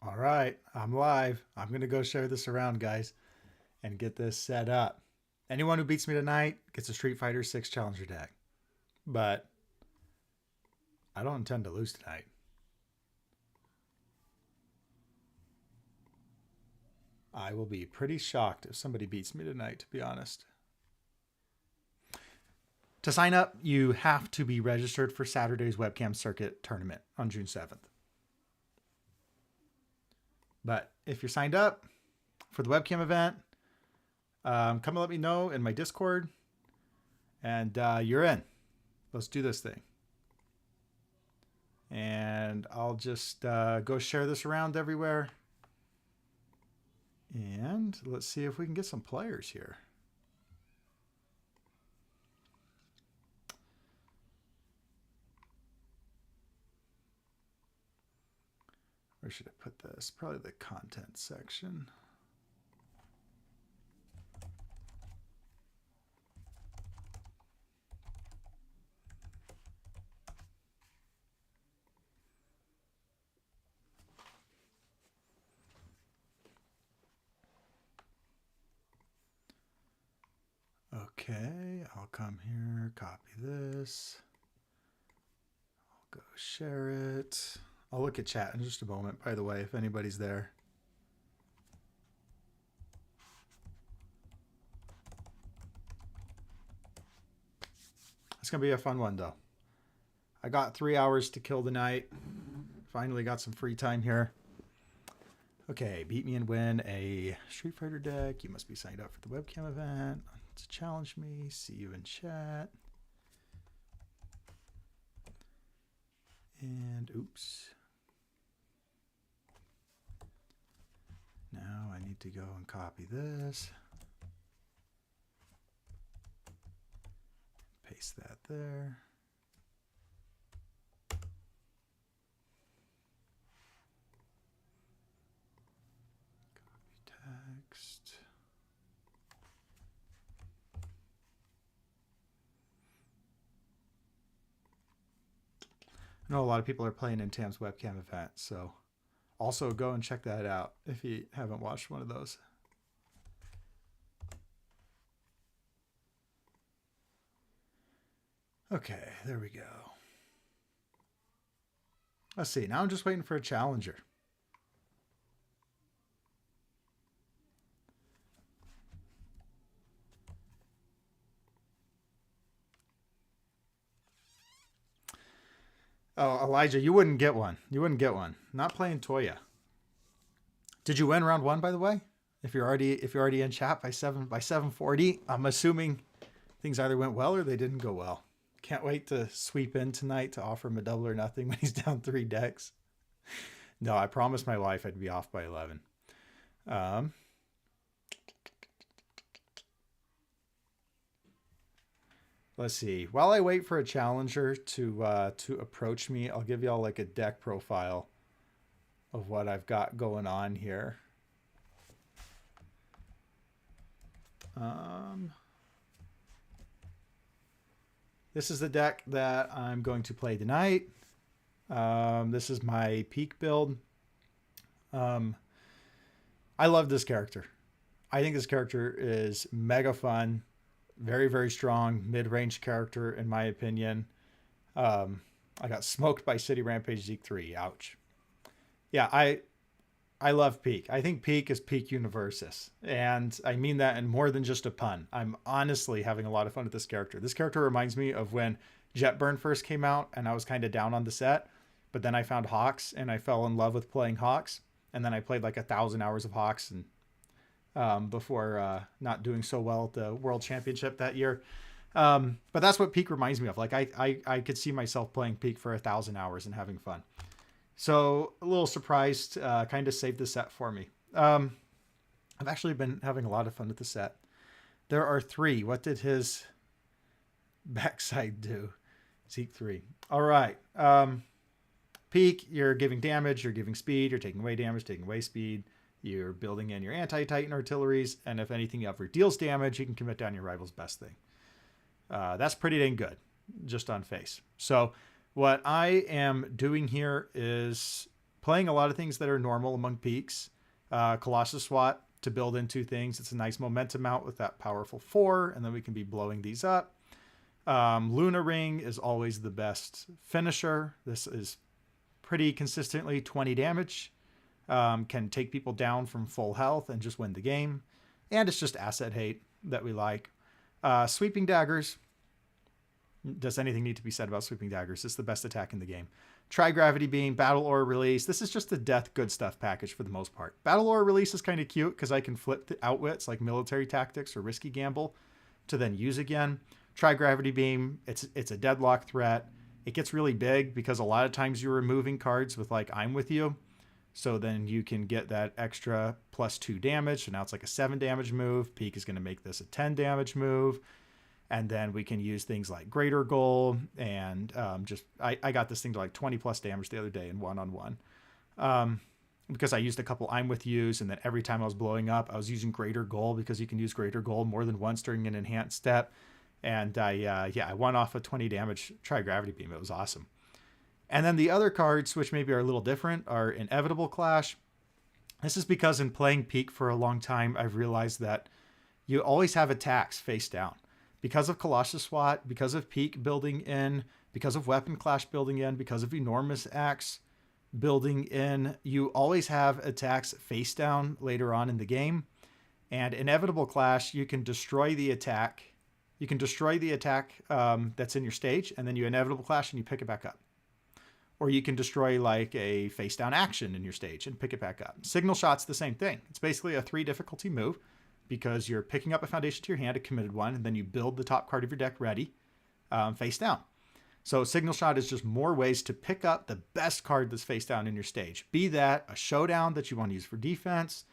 All right, I'm live. I'm going to go share this around, guys, and get this set up. Anyone who beats me tonight gets a Street Fighter 6 Challenger deck. But I don't intend to lose tonight. I will be pretty shocked if somebody beats me tonight, to be honest. To sign up, you have to be registered for Saturday's webcam circuit tournament on June 7th. But if you're signed up for the webcam event, come and let me know in my Discord, and you're in. Let's do this thing. And I'll just go share this around everywhere. And let's see if we can get some players here. Where should I put this? Probably the content section. Okay, I'll come here, copy this. I'll go share it. I'll look at chat in just a moment, by the way, if anybody's there. It's going to be a fun one, though. I got 3 hours to kill tonight. Finally got some free time here. Okay, beat me and win a Street Fighter deck. You must be signed up for the webcam event to challenge me. See you in chat. And oops. Now I need to go and copy this. Paste that there. Copy text. I know a lot of people are playing in Tam's webcam event, so also go and check that out if you haven't watched one of those. Okay, there we go. Let's see. Now I'm just waiting for a challenger. Oh, Elijah, you wouldn't get one. You wouldn't get one. Not playing Toya. Did you win round one, by the way? If you're already in chat by 740, I'm assuming things either went well or they didn't go well. Can't wait to sweep in tonight to offer him a double or nothing when he's down 3 decks. No, I promised my wife I'd be off by 11. Let's see. While I wait for a challenger to approach me, I'll give y'all like a deck profile of what I've got going on here. This is the deck that I'm going to play tonight. This is my Pieck build. I love this character. I think this character is mega fun. Very, very strong mid-range character, in my opinion. I got smoked by City Rampage Zeke 3. Ouch. Yeah, I love Pieck. I think Pieck is Pieck Universus. And I mean that in more than just a pun. I'm honestly having a lot of fun with this character. This character reminds me of when Jetburn first came out and I was kind of down on the set. But then I found Hawks and I fell in love with playing Hawks. And then I played like 1,000 hours of Hawks and before not doing so well at the World Championship that year. But that's what Pieck reminds me of. Like I could see myself playing Pieck for 1,000 hours and having fun. So a little surprised, kind of saved the set for me. I've actually been having a lot of fun with the set. There are 3. What did his backside do? Zeke 3. All right. Pieck, you're giving damage, you're giving speed, you're taking away damage, taking away speed. You're building in your anti-Titan artilleries, and if anything ever deals damage, you can commit down your rival's best thing. That's pretty dang good, just on face. So what I am doing here is playing a lot of things that are normal among Pieck's. Colossus SWAT to build into things. It's a nice momentum out with that powerful 4, and then we can be blowing these up. Luna Ring is always the best finisher. This is pretty consistently 20 damage. Can take people down from full health and just win the game. And it's just asset hate that we like. Sweeping Daggers. Does anything need to be said about Sweeping Daggers? It's the best attack in the game. Tri-Gravity Beam, Battle Aura Release. This is just a death good stuff package for the most part. Battle Aura Release is kind of cute because I can flip the outwits like Military Tactics or Risky Gamble to then use again. Tri-Gravity Beam, it's a deadlock threat. It gets really big because a lot of times you're removing cards with like I'm With You. So then you can get that extra +2 damage. So now it's like a 7 damage move. Pieck is going to make this a 10 damage move. And then we can use things like Greater Goal and I got this thing to like 20 plus damage the other day in 1-on-1. Because I used a couple I'm With Yous, and then every time I was blowing up, I was using Greater Goal because you can use Greater Goal more than once during an enhanced step. And I won off a 20 damage Tri-Gravity Beam. It was awesome. And then the other cards, which maybe are a little different, are Inevitable Clash. This is because in playing Pieck for a long time, I've realized that you always have attacks face down. Because of Colossus SWAT, because of Pieck building in, because of Weapon Clash building in, because of Enormous Axe building in, you always have attacks face down later on in the game. And Inevitable Clash, you can destroy the attack. You can destroy the attack that's in your stage, and then you Inevitable Clash and you pick it back up. Or you can destroy like a face down action in your stage and pick it back up. Signal Shot's the same thing. It's basically a 3 difficulty move, because you're picking up a foundation to your hand, a committed one, and then you build the top card of your deck ready, face down. So Signal Shot is just more ways to pick up the best card that's face down in your stage. Be that a showdown that you want to use for defense,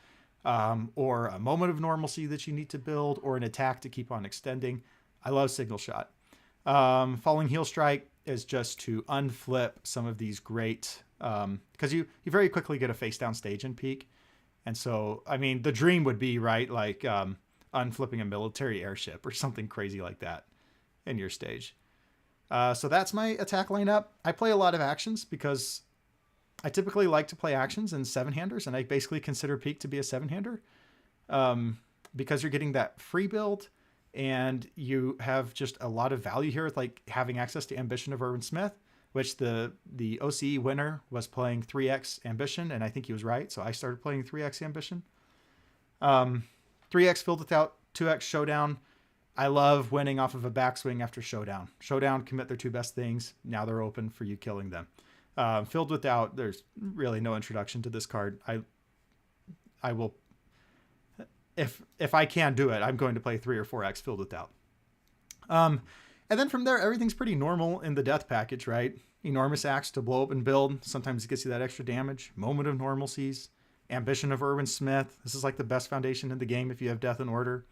or a moment of normalcy that you need to build, or an attack to keep on extending. I love Signal Shot. Falling Heel Strike is just to unflip some of these great, because you very quickly get a face down stage in Pieck. And so, I mean, the dream would be, right, like unflipping a military airship or something crazy like that in your stage. So that's my attack lineup. I play a lot of actions because I typically like to play actions in 7-handers, and I basically consider Pieck to be a 7-hander because you're getting that free build, and you have just a lot of value here with like having access to Ambition of Irwin Smith, which the OCE winner was playing 3x Ambition, and I think he was right. So I started playing 3x Ambition. 3x filled without 2x Showdown. I love winning off of a backswing after Showdown. Showdown commit their 2 best things. Now they're open for you killing them. Filled without, there's really no introduction to this card. I will, if I can do it, I'm going to play 3 or 4x filled without. And then from there, everything's pretty normal in the death package, right? Enormous Axe to blow up and build. Sometimes it gets you that extra damage. Moment of Normalcies. Ambition of Irwin Smith. This is like the best foundation in the game if you have Death in Order.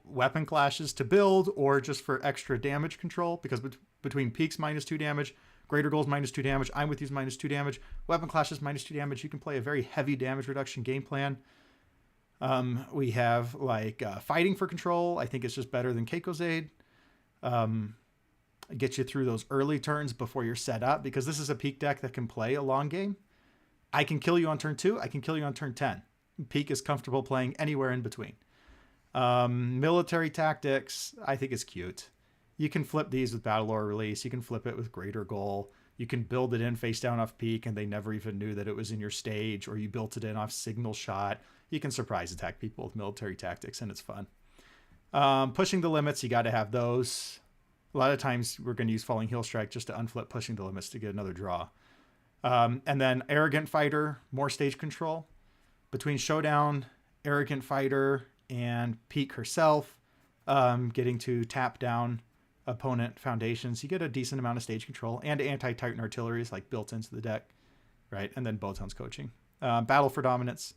Weapon Clashes to build, or just for extra damage control, because between Pieck's -2 damage, Greater Goals -2 damage, I'm With You's -2 damage, Weapon Clashes -2 damage, you can play a very heavy damage reduction game plan. We have like Fighting for Control. I think it's just better than Keiko's Aid. Get you through those early turns before you're set up, because this is a Pieck deck that can play a long game. I can kill you on turn 2. I can kill you on turn 10. Pieck is comfortable playing anywhere in between. Military Tactics, I think is cute. You can flip these with Battle Aura Release. You can flip it with Greater Goal. You can build it in face down off Pieck, and they never even knew that it was in your stage, or you built it in off Signal Shot. You can surprise attack people with Military Tactics, and it's fun. Pushing the limits, you got to have those. A lot of times we're going to use Falling Heel Strike just to unflip Pushing the Limits to get another draw. And then Arrogant Fighter, more stage control. Between Showdown, Arrogant Fighter, and Pieck herself, getting to tap down opponent foundations, you get a decent amount of stage control, and Anti-Titan Artillery is like built into the deck, right? And then Bowtone's coaching. Battle for Dominance,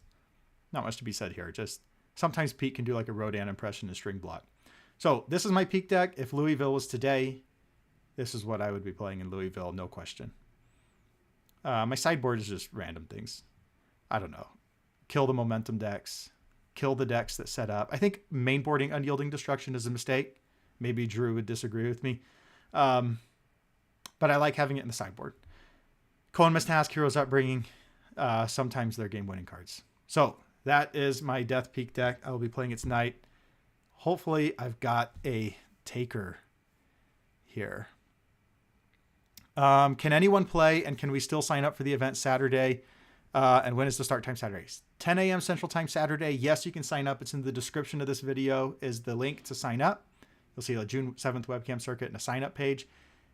not much to be said here. Just sometimes Pieck can do like a Rodan impression and string block. So this is my Pieck deck. If Louisville was today, this is what I would be playing in Louisville, no question. My sideboard is just random things. I don't know. Kill the momentum decks. Kill the decks that set up. I think mainboarding Unyielding Destruction is a mistake. Maybe Drew would disagree with me. But I like having it in the sideboard. Cohen must ask Heroes Upbringing. Sometimes they're game-winning cards. So that is my Death Pieck deck. I will be playing it tonight. Hopefully I've got a taker here. Can anyone play, and can we still sign up for the event Saturday? And when is the start time Saturday? 10 a.m. Central Time Saturday. Yes, you can sign up. It's in the description of this video is the link to sign up. You'll see a June 7th webcam circuit and a sign up page.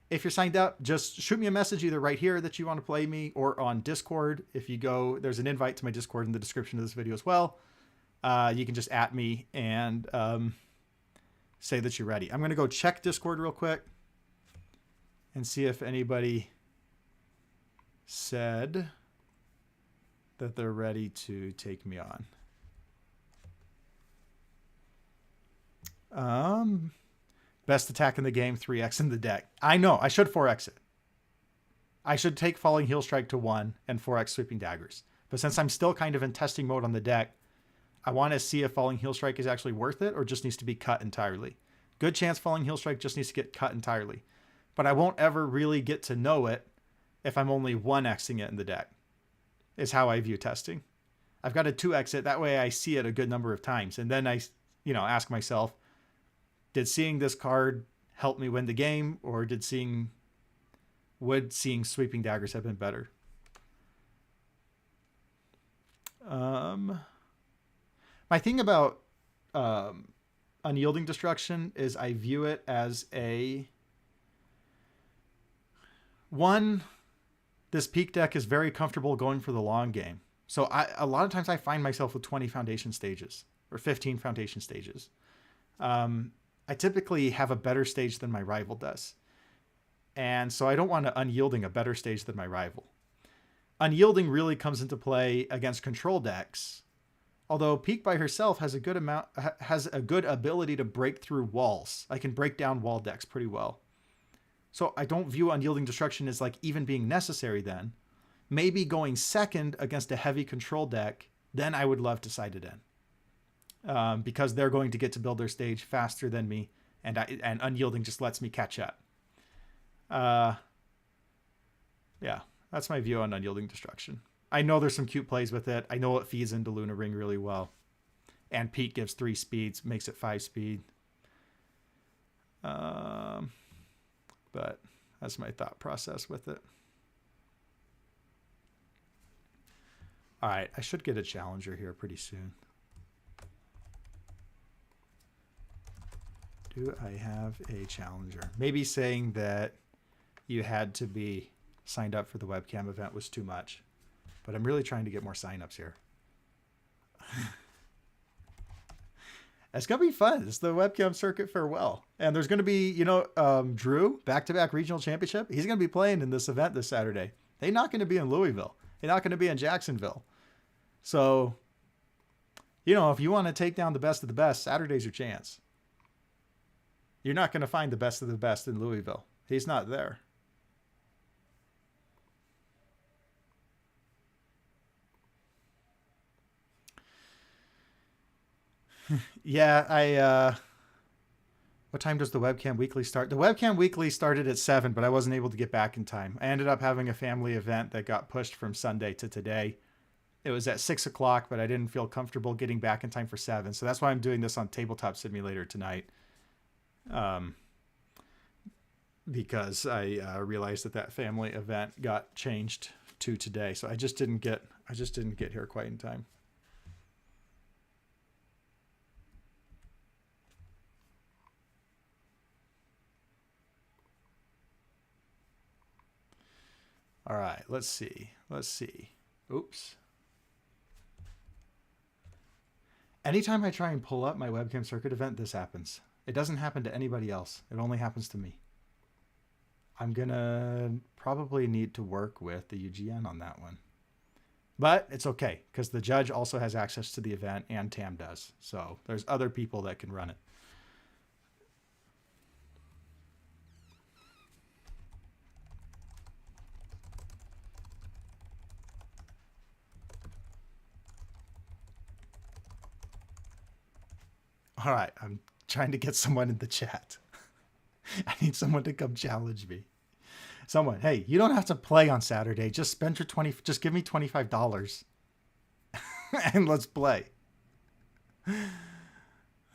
If you're signed up, just shoot me a message either right here that you want to play me or on Discord. If you go, there's an invite to my Discord in the description of this video as well. You can just @ me and say that you're ready. I'm going to go check Discord real quick and see if anybody said that they're ready to take me on. Best attack in the game, 3x in the deck. I know, I should 4x it. I should take Falling Heel Strike to 1 and 4x Sweeping Daggers. But since I'm still kind of in testing mode on the deck, I want to see if Falling Heel Strike is actually worth it or just needs to be cut entirely. Good chance Falling Heel Strike just needs to get cut entirely. But I won't ever really get to know it if I'm only 1xing it in the deck, is how I view testing. I've got to 2x it, that way I see it a good number of times. And then I, ask myself, did seeing this card help me win the game, or would seeing Sweeping Daggers have been better? My thing about Unyielding Destruction is I view it as this Pieck deck is very comfortable going for the long game. So a lot of times I find myself with 20 foundation stages or 15 foundation stages. I typically have a better stage than my rival does. And so I don't want to Unyielding a better stage than my rival. Unyielding really comes into play against control decks. Although Pieck by herself has a good ability to break through walls. I can break down wall decks pretty well. So I don't view Unyielding Destruction as like even being necessary then. Maybe going second against a heavy control deck, then I would love to side it in. Because they're going to get to build their stage faster than me, and Unyielding just lets me catch up. Yeah, that's my view on Unyielding Destruction. I know there's some cute plays with it. I know it feeds into Luna Ring really well. And Pieck gives 3 speeds, makes it 5 speed. But that's my thought process with it. All right, I should get a challenger here pretty soon. Do I have a challenger? Maybe saying that you had to be signed up for the webcam event was too much. But I'm really trying to get more signups here. It's going to be fun. It's the webcam circuit farewell. And there's going to be, Drew, back-to-back regional championship. He's going to be playing in this event this Saturday. They're not going to be in Louisville. They're not going to be in Jacksonville. So, if you want to take down the best of the best, Saturday's your chance. You're not going to find the best of the best in Louisville. He's not there. Yeah, what time does the Webcam Weekly start? The Webcam Weekly started at 7, but I wasn't able to get back in time. I ended up having a family event that got pushed from Sunday to today. It was at 6 o'clock, but I didn't feel comfortable getting back in time for 7. So that's why I'm doing this on Tabletop Simulator tonight. Because I realized that family event got changed to today. So I just didn't get here quite in time. All right, let's see. Oops. Anytime I try and pull up my webcam circuit event, this happens. It doesn't happen to anybody else. It only happens to me. I'm going to probably need to work with the UGN on that one. But it's okay, because the judge also has access to the event and Tam does. So there's other people that can run it. All right, I'm trying to get someone in the chat. I need someone to come challenge me. Someone, hey, you don't have to play on Saturday. Just spend your 20. Just give me $25, and let's play.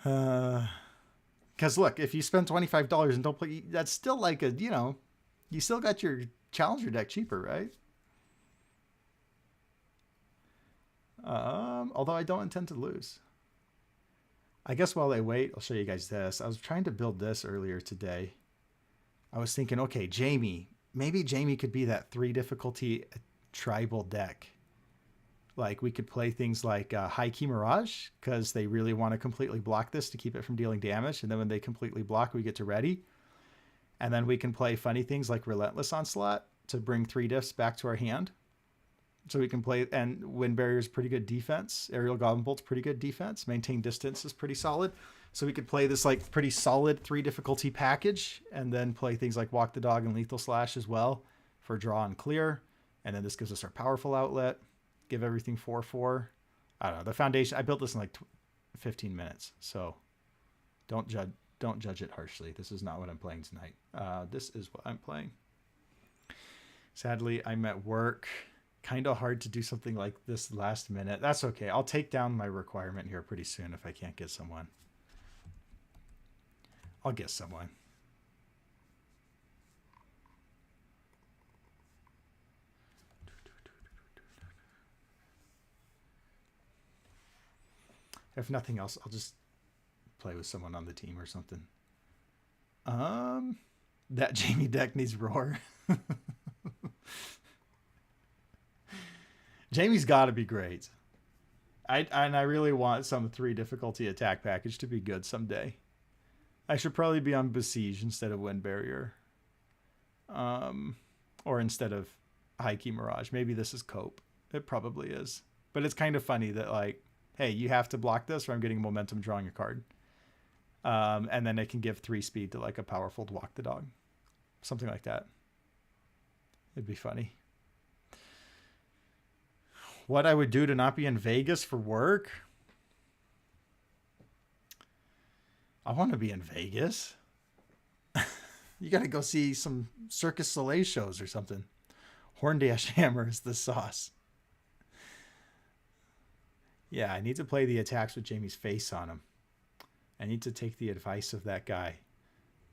Because look, if you spend $25 and don't play, that's still like you still got your challenger deck cheaper, right? Although I don't intend to lose. I guess while I wait, I'll show you guys this. I was trying to build this earlier today. I was thinking, okay, Jamie. Maybe Jamie could be that 3 difficulty tribal deck. Like, we could play things like High Key Mirage, because they really want to completely block this to keep it from dealing damage. And then when they completely block, we get to ready. And then we can play funny things like Relentless Onslaught to bring 3 diffs back to our hand. So we can play, and Wind Barrier is pretty good defense. Aerial Goblin Bolt's pretty good defense. Maintain Distance is pretty solid. So we could play this like pretty solid 3 difficulty package, and then play things like Walk the Dog and Lethal Slash as well for draw and clear. And then this gives us our powerful outlet. Give everything 4/4. I don't know. The foundation, I built this in like 15 minutes. So don't judge it harshly. This is not what I'm playing tonight. This is what I'm playing. Sadly, I'm at work. Kind of hard to do something like this last minute. That's okay. I'll take down my requirement here pretty soon if I can't get someone. I'll get someone. If nothing else, I'll just play with someone on the team or something. That Jamie deck needs Roar. Jamie's got to be great. I really want some 3 difficulty attack package to be good someday. I should probably be on Besiege instead of Wind Barrier. Or instead of High Key Mirage. Maybe this is Cope. It probably is. But it's kind of funny that, like, hey, you have to block this or I'm getting momentum drawing a card. And then it can give 3 speed to like a powerful Walk the Dog. Something like that. It'd be funny. What I would do to not be in Vegas for work? I want to be in Vegas. You got to go see some Circus Soleil shows or something. Horndash Hammer is the sauce. Yeah, I need to play the attacks with Jamie's face on him. I need to take the advice of that guy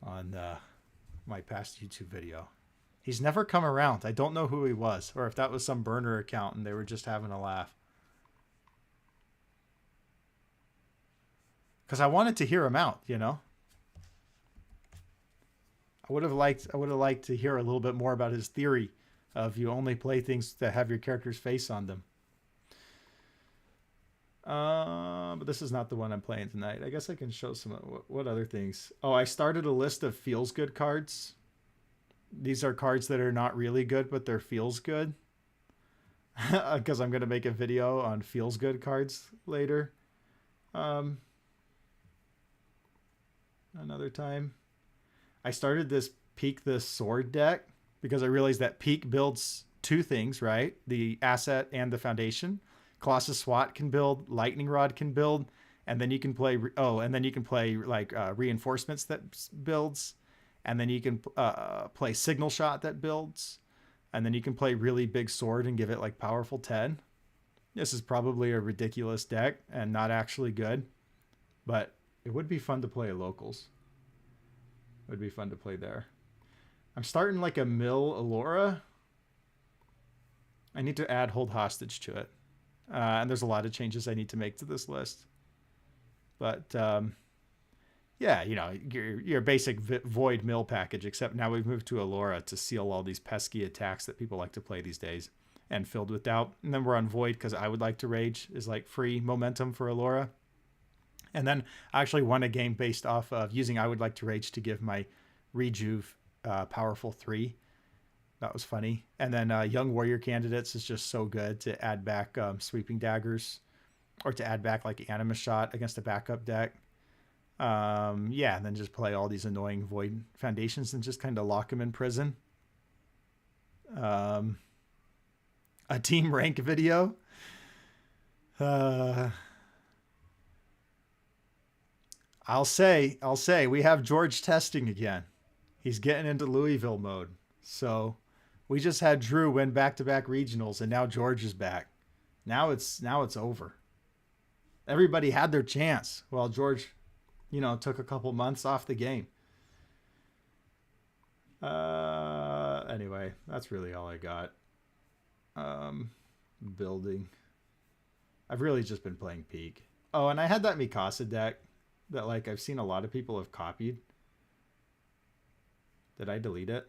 on my past YouTube video. He's never come around. I don't know who he was, or if that was some burner account and they were just having a laugh. Because I wanted to hear him out, you know. I would have liked to hear a little bit more about his theory of you only play things that have your character's face on them. But this is not the one I'm playing tonight. I guess I can show some what other things. Oh, I started a list of feels good cards. These are cards that are not really good, but they're feels good. Because I'm going to make a video on feels good cards later. Another time. I started this Pieck the Sword deck because I realized that Pieck builds 2 things, right? The asset and the foundation. Colossus SWAT can build, Lightning Rod can build, and then you can play like reinforcements that builds, and then you can play Signal Shot that builds, and then you can play really big sword and give it like powerful 10. This is probably a ridiculous deck and not actually good, but it would be fun to play at locals. It would be fun to play there. I'm starting like a Mill Allura. I need to add Hold Hostage to it. And there's a lot of changes I need to make to this list. But, yeah, you know, your basic Void Mill package, except now we've moved to Allura to seal all these pesky attacks that people like to play these days and Filled with Doubt. And then we're on Void because I Would Like to Rage is like free momentum for Allura. And then I actually won a game based off of using I Would Like to Rage to give my Rejuve powerful 3. That was funny. And then Young Warrior Candidates is just so good to add back Sweeping Daggers or to add back like Anima Shot against a backup deck. Yeah, and then just play all these annoying Void Foundations and just kind of lock them in prison. A team rank video. I'll say we have George testing again. He's getting into Louisville mode. So we just had Drew win back-to-back regionals, and now George is back. Now it's over. Everybody had their chance while George, took a couple months off the game. Anyway, that's really all I got. Building. I've really just been playing Pieck. Oh, and I had that Mikasa deck that like I've seen a lot of people have copied. Did I delete it?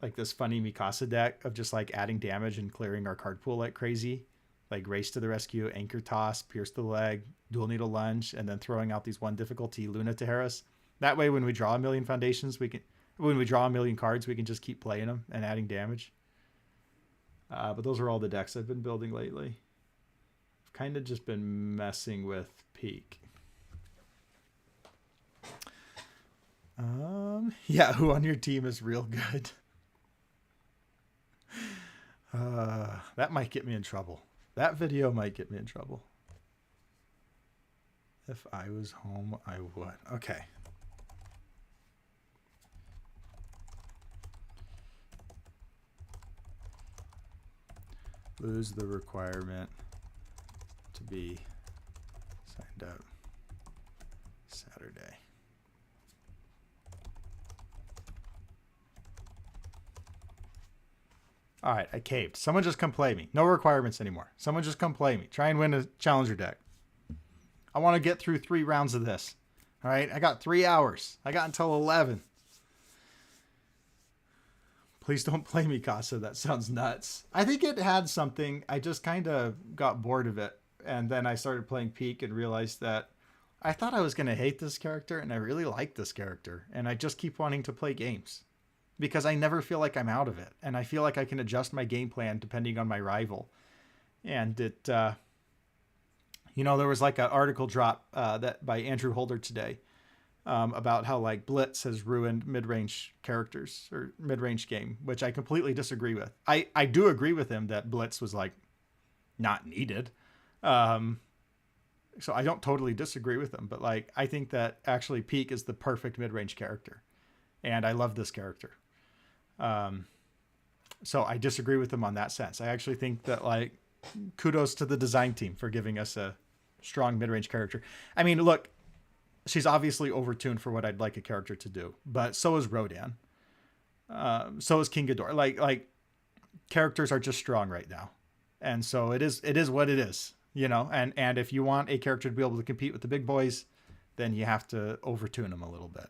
Like this funny Mikasa deck of just like adding damage and clearing our card pool like crazy. Like Race to the Rescue, Anchor Toss, Pierce the Leg, Dual Needle Lunge, and then throwing out these 1 difficulty Luna Tejeras. That way when we draw a million foundations, when we draw a million cards, we can just keep playing them and adding damage. But those are all the decks I've been building lately. I've kind of just been messing with Pieck. Yeah, who on your team is real good? That might get me in trouble. That video might get me in trouble. If I was home, I would. Okay. Lose the requirement to be signed up Saturday. All right, I caved. Someone just come play me. No requirements anymore. Someone just come play me. Try and win a challenger deck. I want to get through 3 rounds of this. All right, I got 3 hours. I got until 11. Please don't play me, Casa. That sounds nuts. I think it had something. I just kind of got bored of it. And then I started playing Pieck and realized that I thought I was going to hate this character, and I really like this character. And I just keep wanting to play games because I never feel like I'm out of it. And I feel like I can adjust my game plan depending on my rival. And it, there was like an article drop that by Andrew Holder today about how like Blitz has ruined mid-range characters or mid-range game, which I completely disagree with. I do agree with him that Blitz was like not needed. So I don't totally disagree with him, but like, I think that actually Pieck is the perfect mid-range character, and I love this character. So I disagree with him on that sense. I actually think that like kudos to the design team for giving us a strong mid-range character. I mean, look, she's obviously overtuned for what I'd like a character to do, but so is Rodan. So is King Ghidorah. Like characters are just strong right now. And so it is what it is, and if you want a character to be able to compete with the big boys, then you have to overtune them a little bit.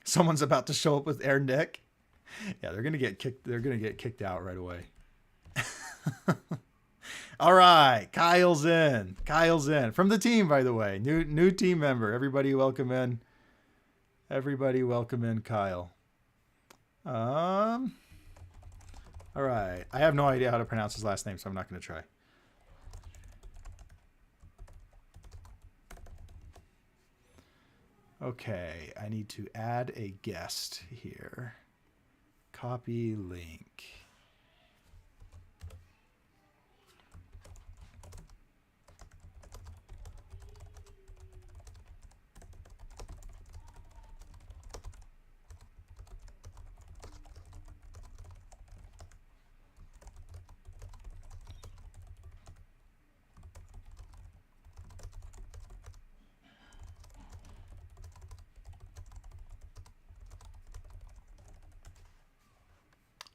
Someone's about to show up with Air Nick. Yeah, they're going to get kicked. They're going to get kicked out right away. All right. Kyle's in from the team, by the way, new team member. Everybody welcome in Kyle. All right. I have no idea how to pronounce his last name, so I'm not going to try. Okay, I need to add a guest here. Copy link.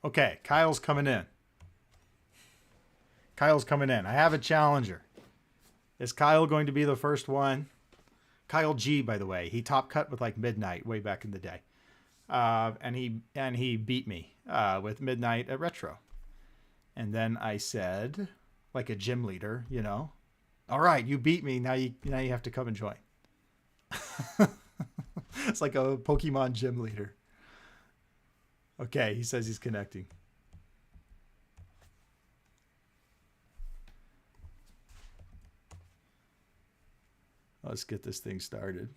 Okay, Kyle's coming in. I have a challenger. Is Kyle going to be the first one? Kyle G, by the way, he top cut with like Midnight way back in the day. And he beat me with Midnight at Retro. And then I said, like a gym leader, all right, you beat me. Now you have to come and join. It's like a Pokemon gym leader. Okay, he says he's connecting. Let's get this thing started.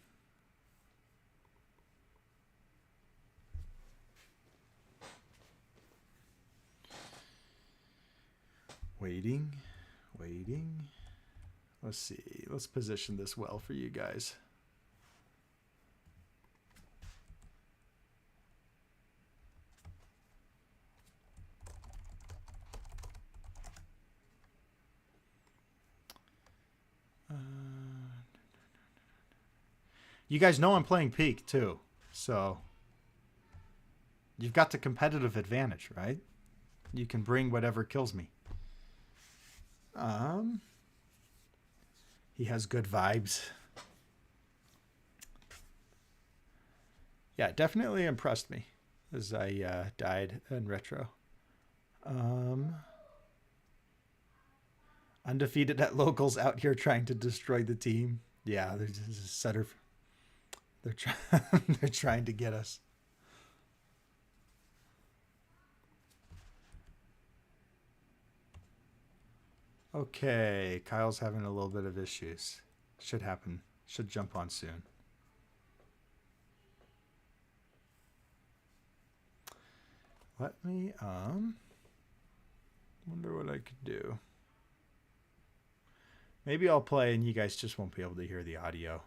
Waiting. Let's see. Let's position this well for you guys. You guys know I'm playing Pieck too, so you've got the competitive advantage, right? You can bring whatever kills me. He has good vibes. Yeah, definitely impressed me as I died in retro. Undefeated at locals out here trying to destroy the team. Yeah, they're just setter. They're trying to get us. Okay, Kyle's having a little bit of issues. Should happen. Should jump on soon. Let me wonder what I could do. Maybe I'll play and you guys just won't be able to hear the audio.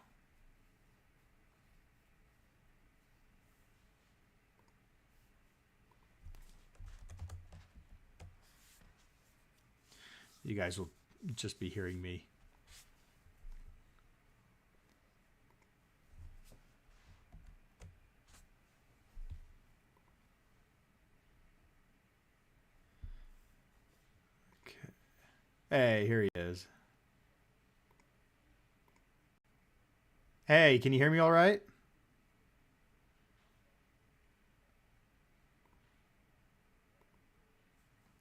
You guys will just be hearing me. Okay. Hey, here he is. Hey, can you hear me all right?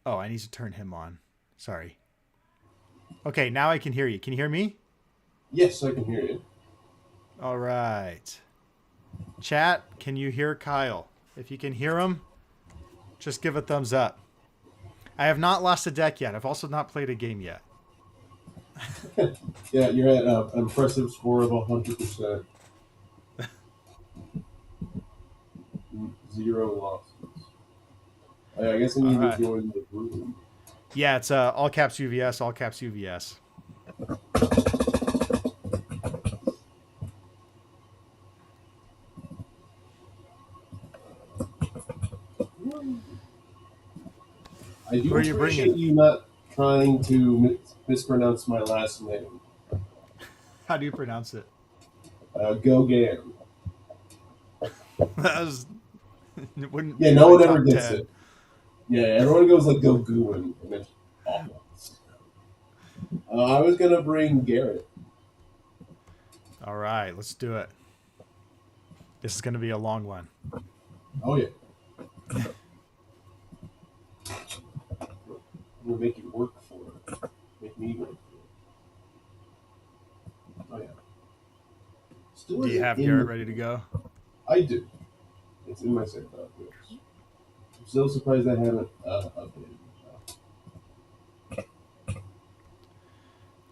Oh, I need to turn him on. Sorry. Okay, now I can hear you. Can you hear me? Yes, I can hear you. All right. Chat, can you hear Kyle? If you can hear him, just give a thumbs up. I have not lost a deck yet. I've also not played a game yet. Yeah, you're at an impressive score of 100%. 0 losses. I guess I need to join the room. Yeah, it's all caps UVS, all caps UVS. I do appreciate you not trying to mispronounce my last name. How do you pronounce it? Gauguin. That was... It wouldn't yeah, no one ever gets 10. It. Yeah, everyone goes like Gauguin, and it's awful. I was going to bring Garrett. All right, let's do it. This is going to be a long one. Oh, yeah. We'll make it work for it. Make me work for it. Oh, yeah. Still do you have Garrett ready to go? I do. It's in my save file. Yes. I'm still surprised I haven't updated.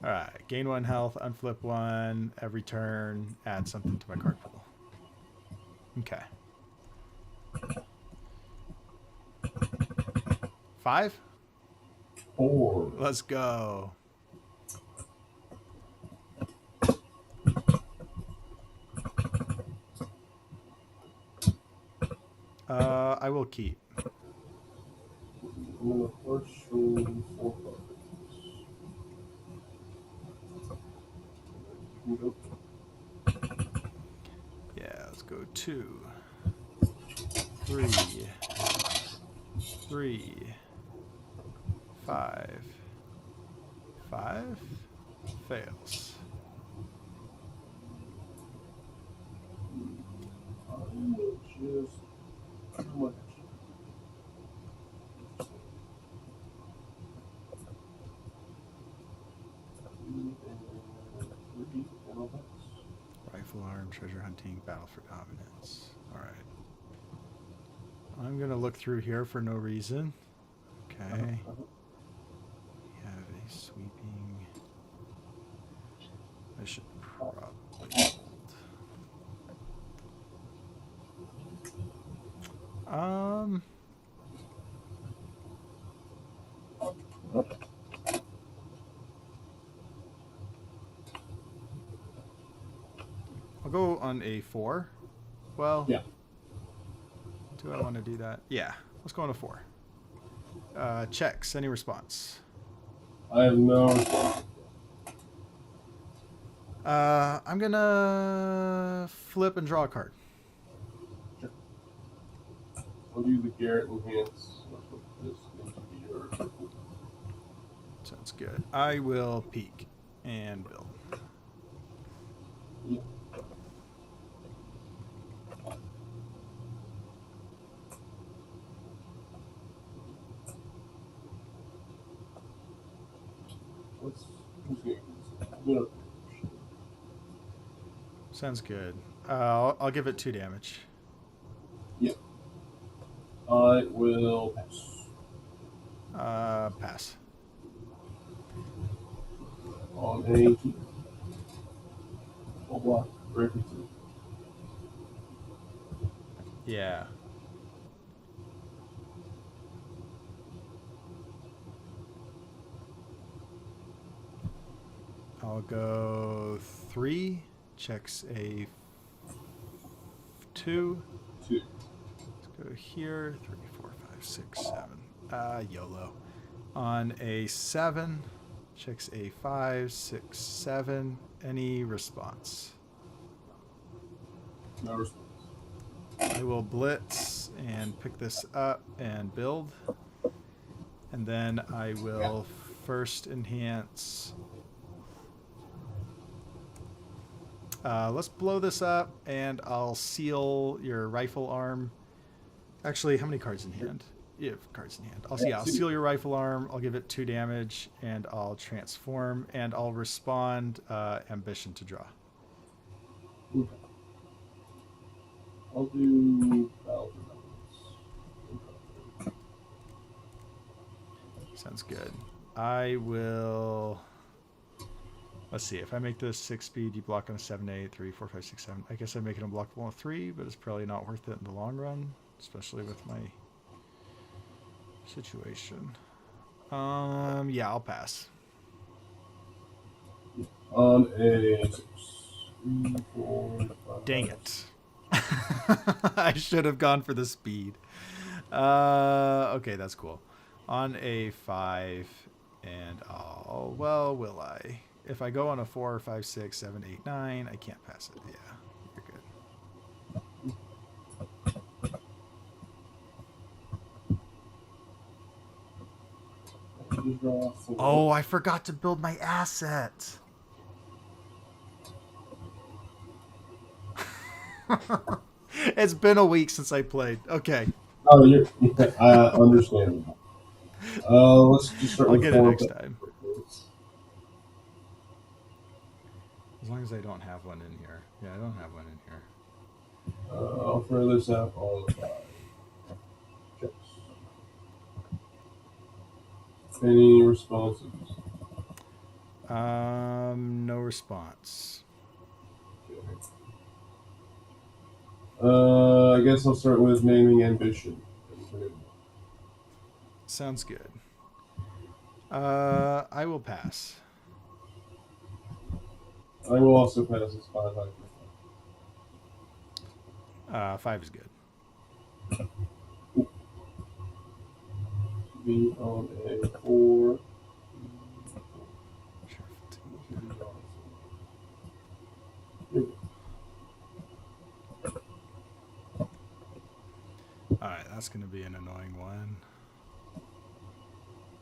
All right. Gain 1 health, unflip 1 every turn, add something to my card pool. Okay. 5? 4. Let's go. I will keep. Yeah, let's go 2, 3, 3, 5. 5 fails. Rifle arm, treasure hunting, battle for dominance. All right. I'm going to look through here for no reason. Okay. We have a sweeping. I should probably hold. I'll go on a 4. Well, yeah. Do I want to do that? Yeah. Let's go on a 4. Checks. Any response? I have no response. I'm gonna flip and draw a card. I'll do the Garrett enhance. I'll put this into your circle. Sounds good. I will peek and build. Yeah. Who's going to Sounds good. I'll give it 2 damage. Yeah. I will pass. Pass. On a key. I'll block for every 2. Yeah. I'll go 3. Checks a 2. 2. Let's go here. 3, 4, 5, 6, 7. YOLO. On a 7. Checks a 5, 6, 7. Any response? No response. I will blitz and pick this up and build. And then I will first enhance. Let's blow this up and I'll seal your rifle arm. Actually, how many cards in hand? You have cards in hand. I'll seal your rifle arm. I'll give it 2 damage and I'll transform and I'll respond ambition to draw. Okay. I'll do Battle. Sounds good. I will. Let's see. If I make this 6 speed, you block on a 7, 8, 3, 4, 5, 6, 7. I guess I make it unblockable on 3, but it's probably not worth it in the long run, especially with my situation. Yeah, I'll pass. On a 6, 3, 4, 5. Dang it. I should have gone for the speed. Okay, that's cool. On a 5, and will I? If I go on a 4, 5, 6, 7, 8, 9, I can't pass it. Yeah, you're good. Oh, I forgot to build my asset. It's been a week since I played. Okay. Oh, I understand. Let's just start I'll with get 4. it next time. As long as I don't have one in here. Yeah, I don't have one in here. I'll throw this out on 5. Checks. Any responses? No response. I guess I'll start with naming ambition. Sounds good. I will pass. I will also pass this 5. 5 is good. Be on a 4. Alright, that's going to be an annoying one.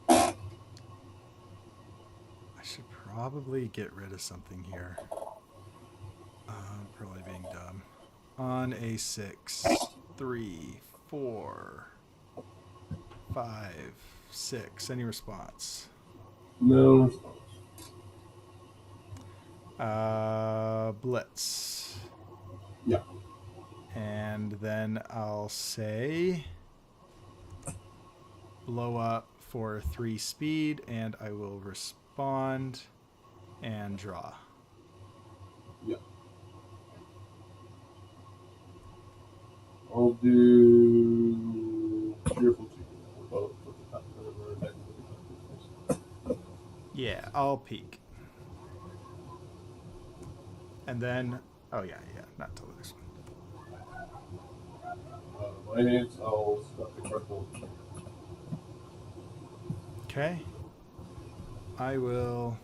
I should probably get rid of something here. Probably being dumb. On a 6, 3, 4, 5, 6. Any response? No response. Blitz. Yeah. And then I'll say blow up for 3 speed, and I will respond and draw. Yeah. I'll do cheerful chicken. Yeah, I'll peek. And then, oh yeah, not totally this one. My hands, I'll start the purple. Okay. I will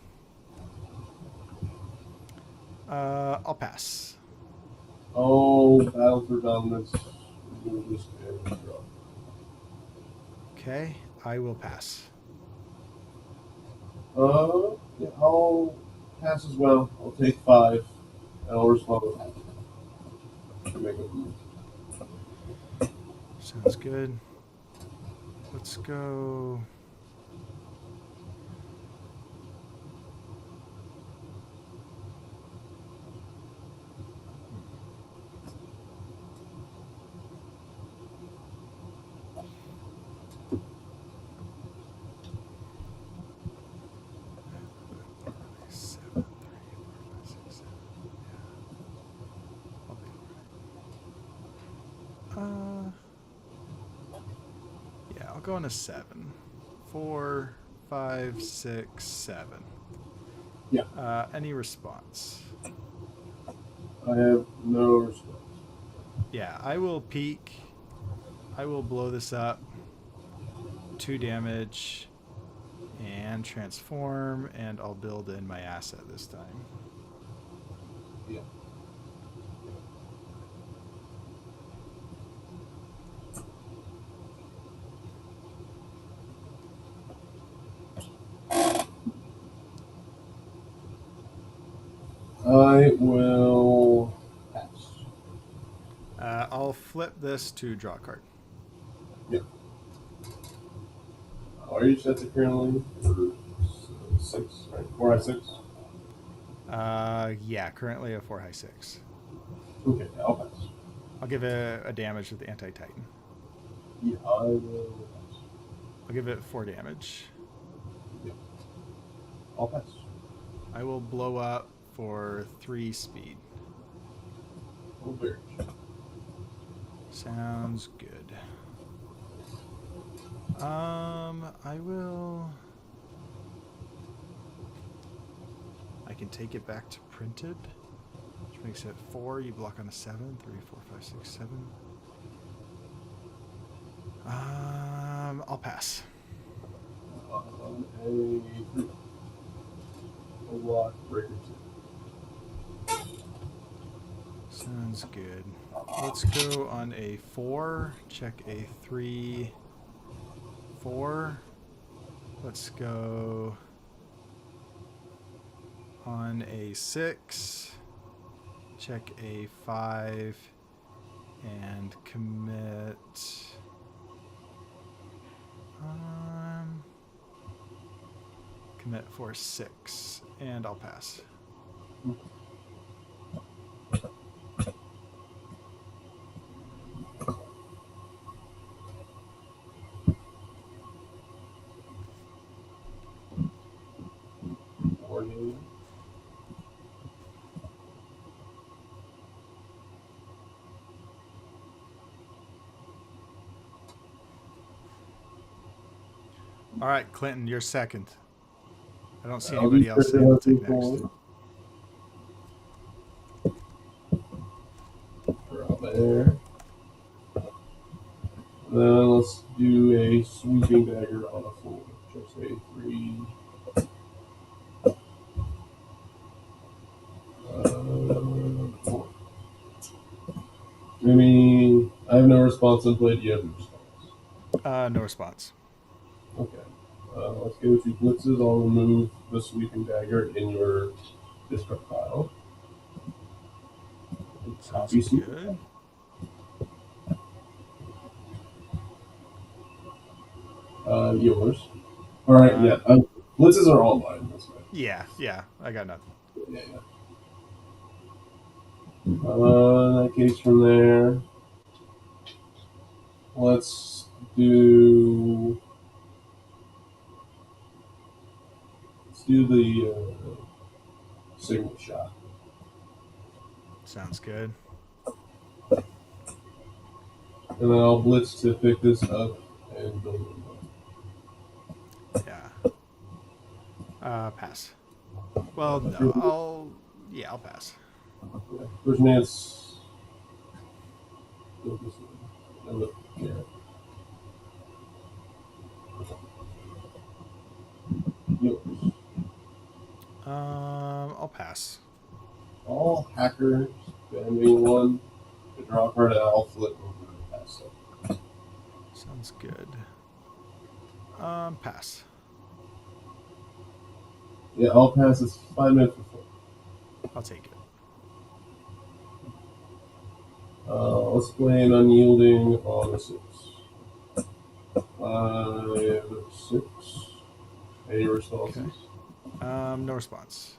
I'll pass. Oh, battle for dominance. We'll just draw. Okay, I will pass. Yeah, I'll pass as well. I'll take 5, and I'll respond with half to make a move. Sounds good. Let's go. Seven, 3, 4, 5, 6, 7. Yeah, I'll be all right. Yeah, I'll go on a 7. 4, 5, 6, 7. Yeah, Any response? I have no response. Yeah, I will peek. I will blow this up. 2 damage and transform, and I'll build in my asset this time. Yeah. I will pass. I'll flip this to draw a card. Yeah. Are you set to currently? For 6, right? 4 out of 6? Yeah, currently a 4 high 6. Okay, I'll pass. I'll give it a damage with the anti-titan. Yeah, I will pass. I'll give it 4 damage. Yeah. I'll pass. I will blow up for 3 speed. Oh, very. Sounds good. I can take it back to printed, which makes it 4. You block on a 7. 3, 4, 5, 6, 7. I'll pass. A 3. A block breaker 2. Sounds good. Let's go on a 4. Check a 3, 4. Let's go on a 6. Check a 5 and commit. Commit for 6, and I'll pass. All right, Clinton, you're second. I don't see anybody else saying to take next. There. Then let's do a sweeping dagger on a 4. Just a 3. 4. I mean, I have no response on play. Do you have a response? No response. Okay. Let's go to blitzes. I'll remove the sweeping dagger in your discard pile. Sounds good. Yours. All right. Yeah. Blitzes are all mine. That's right. Yeah. I got nothing. Yeah. In that case, from there, let's do the signal shot. Sounds good. And then I'll blitz to pick this up and build it. Yeah. Pass. Well, no. I'll pass. Yeah. First man's. Yeah. I'll pass. All hackers, spamming one. To draw a card, I'll flip over and pass it. Sounds good. Pass. Yeah, I'll pass this 5 minutes before. I'll take it. Let's play an unyielding on a 6. 5, 6. Any responses? Okay. No response.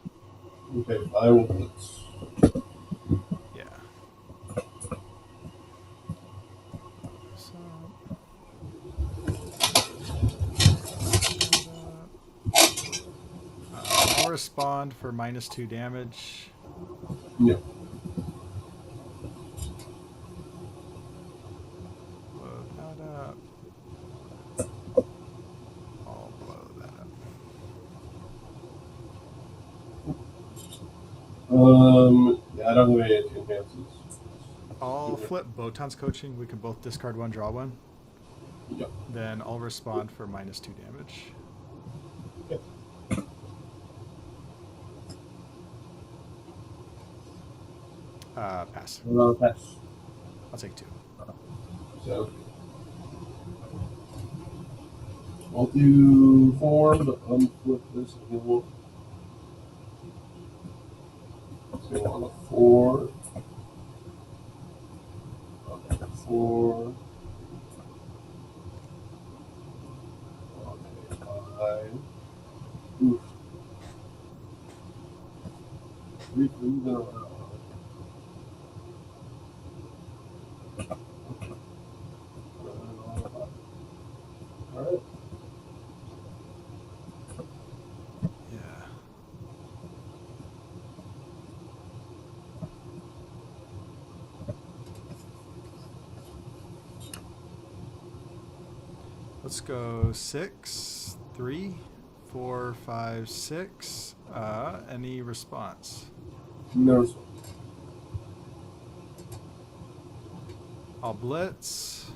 Okay, I will blitz. Yeah. So. I'll respond for -2 damage. Yeah. Blow that up. I'll blow that up. Yeah, I don't have any enhances. I'll flip Botan's coaching. We can both discard one, draw one. Yep. Then I'll respond for -2 damage. Okay. Pass. Pass. I'll take 2. So I'll do 4, but unflip this and he'll look. So on a 4. On a 4. On a 5. Oof. 3 threes in a row. Alright. Yeah. Let's go 6, 3, 4, 5, 6. Any response? No response. I'll blitz.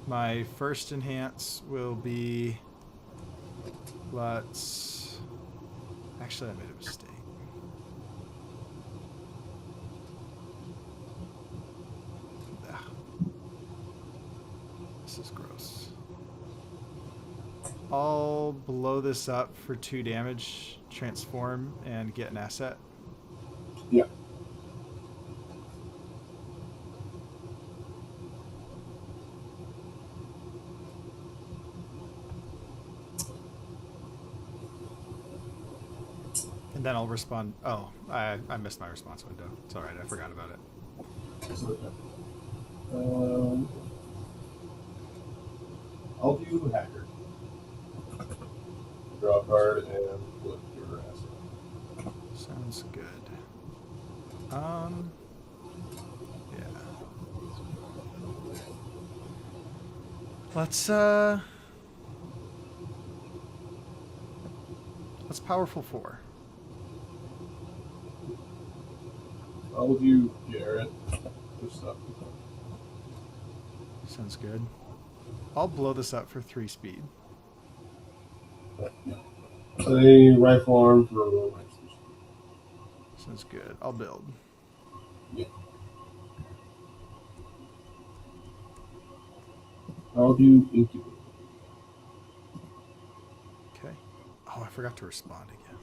My first enhance will be. Actually, I made a mistake. This is gross. I'll blow this up for 2 damage, transform, and get an asset. Yeah. And then I'll respond. Oh, I missed my response window. It's alright, I forgot about it. I'll do hacker. Draw a card and flip your asset. Sounds good. Yeah. Let's powerful 4. I'll do Garrett. Just stuff. Sounds good. I'll blow this up for 3 speed. Say rifle arm for a roll. Sounds good. I'll build. Yeah. I'll do incubator. Okay. Oh, I forgot to respond again.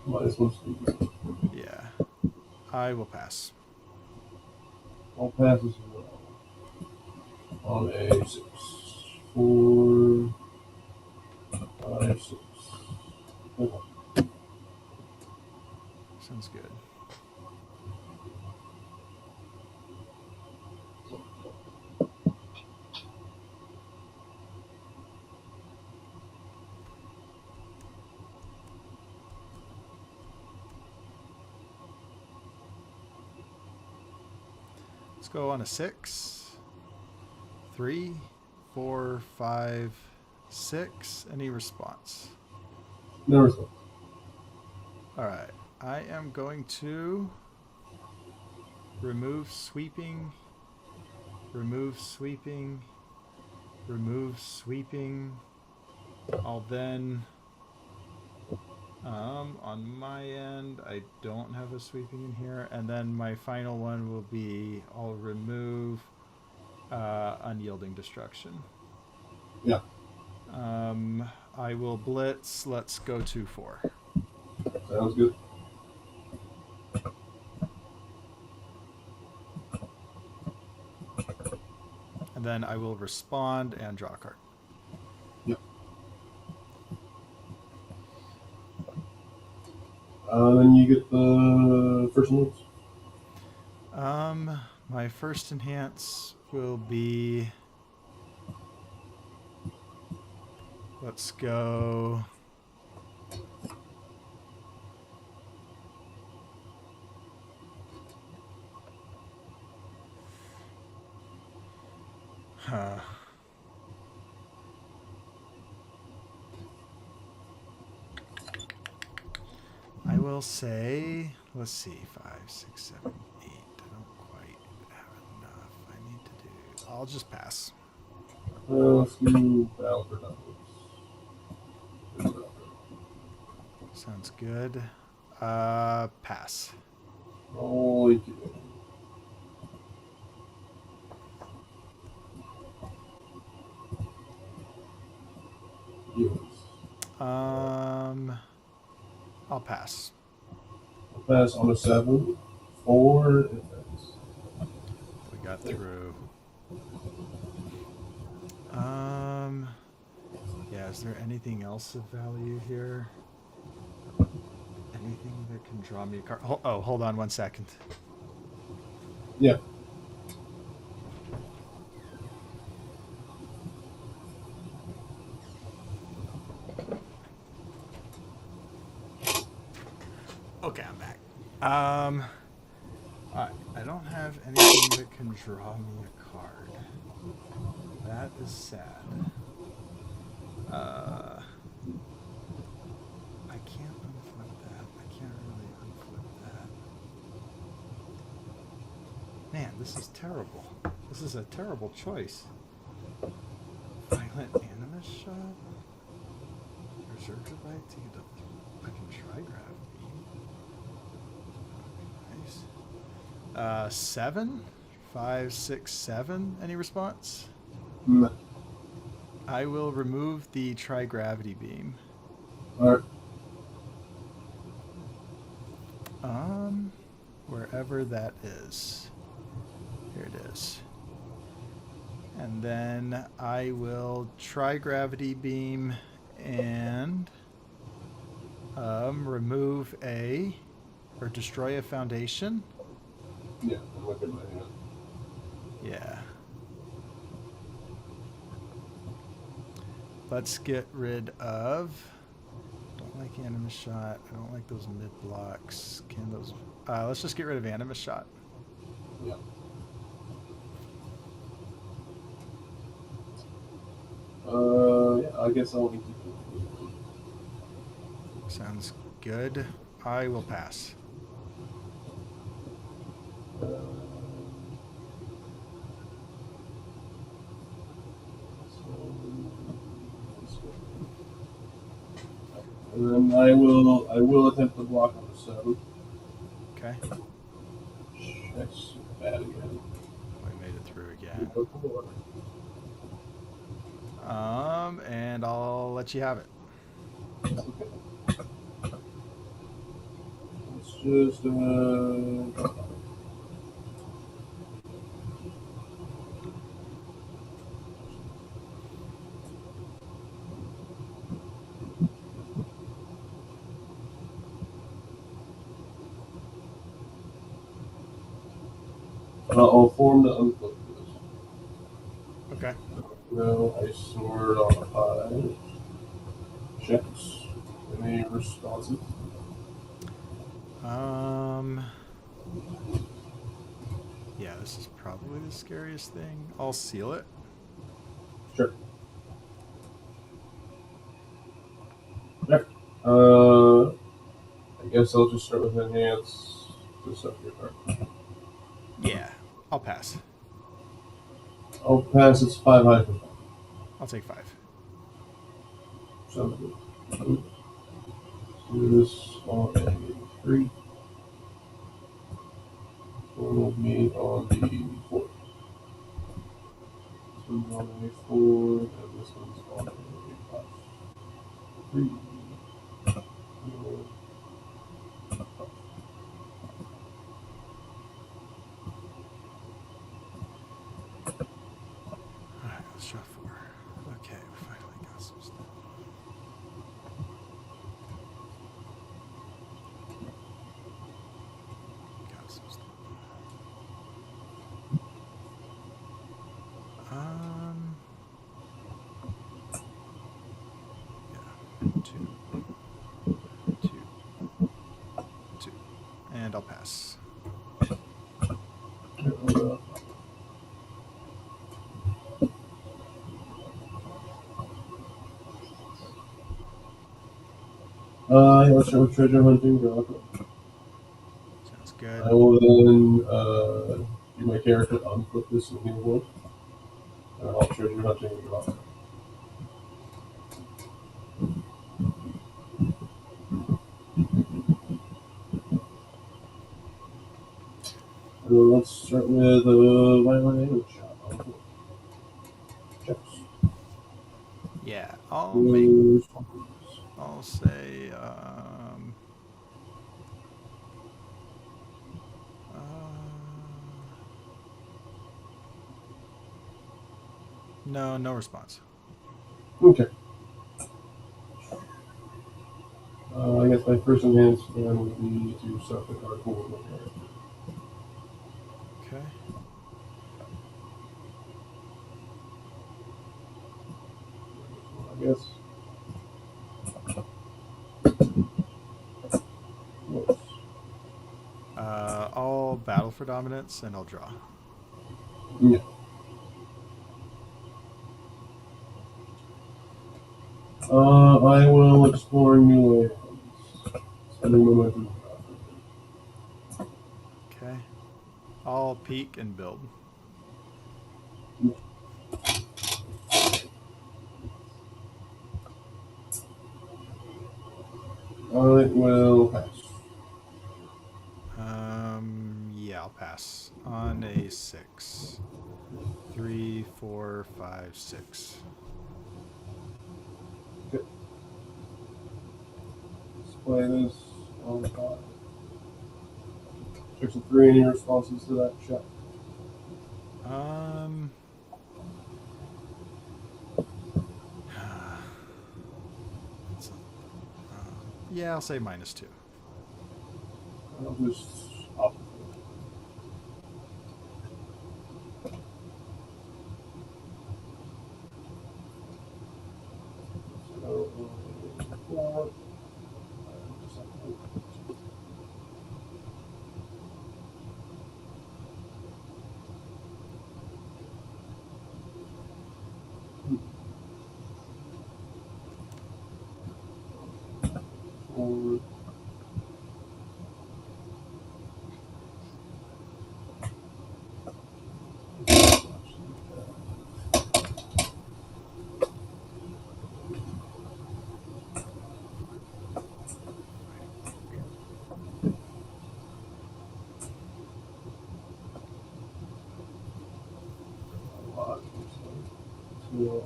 -1 speed. Yeah. I will pass. I'll pass as well. On a 6. 4, 5, 6. Sounds good. Let's go on a 6. 3, 4, 5, 6. Any response? No response. Alright. I am going to remove sweeping, remove sweeping, remove sweeping, I'll then, on my end, I don't have a sweeping in here, and then my final one will be I'll remove unyielding destruction. Yeah. I will blitz. Let's go 2-4. Sounds good. And then I will respond and draw a card. Yep. Then you get the first moves. My first enhance will be. Let's go. Huh. I will say, let's see, 5, 6, 7, 8. I don't quite have enough. I need to do. I'll just pass. Let's do battle for numbers. Sounds good. Pass. Holy shit. Yes. I'll pass. I'll pass on a 7. 4 effects. We got through. Yeah, is there anything else of value here? Anything that can draw me a card? Oh, hold on 1 second. Yeah. Okay, I'm back. Alright, I don't have anything that can draw me a card. That is sad. I can't unflip that. I can't really unflip that. Man, this is terrible. This is a terrible choice. Violent Animus Shot? Reserve the right to get a fucking trigraph beam. Nice. 7? 5, 6, 7. Any response? No. I will remove the tri-gravity beam. Alright. Wherever that is. Here it is. And then I will tri-gravity beam and remove or destroy a foundation. Yeah, I'm looking at my hand. Yeah. Let's get rid of. Don't like Animus Shot. I don't like those mid blocks. Can those? Let's just get rid of Animus Shot. Yeah. Yeah, I guess I'll need to. Sounds good. I will pass. And then I will attempt to block on the 7. Okay. That's bad again. We made it through again. And I'll let you have it. Okay. Let's just I'll form the unflip this. Okay. No, I sword on a 5. Checks. Any responses? Yeah, this is probably the scariest thing. I'll seal it. Sure. Alright. I guess I'll just start with enhance. Just up your card. Yeah, I'll pass. I'll pass. It's 5 high. I'll take 5. Sounds good. Do this on a 3. This one will be on the 4. This one's on a 4, and this one's on a 5. 3. 4. Alright, let's try 4. Okay, we finally got some stuff. Got some stuff. Yeah, 2. 2. 2. And I'll pass. Let's show treasure hunting. Sounds good. I will then do my character unflip this in the world. And I'll treasure hunting and draw. Let's start with violent damage shot. Checks. Yeah, I'll say no response. Okay. I guess my first enhance then would be to set the card forward with my character. Okay. I guess. Yes. I'll battle for dominance and I'll draw. Yeah. I will explore new lands. Spending momentum. Okay. I'll peek and build. I will pass. Yeah, I'll pass on a 6. 3, 4, 5, 6. Okay. Display this on the 5. Check some 3. Any responses to that check? Yeah, I'll say -2. I'll just up. So, 4. Forward.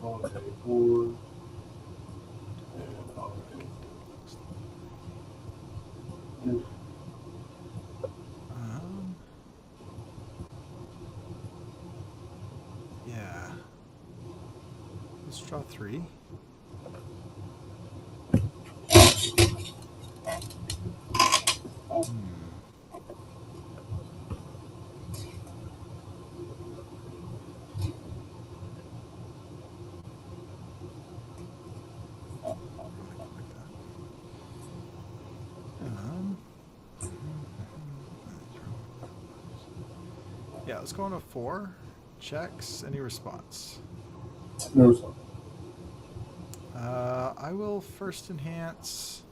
On a 4. And on a Yeah. Let's draw 3. Yeah, let's go on a 4. Checks. Any response? no response. I will first enhance.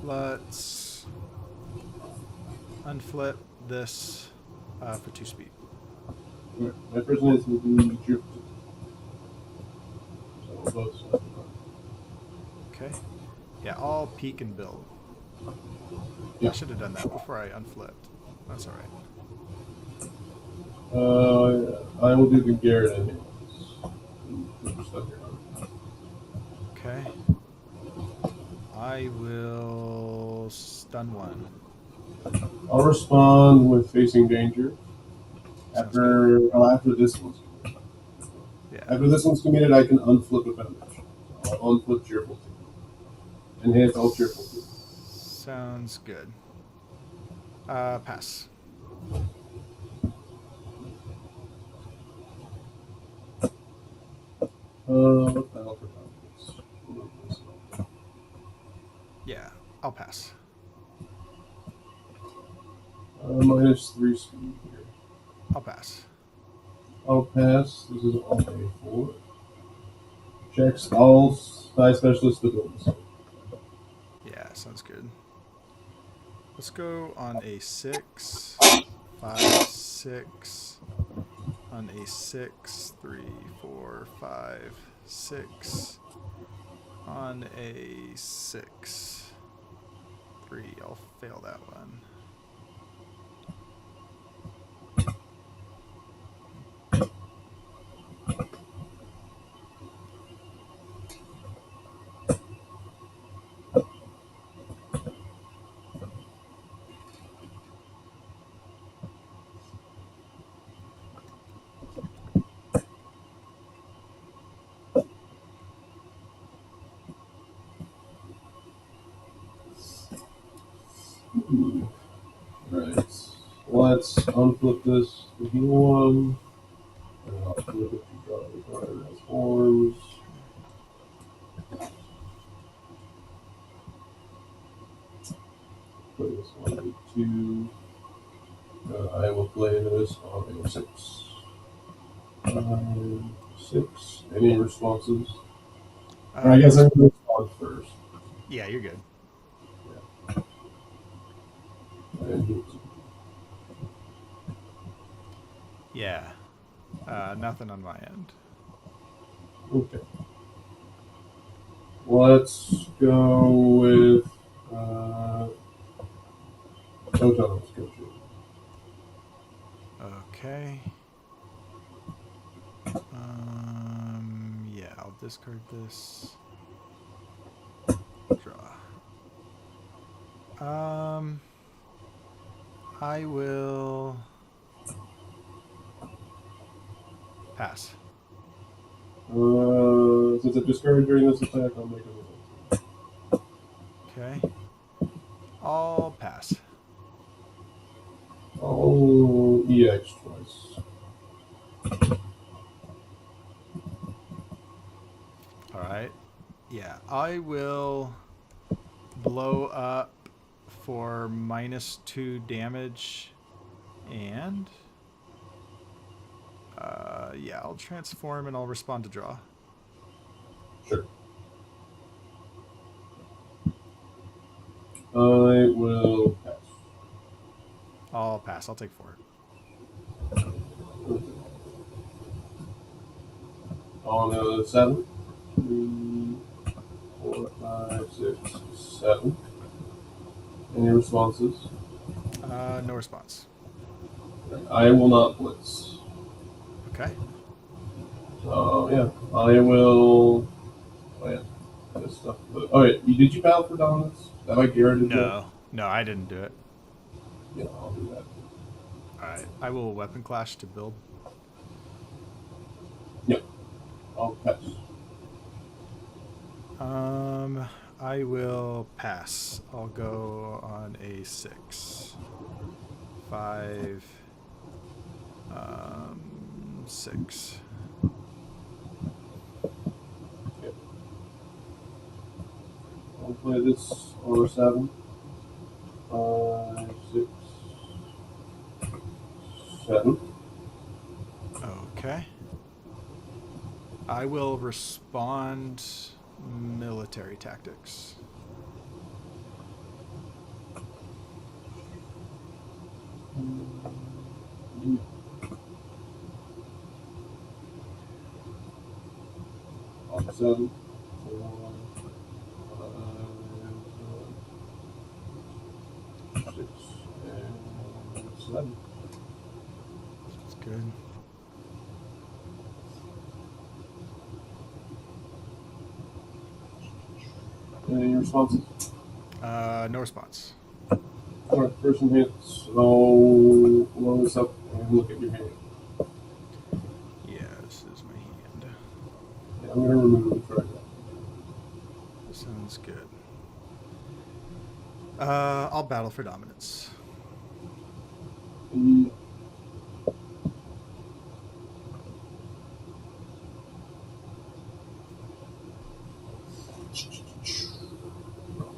Let's unflip this for 2 speed. Right. My first enhance will be drift. So both sides. Okay. Yeah, I'll peek and build. Yeah. I should have done that before I unflipped. That's alright. I will do the Garrett anyways. Okay. I will stun one. I'll respond with facing danger. Sounds good. After this one's committed. Yeah. After this one's committed, I can unflip a foundation. So I'll unflip cheerful two. Enhance all cheerful two. Sounds good. Pass. What the hell for confidence? Yeah, I'll pass. -3 speed here. I'll pass. I'll pass. This is all A4. Checks all die specialist abilities. Yeah, sounds good. Let's go on a 6, 5, 6. On a 6, 3, 4, 5, 6. On a 6, 3. I'll fail that one. Right. Let's unflip this to heal one. And I'll flip it to draw the card as forms. Put this one to 2. I will play this on a 6. 6. Any responses? I guess I'm going to respond first. Yeah, you're good. And Yeah. Nothing on my end. okay. Let's go with autonomous coaching. Okay. Yeah, I'll discard this. Draw. I will pass. Since I'm discouraged during this attack, I'll make a roll. Okay. I'll pass. I'll EX twice. Alright. Yeah, I will blow up for -2 damage. And yeah, I'll transform and I'll respond to draw. Sure. I will pass. I'll pass. I'll take 4. On a 7. 3, 4, 5, 6, 7. Any responses? No response. I will not blitz. Okay. So yeah, I will. Oh yeah, this stuff. Oh yeah, did you battle for dominance? That like Garrett did that? No, I didn't do it. Yeah, I'll do that. Alright, I will weapon clash to build. Yep, I'll pass. I will pass. I'll go on a 6. 5, 6. Okay. I'll play this on a 7. 5, 6, 7. Okay. I will respond military tactics. On 7. 4, 7. That's good. Any responses? No response. Alright, person hits. I'll blow this up and look at your hand. Yeah, this is my hand. Yeah, I'm going to remove the track. Sounds good. I'll battle for dominance.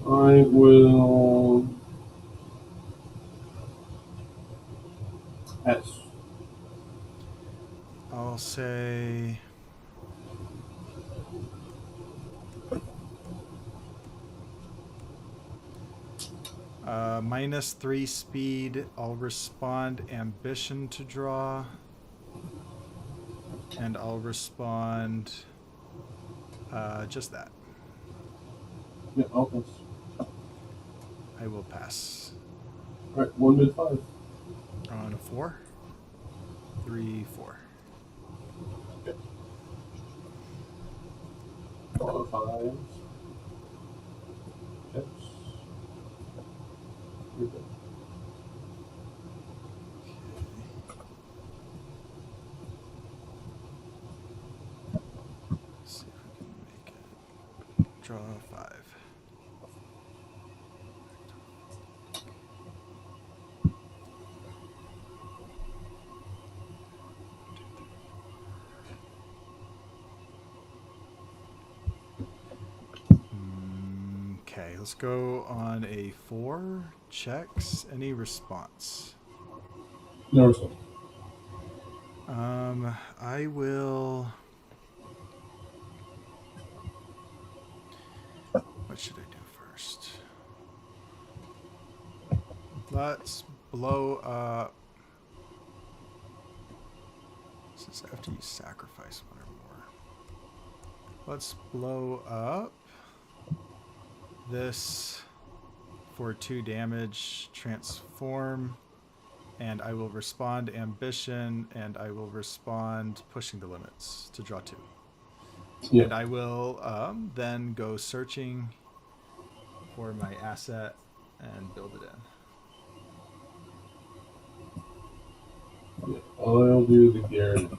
I will pass. I'll say -3 speed. I'll respond ambition to draw. And I'll respond just that. Yeah, I'll pass. I will pass. Alright, 1 mid 5. On a 4. 3, 4. Okay. All 5s. Checks. You're good. Let's see if we can make it. Draw 5. Okay, let's go on a 4. Checks. Any response? No response. I will. What should I do first? Let's blow up. This is after you sacrifice one or more. Let's blow up this for 2 damage. Transform. And I will respond ambition, and I will respond pushing the limits to draw 2. Yeah. And I will then go searching for my asset and build it in. Yeah, I'll do the Garrett.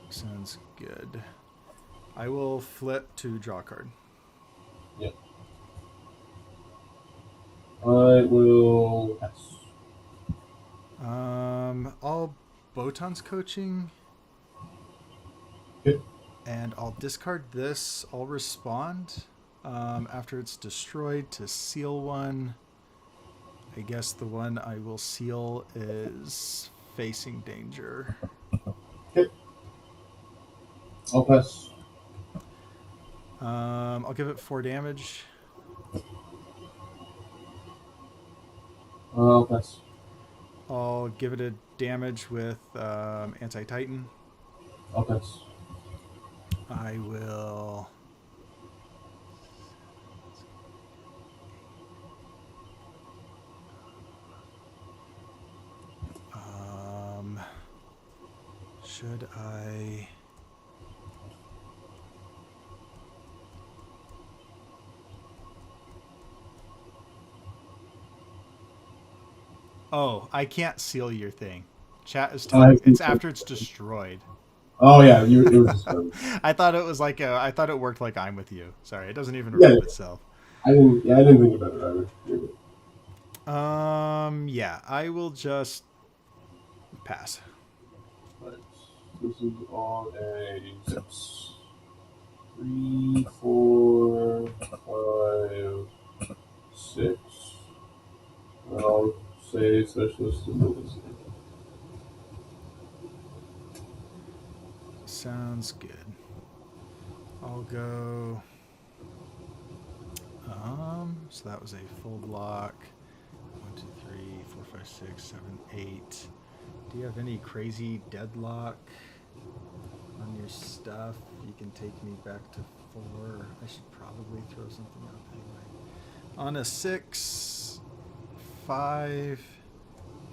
Sounds good. I will flip to draw a card. Yeah. I will pass. I'll Botan's coaching. Okay. And I'll discard this. I'll respond after it's destroyed to seal one. I guess the one I will seal is facing danger. Okay. I'll pass. I'll give it 4 damage. I'll pass. I'll give it a damage with anti-Titan. I'll pass. I will. Should I? Oh, I can't seal your thing. Chat is telling it's after it's destroyed. Oh yeah, it was destroyed. I thought it was like I thought it worked like I'm with you. Sorry, it doesn't even remove itself. I didn't think about it either. Yeah, I will just pass. Right. This is on a 6. 3, 4, 5, 6. And I'll say specialist abilities. Sounds good. I'll go. So that was a full block. 1, 2, 3, 4, 5, 6, 7, 8. Do you have any crazy deadlock on your stuff? You can take me back to 4. I should probably throw something out anyway. On a 6, 5.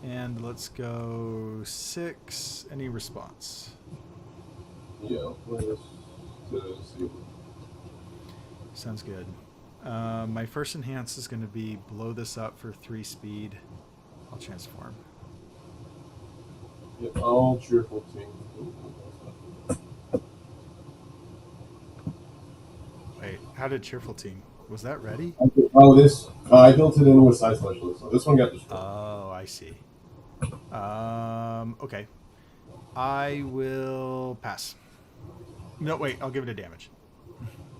And let's go 6. Any response? Yeah, I'll play this to see. Sounds good. My first enhance is going to be blow this up for 3 speed. I'll transform. Yeah, I'll cheerful team. Wait, how did Cheerful Team? Was that ready? Oh, this I built it in with side specialist, so this one got destroyed. Oh, I see. Okay. I will pass. No, wait, I'll give it a damage.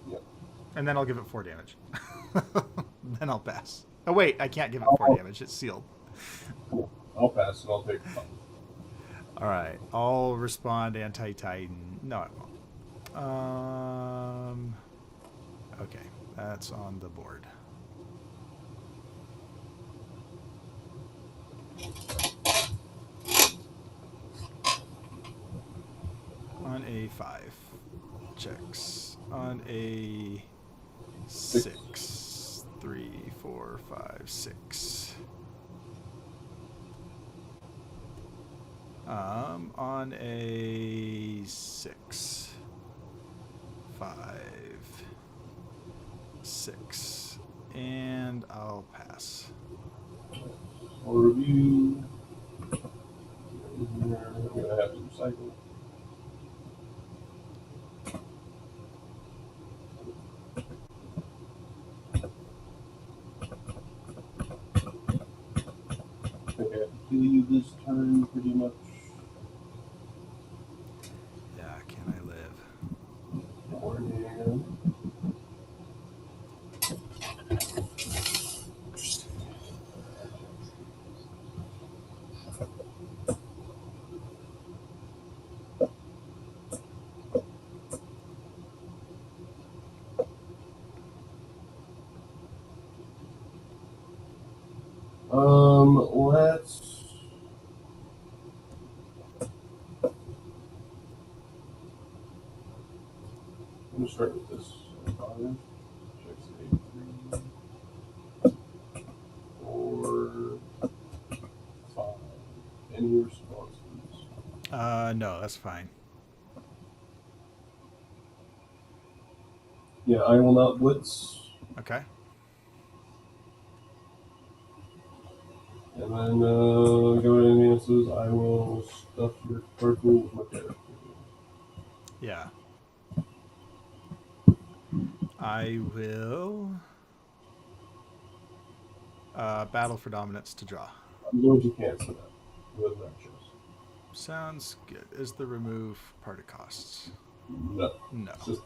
Yeah. And then I'll give it 4 damage. Then I'll pass. Oh, wait, I can't give it 4 damage. It's sealed. I'll pass and I'll take 5. All right. I'll respond anti-Titan. No, I won't. Okay. That's on the board. On a 5. Checks. On a 6. 3, 4, 5, 6. On a 6. 5. 6. And I'll pass. I'll review. I'm gonna have to recycle. I think I have to kill you this turn pretty much. Yeah, can I live? Beforehand. Let's. I'm gonna start with this. 5. Checks 8, 3, 4, 5. Any responses? No, that's fine. Yeah, I will not blitz. Okay. And then go to enhances. I will stuff your card pool with my character. Yeah. I will battle for dominance to draw. I'm going to cancel that with matches. Sounds good. Is the remove part of costs? No. No. Just,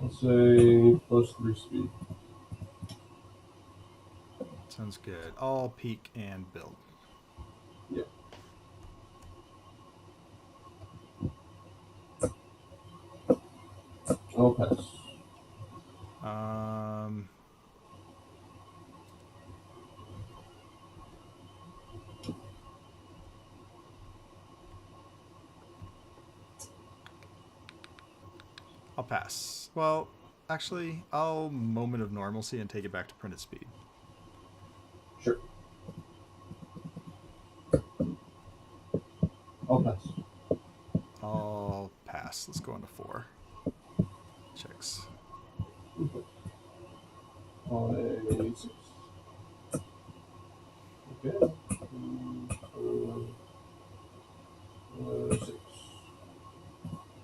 let's say +3 speed. Sounds good. I'll peek and build. Yeah. I'll pass. I'll pass. Well, actually, I'll moment of normalcy and take it back to printed speed. Sure. I'll pass. I'll pass. Let's go into 4. Checks. On a 6. Okay. 6.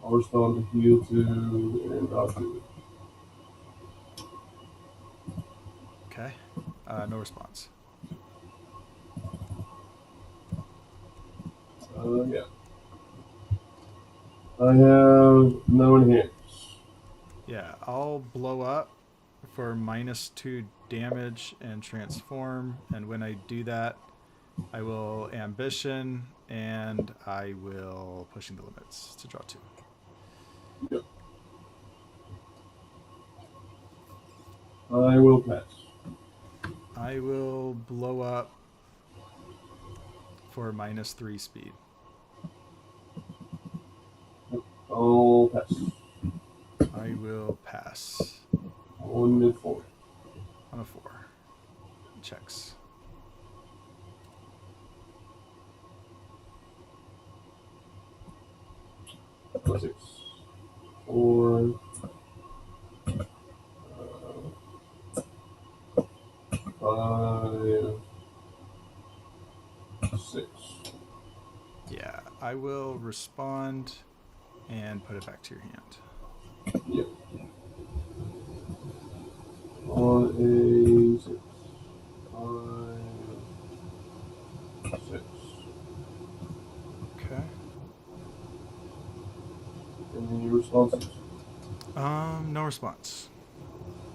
I'll respond to heal 2 and I'll do it. Okay. No response. Yeah. I have no enhance. Yeah, I'll blow up for -2 damage and transform. And when I do that, I will ambition and I will pushing the limits to draw 2. Yep. I will pass. I will blow up for -3 speed. I'll pass. I will pass. On mid 4. On a 4. Checks. Plus 6. 4. 5. 6. Yeah, I will respond and put it back to your hand. Yep. On a 6. 5. 6. Okay. Any responses? No response.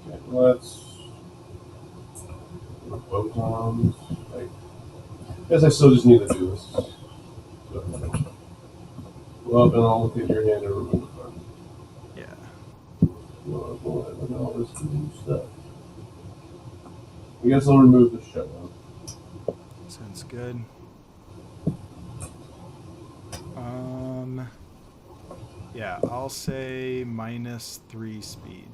Okay, let's photons. I guess I still just need to do this. So, go up and I'll look at your hand and remove the card. Yeah. Go ahead and all this new stuff. I guess I'll remove the shutdown. Sounds good. Yeah, I'll say -3 speed.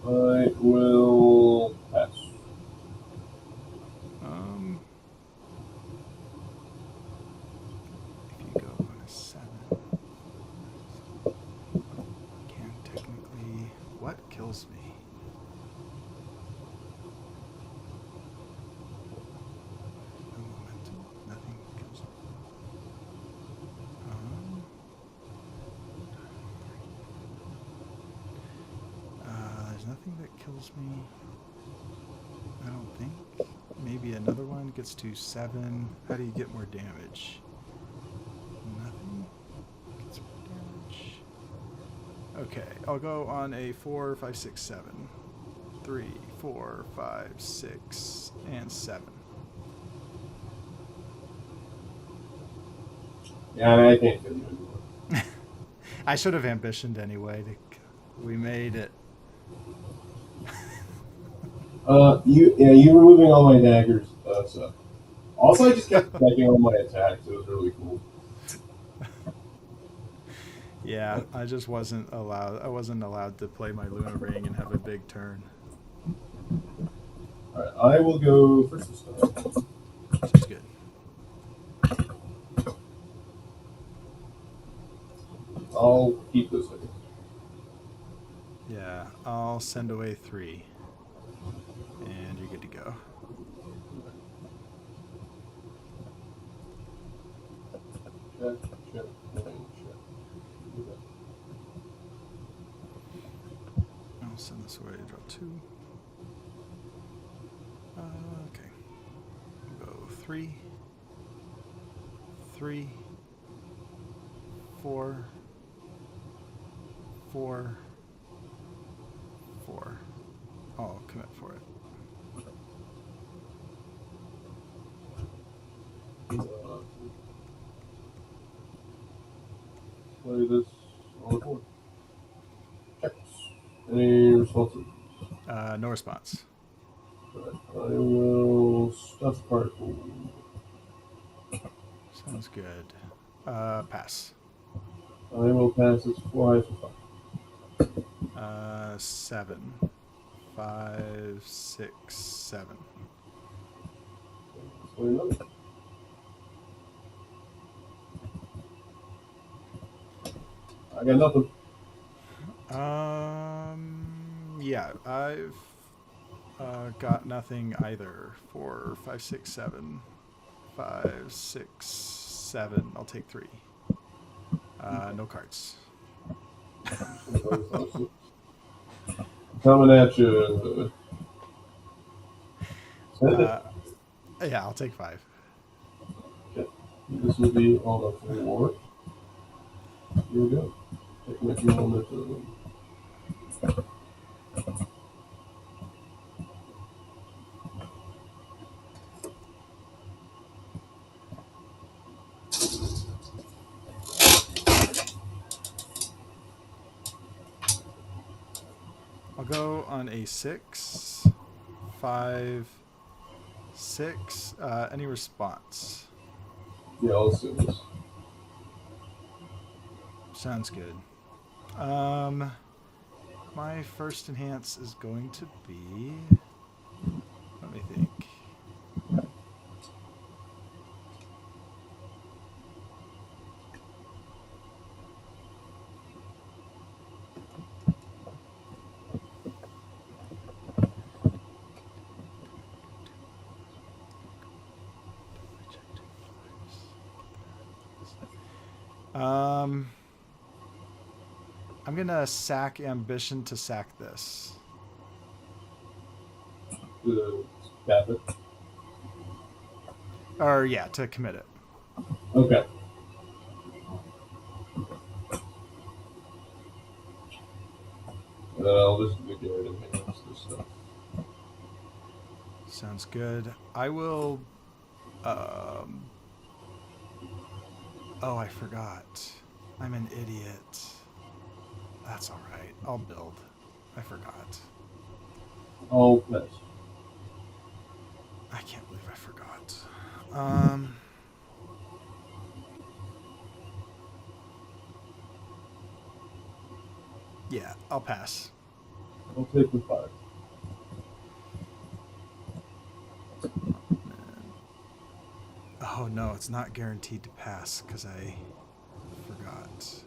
I will pass. If you go on a 7, can technically. What kills me? No momentum. Nothing kills me. There's nothing that kills me. I don't think. Maybe another one gets to 7. How do you get more damage? Nothing gets more damage. Okay, I'll go on a 4, 5, 6, 7. 3, 4, 5, 6, and 7. Yeah, I can't kill you anymore. I should have ambitioned anyway. We made it. You removing all my daggers. So. Also, I just kept checking all my attacks. It was really cool. Yeah, I just wasn't allowed. I wasn't allowed to play my Luna Ring and have a big turn. All right, I will go first this time. Sounds good. I'll keep this thing. Yeah, I'll send away 3, and you're good to go. Check. I'll send this away. Draw 2. Okay. We'll go 3, 3, 4, 4, 4. I'll commit for it. Play this on the board. Checks. Any responses? No response. Right. I will stuff particle. Sounds good. Pass. I will pass this 4 for 5. 7, 5, 6, 7. Let's play another. I got nothing. Yeah, I've got nothing either. 4, 5, 6, 7. 5, 6, 7. I'll take 3. No cards. Coming at you. Send it. Yeah, I'll take 5. Okay. This will be on a 4. Here we go. Take my momentum. I'll go on a 6, 5, 6. Any response? Yeah, let's do this. Sounds good. My first enhance is going to be. Let me think. I'm gonna sack ambition to sack this. Tap it. Or yeah, to commit it. Okay. And then I'll just do Garrett and hang this stuff. Sounds good. I will. Oh, I forgot. I'm an idiot. That's all right. I'll build. I forgot. Oh, nice. I can't believe I forgot. Yeah, I'll pass. I'll take the 5. Oh no, it's not guaranteed to pass because I forgot.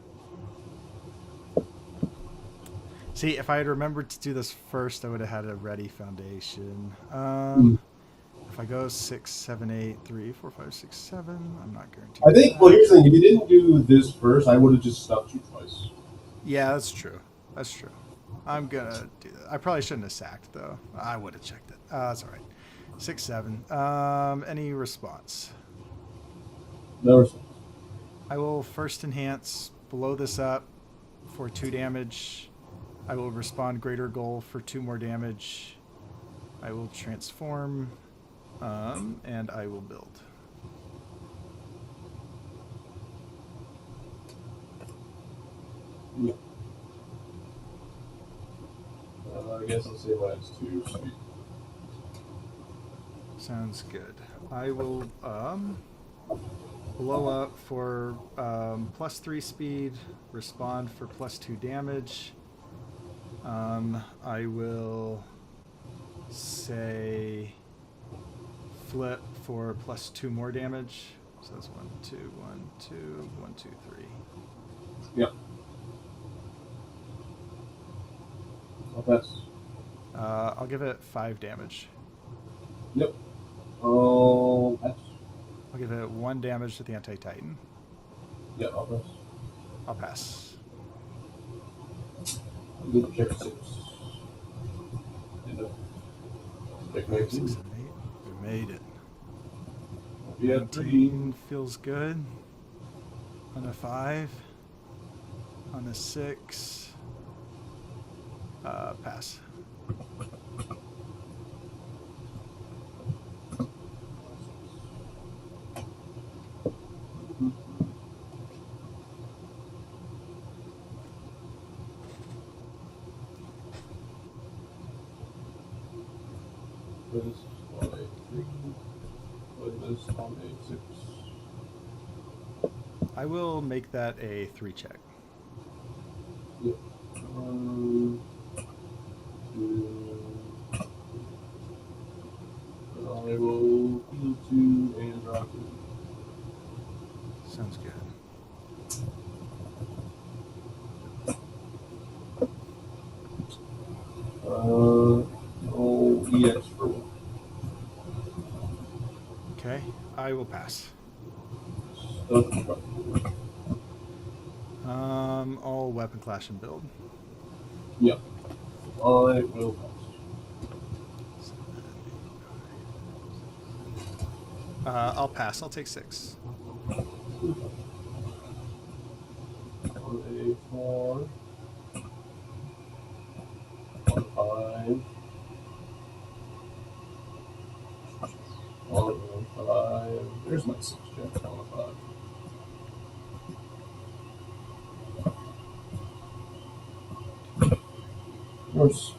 See, if I had remembered to do this first, I would have had a ready foundation. If I go 6, 7, 8, 3, 4, 5, 6, 7, I'm not guaranteed. I think. Well, here's the thing: if you didn't do this first, I would have just stuffed you twice. Yeah, that's true. That's true. I'm gonna do that. I probably shouldn't have sacked though. I would have checked it. That's all right. 6, 7. Any response? No response. I will first enhance, blow this up for 2 damage. I will respond greater goal for 2 more damage. I will transform, and I will build. Yeah. I guess I'll say -2 speed. Sounds good. I will blow up for +3 speed, respond for +2 damage. I will say flip for +2 more damage. So that's 1, 2, 1, 2, 1, 2, 3. Yep. I'll pass. I'll give it 5 damage. Yep. I'll pass. I'll give it 1 damage to the anti-titan. Yeah, I'll pass. I'll pass. I'll do the check 6. Check 5, 6, 19. 7, 8. We made it. Yeah, 19 feels good. On a 5. On a 6. Pass. This on a 3. Put this on a 6. I will make that a 3 check. Yep. 2. I will heal 2 and draw 2. Sounds good. Oh, EX for 1. Okay, I will pass. All weapon clash and build. Yep. I will pass. I'll pass. I'll take 6. On a 4. On 5. On a 5. There's my 6 check on a 5. Yours.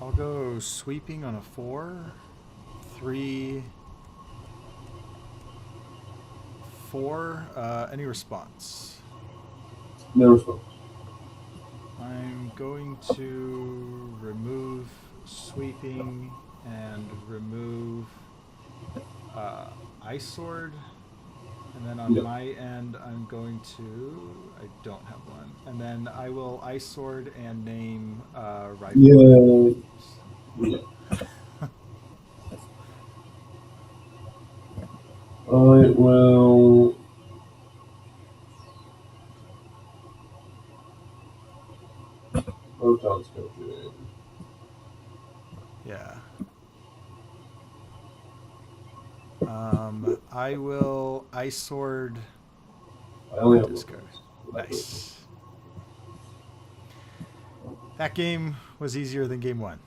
I'll go sweeping on a 4. 3, 4. Any response? No response. I'm going to remove sweeping and remove ice sword. And then on Yep. my end, I'm going to. I don't have one. And then I will ice sword and name rifle. Yeah. Yeah. I will. Photon's coaching. Yeah. I will ice sword I only have one. discard. Nice. That game was easier than game 1.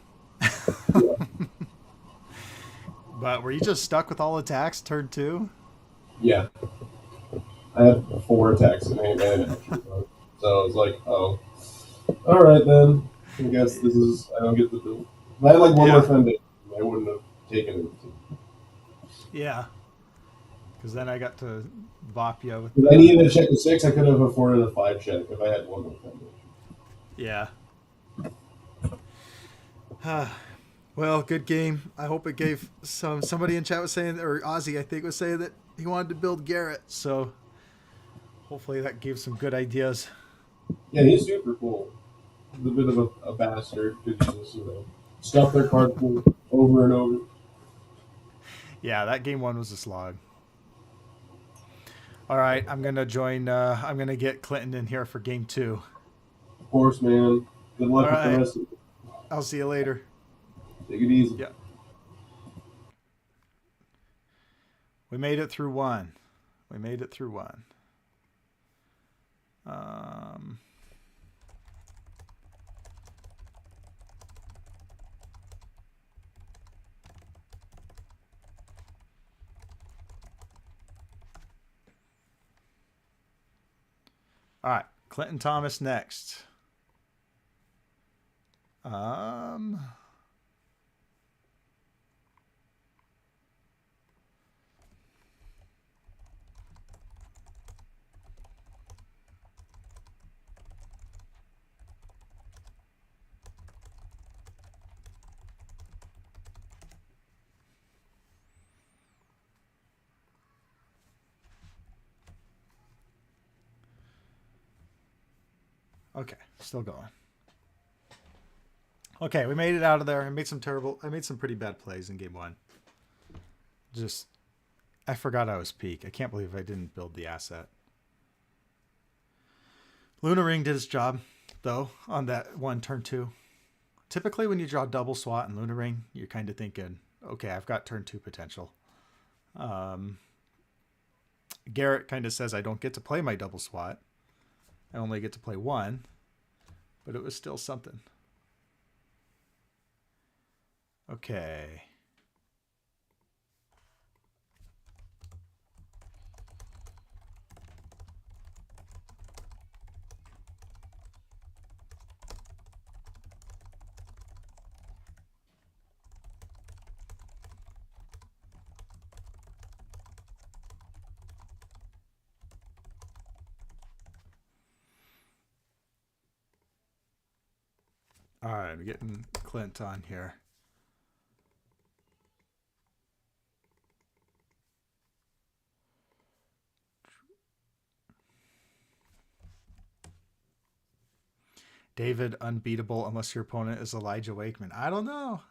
Yeah. But were you just stuck with all attacks turn 2? Yeah. I had 4 attacks and an action card. So it's like, oh. Alright then. I guess this is. I don't get the build. If I had like one more Yeah. foundation, I wouldn't have taken it. Yeah. Because then I got to bop you with If I the. needed a check of 6, I could have afforded a 5 check if I had one more foundation. Yeah. Well, good game. I hope it gave somebody in chat was saying, or Ozzy I think was saying that he wanted to build Garrett. So hopefully that gave some good ideas. Yeah, he's super cool. He's a bit of a bastard because he just, stuff their card pool over and over. Yeah, that game 1 was a slog. All right, I'm gonna join. I'm gonna get Clinton in here for game 2. Of course, man. Good All luck with the right, rest of it. I'll see you later. Take it easy. Yeah, we made it through 1. We made it through 1. Um, all right, Clinton Thomas next. Um, okay, still going. Okay, we made it out of there. I made some pretty bad plays in game 1. Just, I forgot I was Pieck. I can't believe I didn't build the asset. Luna Ring did its job, though, on that one turn 2. Typically, when you draw double SWAT and Luna Ring, you're kind of thinking, okay, I've got turn 2 potential. Garrett kind of says I don't get to play my double SWAT. I only get to play 1, but it was still something. Okay. All right, I'm getting Clint on here. David unbeatable unless your opponent is Elijah Wakeman. I don't know.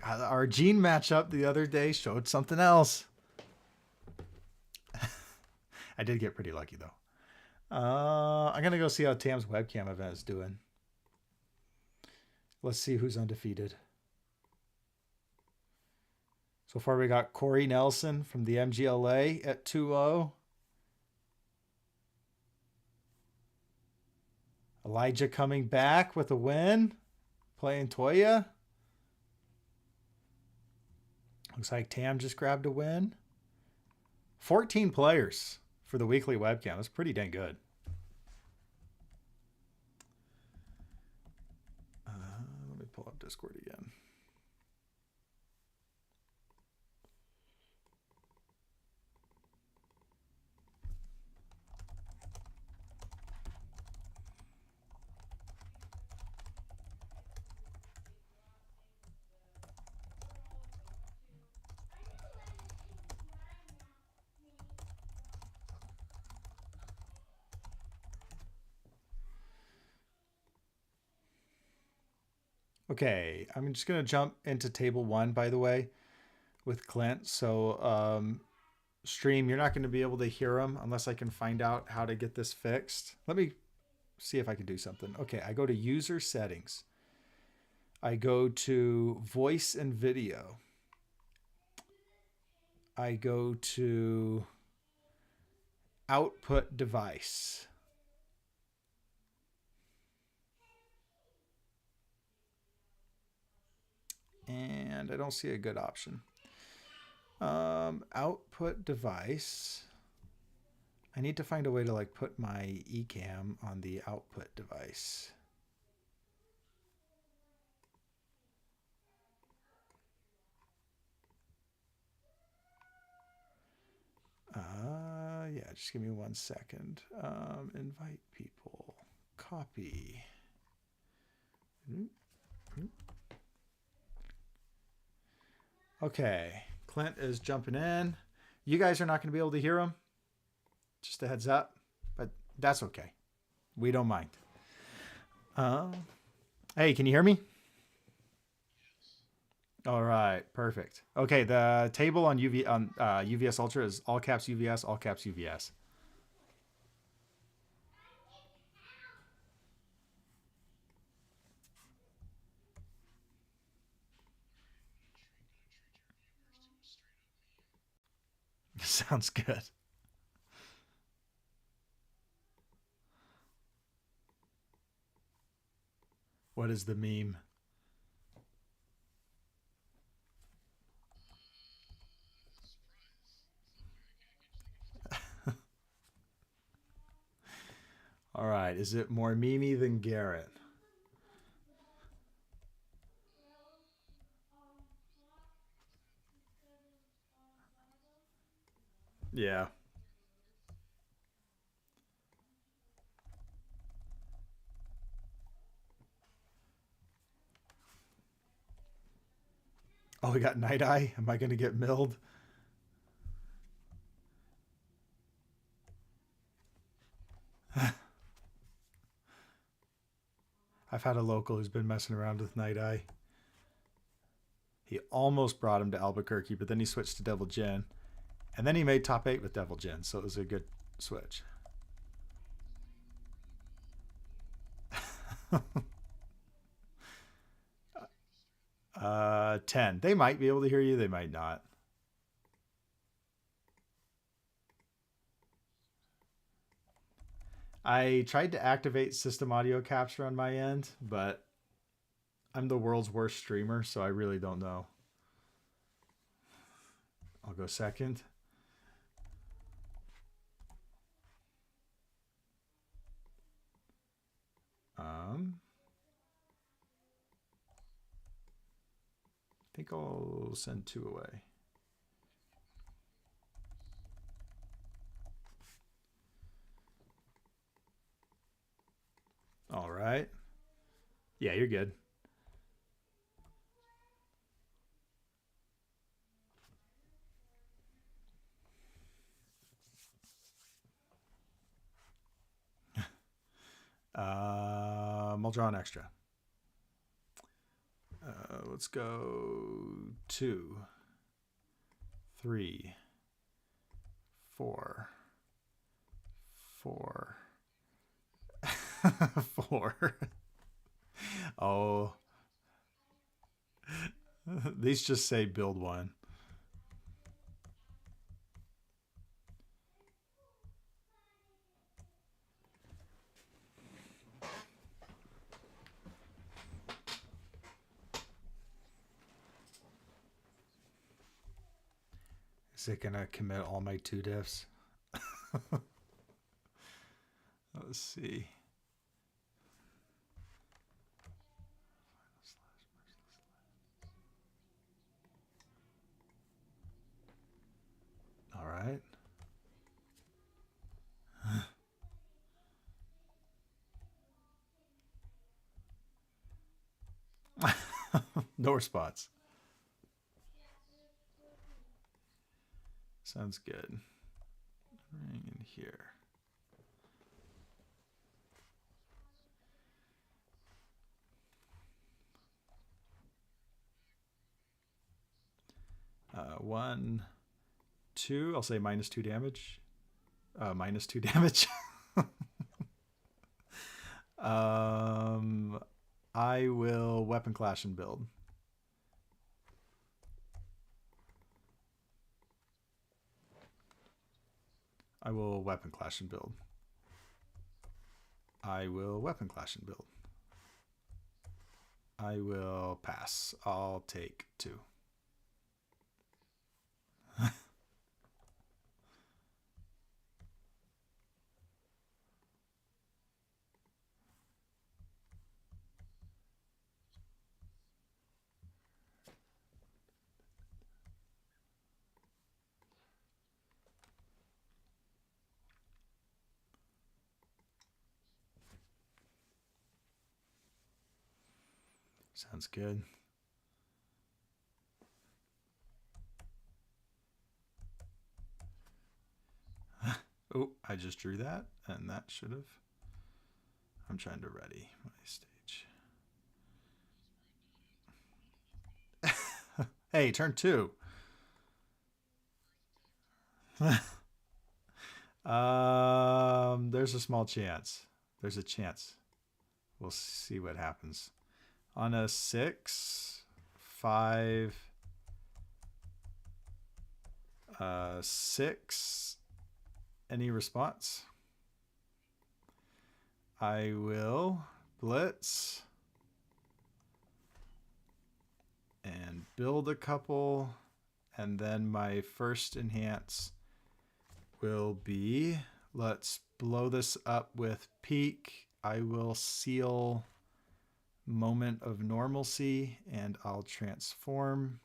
Our Gene matchup the other day showed something else. I did get pretty lucky though. I'm gonna go see how Tam's webcam event is doing. Let's see who's undefeated. So far we got Corey Nelson from the MGLA at 2-0. Elijah coming back with a win, playing Toya. Looks like Tam just grabbed a win. 14 players for the weekly webcam. That's pretty dang good. pull up Discord again. Okay, I'm just going to jump into table 1, by the way, with Clint. So, stream, you're not going to be able to hear him unless I can find out how to get this fixed. Let me see if I can do something. Okay, I go to user settings. I go to voice and video. I go to output device. And I don't see a good option. Output device. I need to find a way to like put my eCam on the output device. Yeah, just give me 1 second. Invite people. Copy. Okay, Clint is jumping in. You guys are not going to be able to hear him. Just a heads up, but that's okay. We don't mind. Hey, can you hear me? All right, perfect. Okay, the table on UVS Ultra is all caps UVS, all caps UVS. Sounds good. What is the meme? All right, is it more Mimi than Garrett? Yeah. Oh, we got Night Eye. Am I going to get milled? I've had a local who's been messing around with Night Eye. He almost brought him to Albuquerque, but then he switched to Devil Jin. And then he made top 8 with Devil Jin, so it was a good switch. 10. They might be able to hear you, they might not. I tried to activate system audio capture on my end, but I'm the world's worst streamer, so I really don't know. I'll go second. I think I'll send 2 away. All right. Yeah, you're good. I'll draw an extra. Let's go 2, 3, 4, 4, 4. Oh, these just say build 1. Is it gonna commit all my 2 diffs? Let's see. No response. Sounds good. Right in here. One, two. I'll say -2 damage. -2 damage. I will weapon clash and build. I will weapon clash and build. I will weapon clash and build. I will pass. I'll take 2. Sounds good. Oh, I just drew that, and that should have. I'm trying to ready my stage. Hey, turn 2. There's a small chance. There's a chance. We'll see what happens. On a 6, 5, 6. Any response? I will blitz and build a couple, and then my first enhance will be, let's blow this up with Pieck. I will seal moment of normalcy, and I'll transform,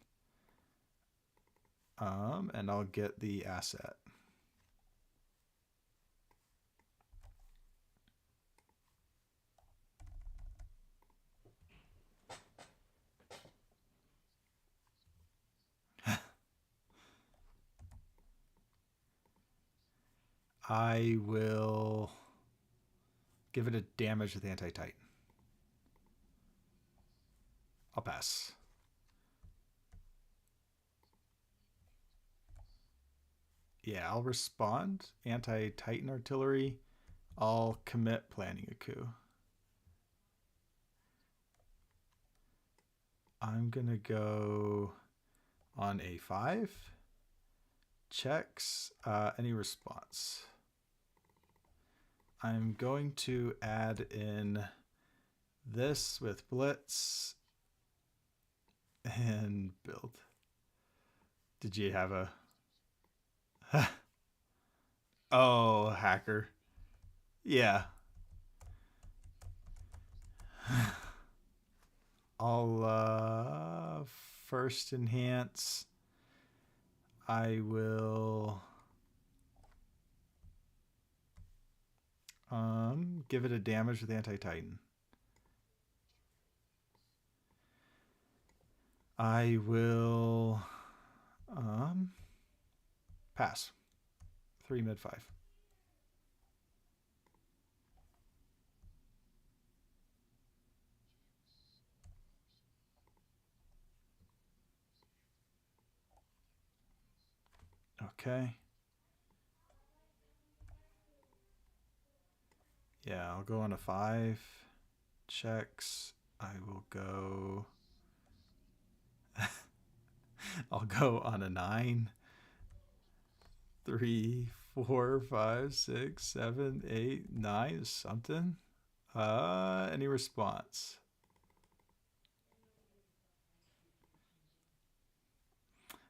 and I'll get the asset. I will give it a damage with anti-titan. I'll pass. Yeah, I'll respond. Anti-titan artillery. I'll commit planning a coup. I'm going to go on A5. Checks. Any response? I'm going to add in this with blitz and build. Did you have a... Oh, hacker. Yeah. I'll first enhance. I will give it a damage with anti-titan. I will pass. 3 mid 5. Okay. Yeah, I'll go on a 5. Checks. I will go... I'll go on a 9. 3, 4, 5, 6, 7, 8, 9. Something. Any response?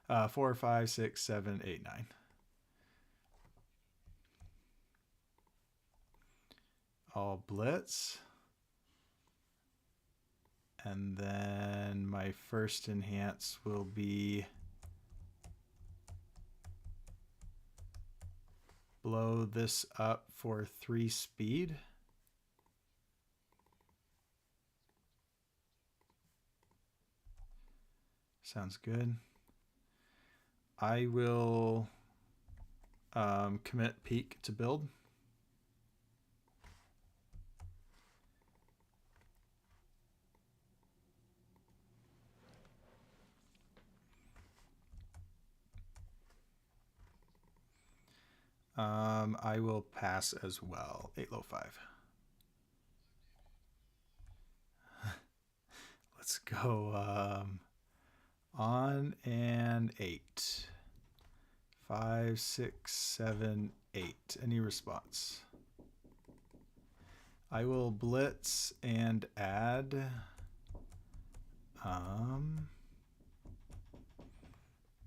Uh, 4, 5, 6, 7, 8, 9. I'll blitz. And then my first enhance will be blow this up for 3 speed. Sounds good. I will commit Pieck to build. I will pass as well. 8 low 5. Let's go on and 8. 5, 6, 7, 8. Any response? I will blitz and add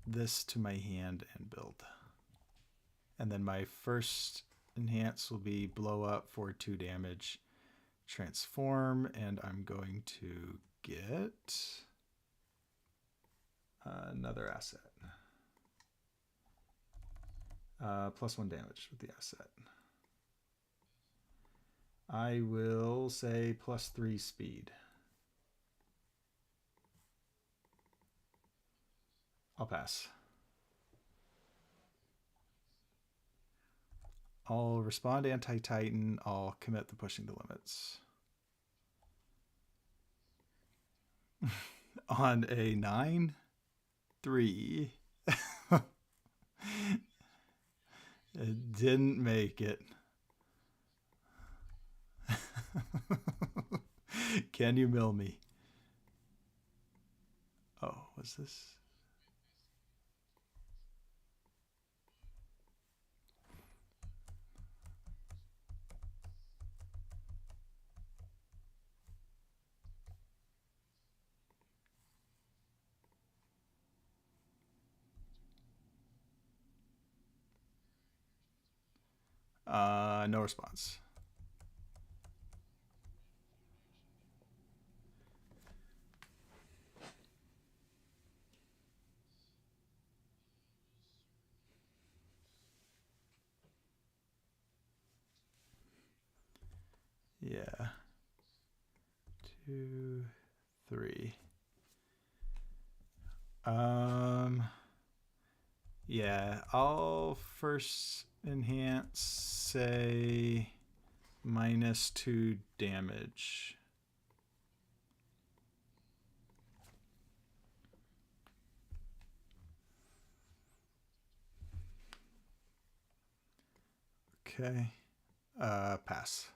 this to my hand and build. And then my first enhance will be blow up for 2 damage, transform, and I'm going to get another asset. +1 damage with the asset. I will say +3 speed. I'll pass. I'll respond anti-Titan. I'll commit the pushing the limits. On a 9, 3. It didn't make it. Can you mill me? Oh, what's this? No response. Yeah. 2, 3. Yeah, I'll first enhance, say, -2 damage. Okay. Pass.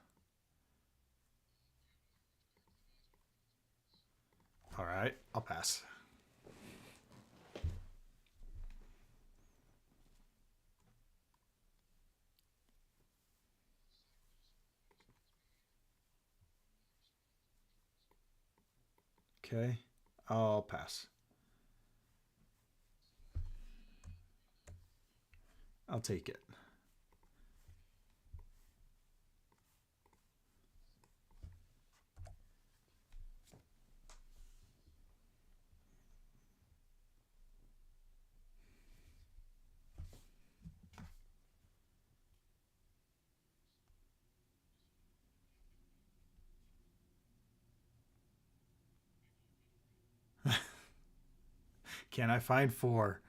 All right, I'll pass. Okay, I'll pass. I'll take it. Can I find 4?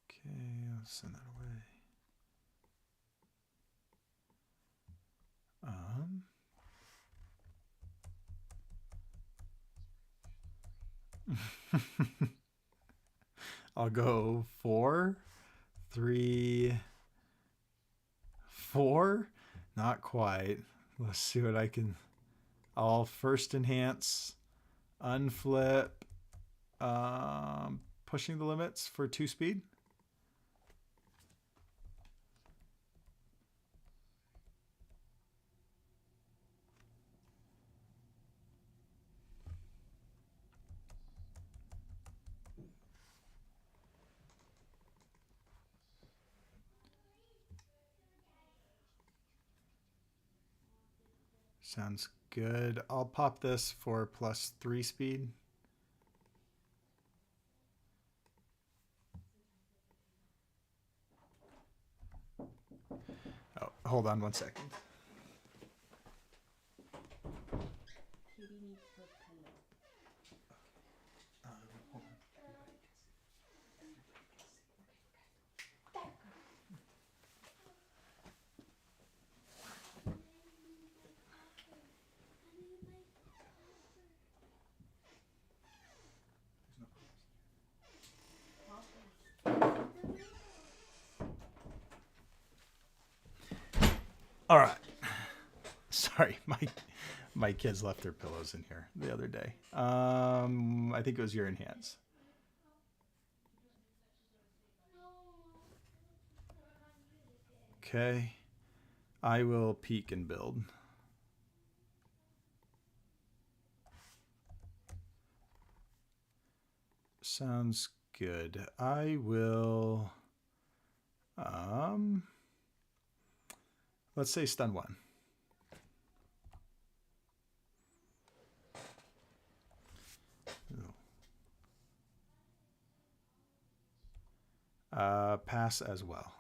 Okay, I'll send that away. I'll go 4, 3, 4. Not quite. Let's see what I can. I'll first enhance, unflip, pushing the limits for 2 speed. Sounds good. I'll pop this for +3 speed. Oh, hold on 1 second. All right. Sorry, my kids left their pillows in here the other day. I think it was your enhance. Okay. I will peek and build. Sounds good. I will let's say stun 1. Pass as well.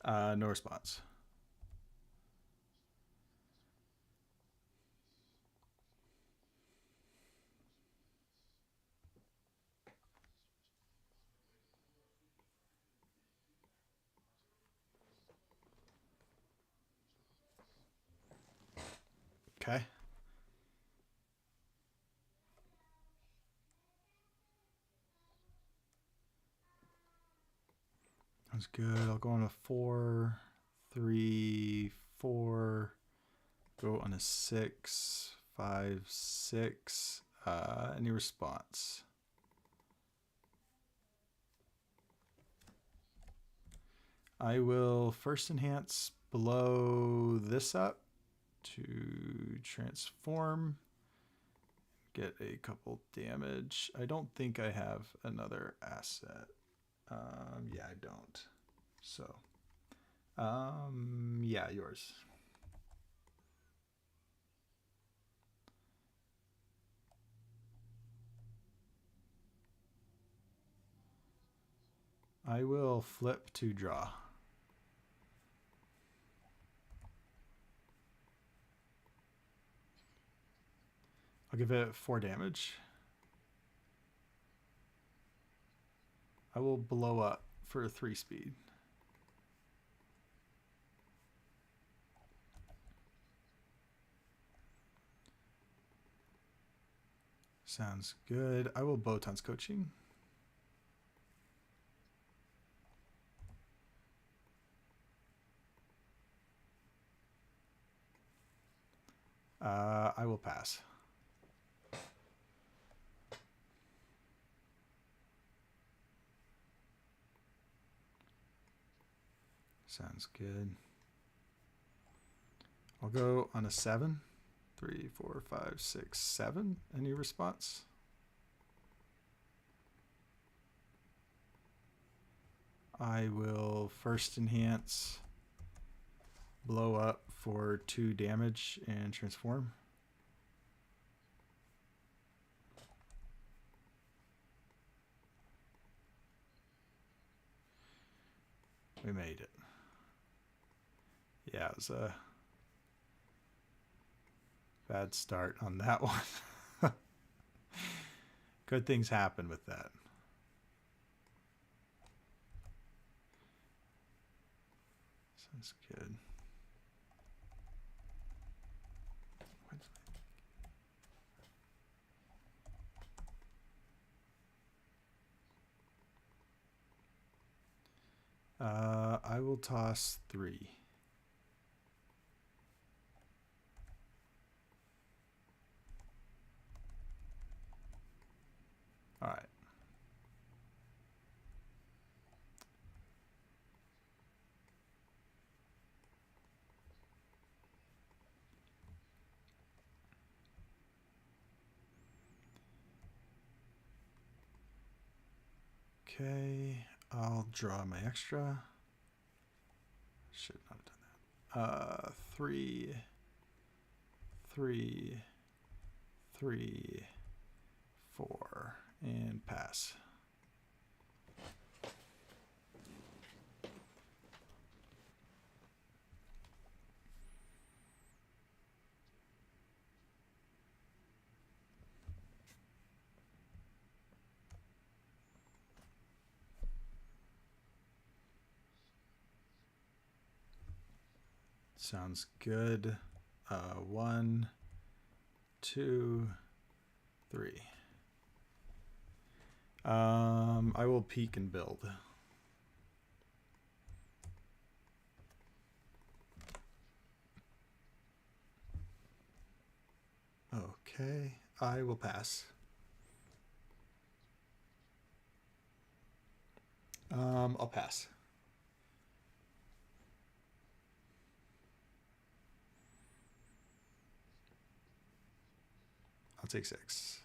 No response. Okay. That's good. I'll go on a 4, 3, 4. Go on a 6, 5, 6. Any response? I will first enhance, blow this up to transform, get a couple damage. I don't think I have another asset. Yeah, I don't. So, yeah, yours. I will flip to draw. I'll give it 4 damage. I will blow up for 3 speed. Sounds good. I will Botan's coaching. I will pass. Sounds good. I'll go on a 7. 3, 4, 5, 6, 7. Any response? I will first enhance, blow up for 2 damage, and transform. We made it. Yeah, it was a bad start on that one. Good things happen with that. Sounds good. I will toss 3. All right. Okay, I'll draw my extra. Should not have done that. 3, 3, 3, 4, and pass. Sounds good. 1, 2, 3. I will peek and build. Okay, I will pass. I'll pass. I'll take 6.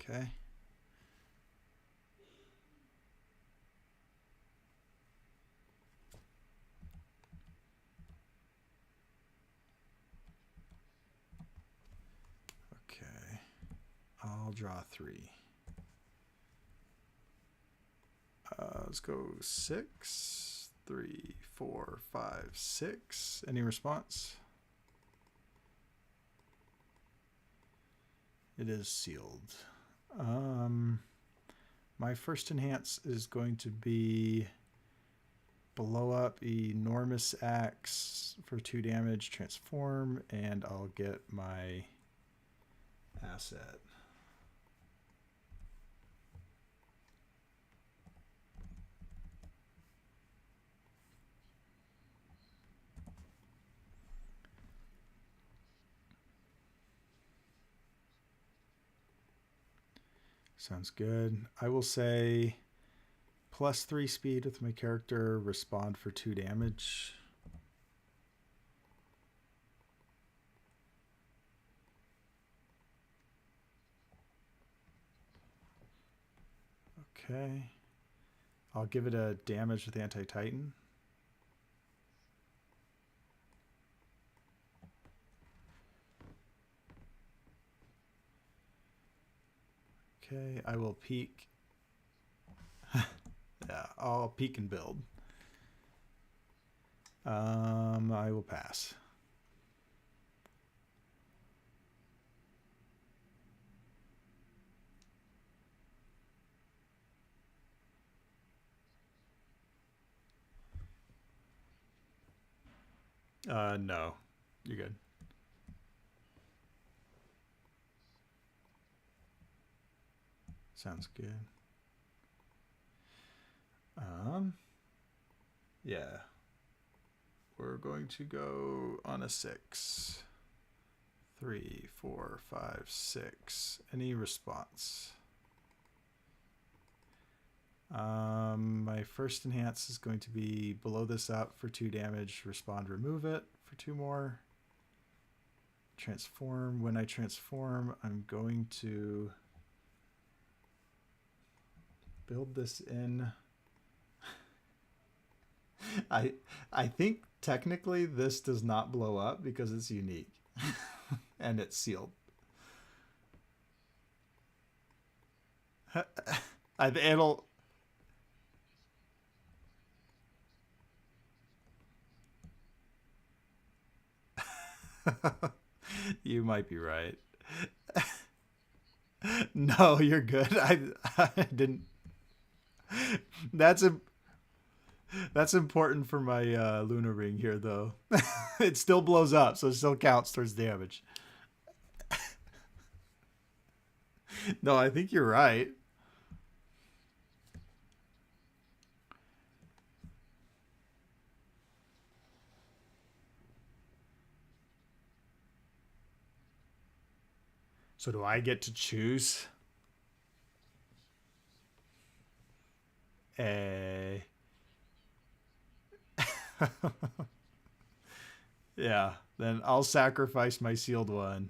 Okay. Okay. I'll draw 3. Let's go 6, 3, 4, 5, 6. Any response? It is sealed. My first enhance is going to be blow up enormous axe for 2 damage, transform, and I'll get my asset. Sounds good. I will say +3 speed with my character, respond for 2 damage. Okay. I'll give it a damage with anti-titan. Okay, I will peek. Yeah, I'll peek and build. I will pass. No, you're good. Sounds good. Yeah. We're going to go on a 6. 3, 4, 5, 6. Any response? My first enhance is going to be blow this up for 2 damage, respond, remove it for 2 more. Transform. When I transform, I'm going to build this in. I think technically this does not blow up because it's unique and it's sealed. It'll. You might be right. No, you're good. I didn't. That's important for my Luna ring here, though. It still blows up, so it still counts towards damage. No, I think you're right. So do I get to choose? Yeah, then I'll sacrifice my sealed one.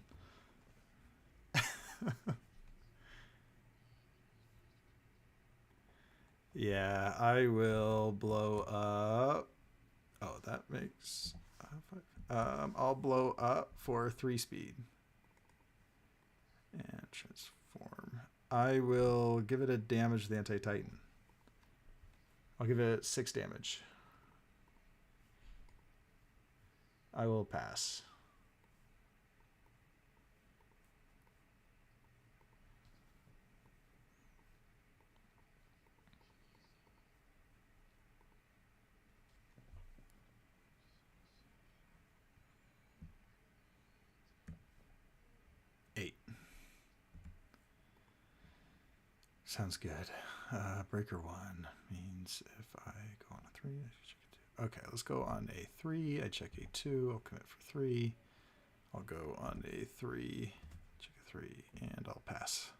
Yeah, I will blow up. Oh, that makes I'll blow up for 3 speed and transform. I will give it a damage to the anti-titan. I'll give it 6 damage. I will pass. Eight. Sounds good. Breaker 1 means if I go on a 3, I check a 2. Okay, let's go on a 3. I check a 2. I'll commit for 3. I'll go on a 3, check a 3, and I'll pass.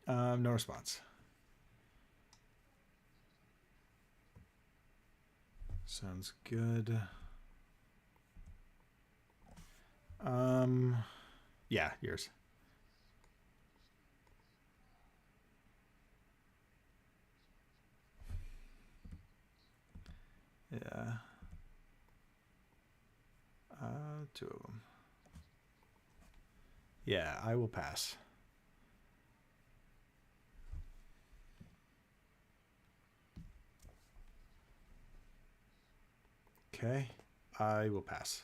No response. Sounds good. Yeah, yours. Yeah. 2 of them. Yeah, I will pass. Okay, I will pass.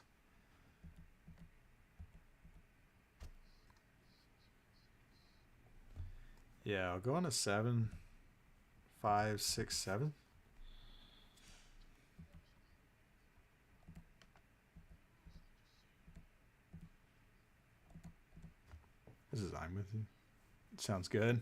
Yeah, I'll go on a 7, 5, 6, 7. This is I'm with you. Sounds good.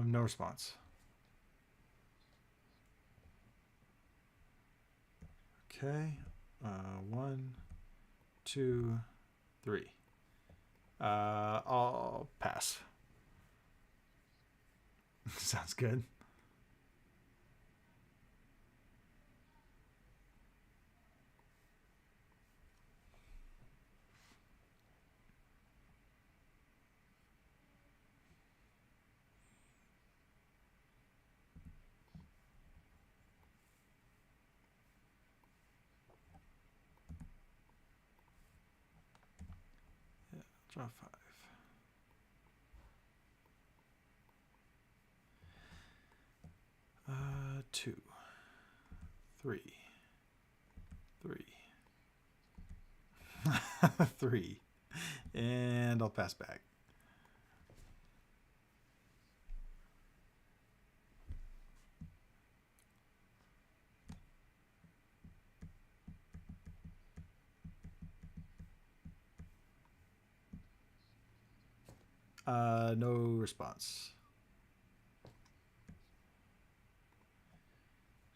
No response. Okay. 1, 2, 3. I'll pass. Sounds good. Yeah, draw 5. 2, 3, 3, 3, and I'll pass back. No response.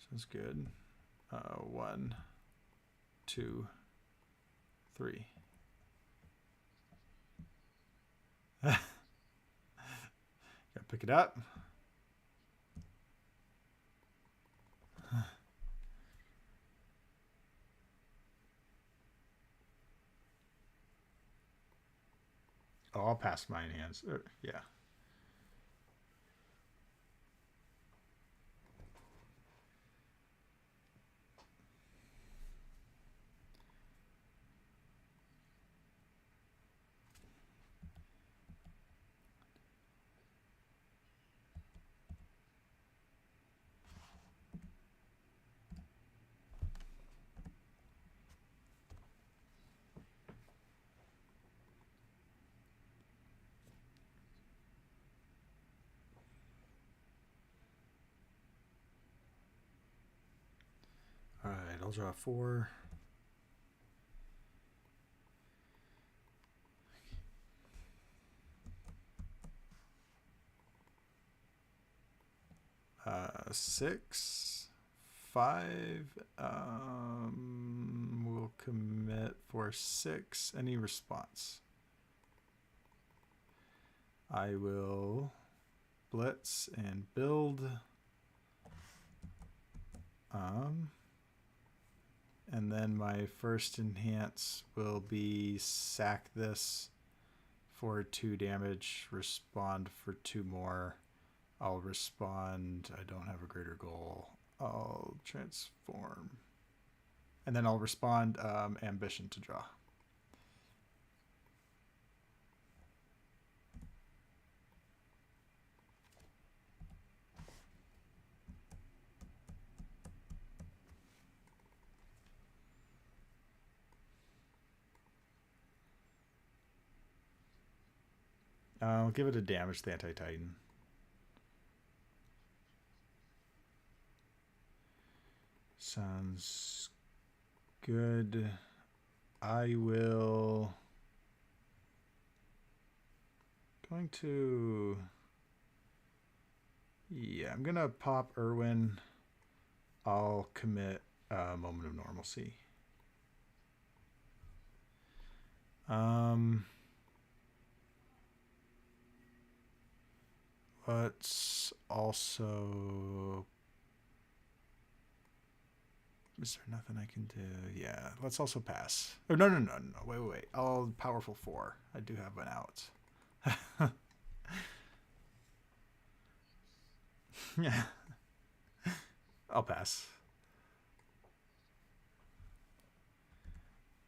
Sounds good. 1, 2, 3. Gotta pick it up. Oh, I'll pass mine hands. Yeah. I'll draw 4. Six, 5. We'll commit for 6. Any response? I will blitz and build. And then my first enhance will be sack this for 2 damage, respond for 2 more. I'll respond, I don't have a greater goal. I'll transform. And then I'll respond ambition to draw. I'll give it a damage to the anti-titan. Sounds good. I will I'm gonna pop Irwin. I'll commit Moment of Normalcy. Let's also... Is there nothing I can do? Yeah, let's also pass. Oh, no. Wait. I'll powerful 4. I do have an out. Yeah. I'll pass.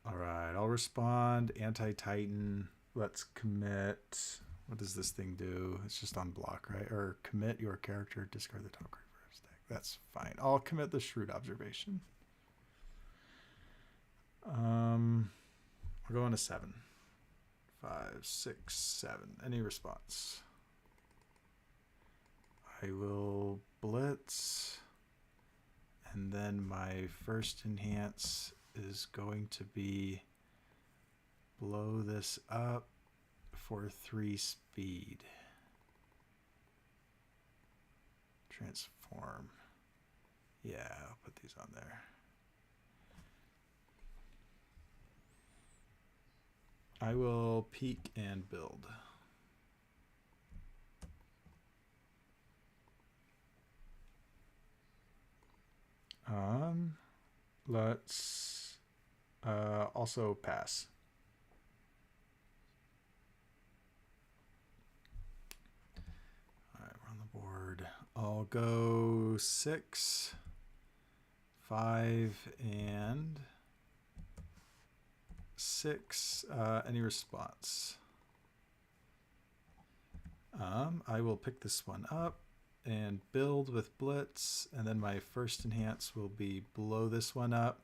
All right, I'll respond. Anti-Titan. Let's commit. What does this thing do? It's just on block, right? Or commit your character, discard the top card for his deck. That's fine. I'll commit the Shrewd Observation. I'll go on a 7. 5, 6, 7. Any response? I will blitz. And then my first enhance is going to be blow this up for 3 speed. Transform. Yeah, I'll put these on there. I will Pieck and build. Let's also pass. All right, we're on the board. I'll go 6, 5, and 6. Any response? I will pick this one up and build with blitz, and then my first enhance will be blow this one up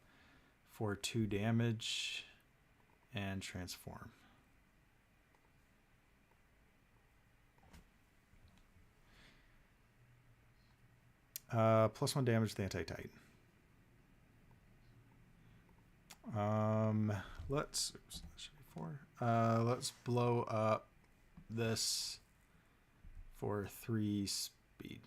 for 2 damage and transform. +1 damage to the anti-titan. Let's oops, that should be 4. Let's blow up this for 3 speed.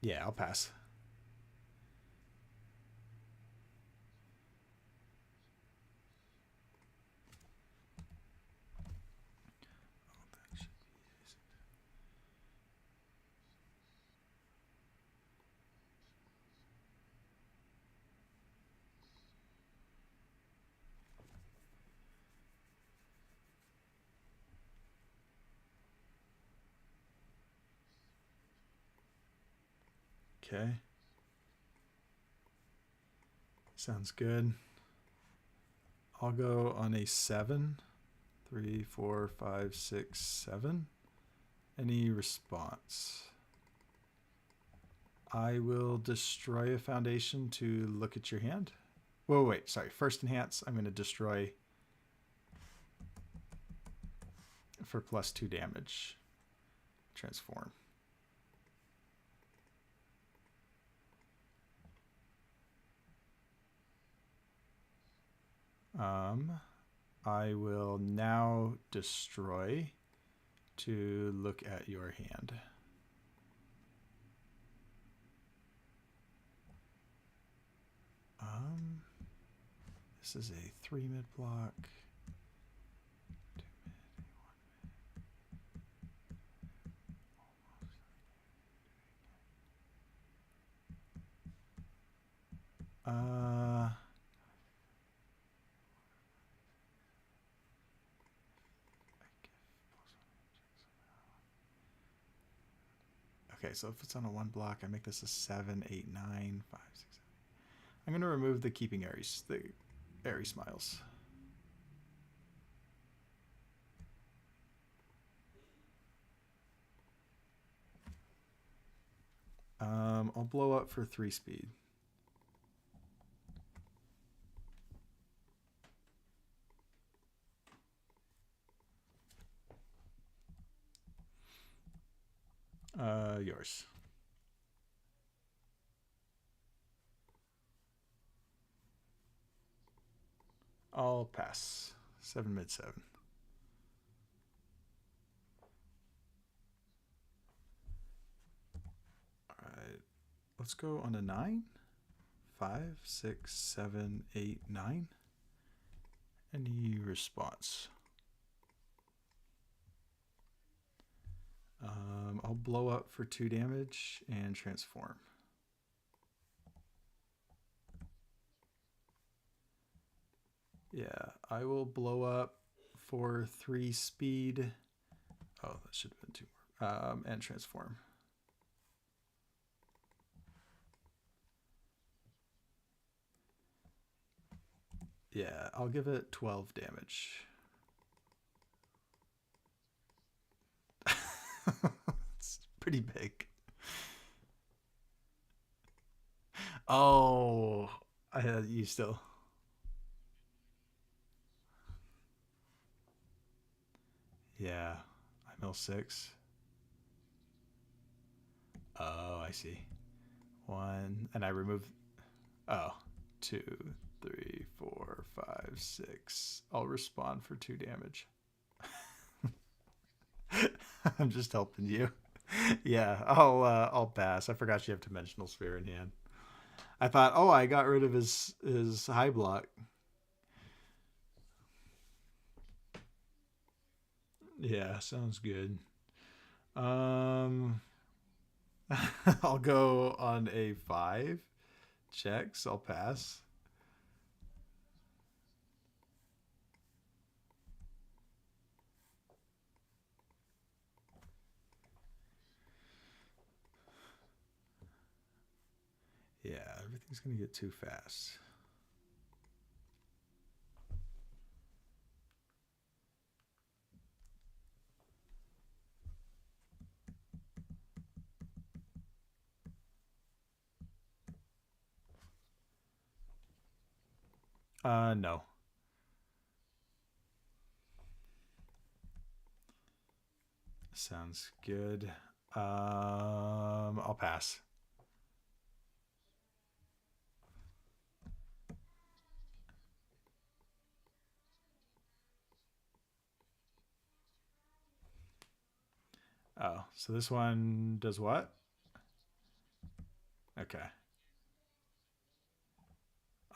Yeah, I'll pass. Okay. Sounds good. I'll go on a 7. 3, 4, 5, 6, 7. Any response? I will destroy a foundation to look at your hand. Whoa, wait, sorry. First enhance, I'm going to destroy for +2 damage. Transform. I will now destroy to look at your hand. This is a 3 mid block. 2 mid, 1 mid. Okay, so if it's on a 1 block, I make this a 7, 8, 9, 5, 6, 7. I'm going to remove the keeping Aries, the Aries Smiles. I'll blow up for 3 speed. Yours. I'll pass. 7 mid 7. Alright. Let's go on a 9. 5, 6, 7, 8, 9. Any response? I'll blow up for 2 damage and transform. Yeah, I will blow up for 3 speed. Oh, that should have been 2 more. And transform. Yeah, I'll give it 12 damage. It's pretty big. Oh, I had you still. Yeah, I mill 6. Oh, I see. 1, and I remove. Oh, 2, 3, 4, 5, 6. I'll respond for 2 damage. I'm just helping you. Yeah, I'll pass. I forgot you have Dimensional Sphere in hand. I thought, oh, I got rid of his high block. Yeah, sounds good. I'll go on a 5. Checks. I'll pass. Yeah, everything's gonna get too fast. No. Sounds good. I'll pass. Oh, so this one does what? Okay.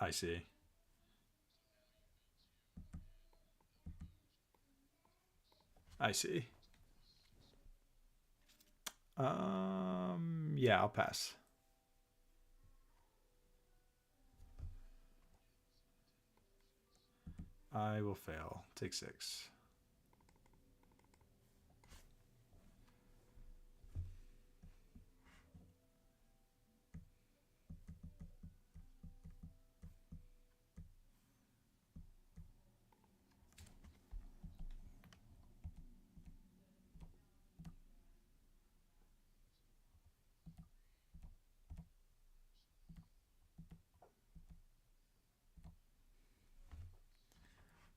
I see. I see. Yeah, I'll pass. I will fail. Take 6.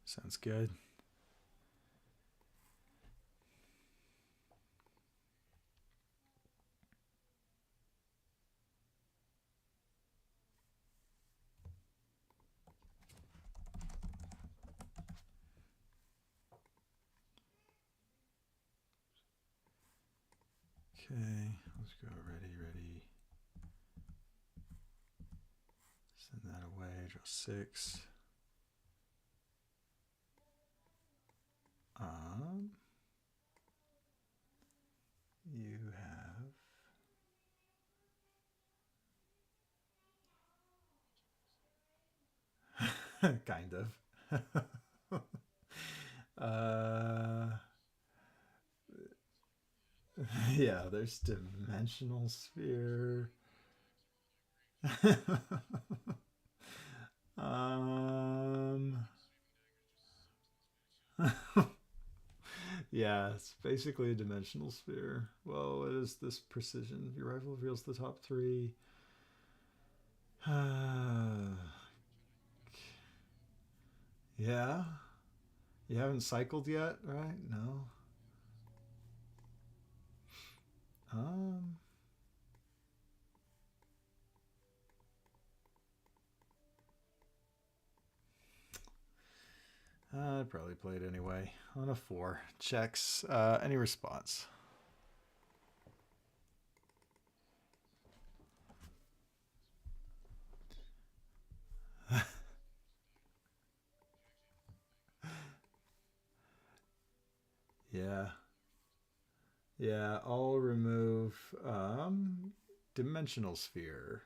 Sounds good. Okay, let's go. Ready. Send that away. Draw 6. You have kind of. Yeah, there's dimensional sphere. um, yeah, it's basically a dimensional sphere. Well, what is this precision? Your rifle reveals the top 3. Yeah. You haven't cycled yet, right? No. Um. I'd probably play it anyway. On a 4. Checks. Any response? Yeah. Yeah, I'll remove dimensional sphere.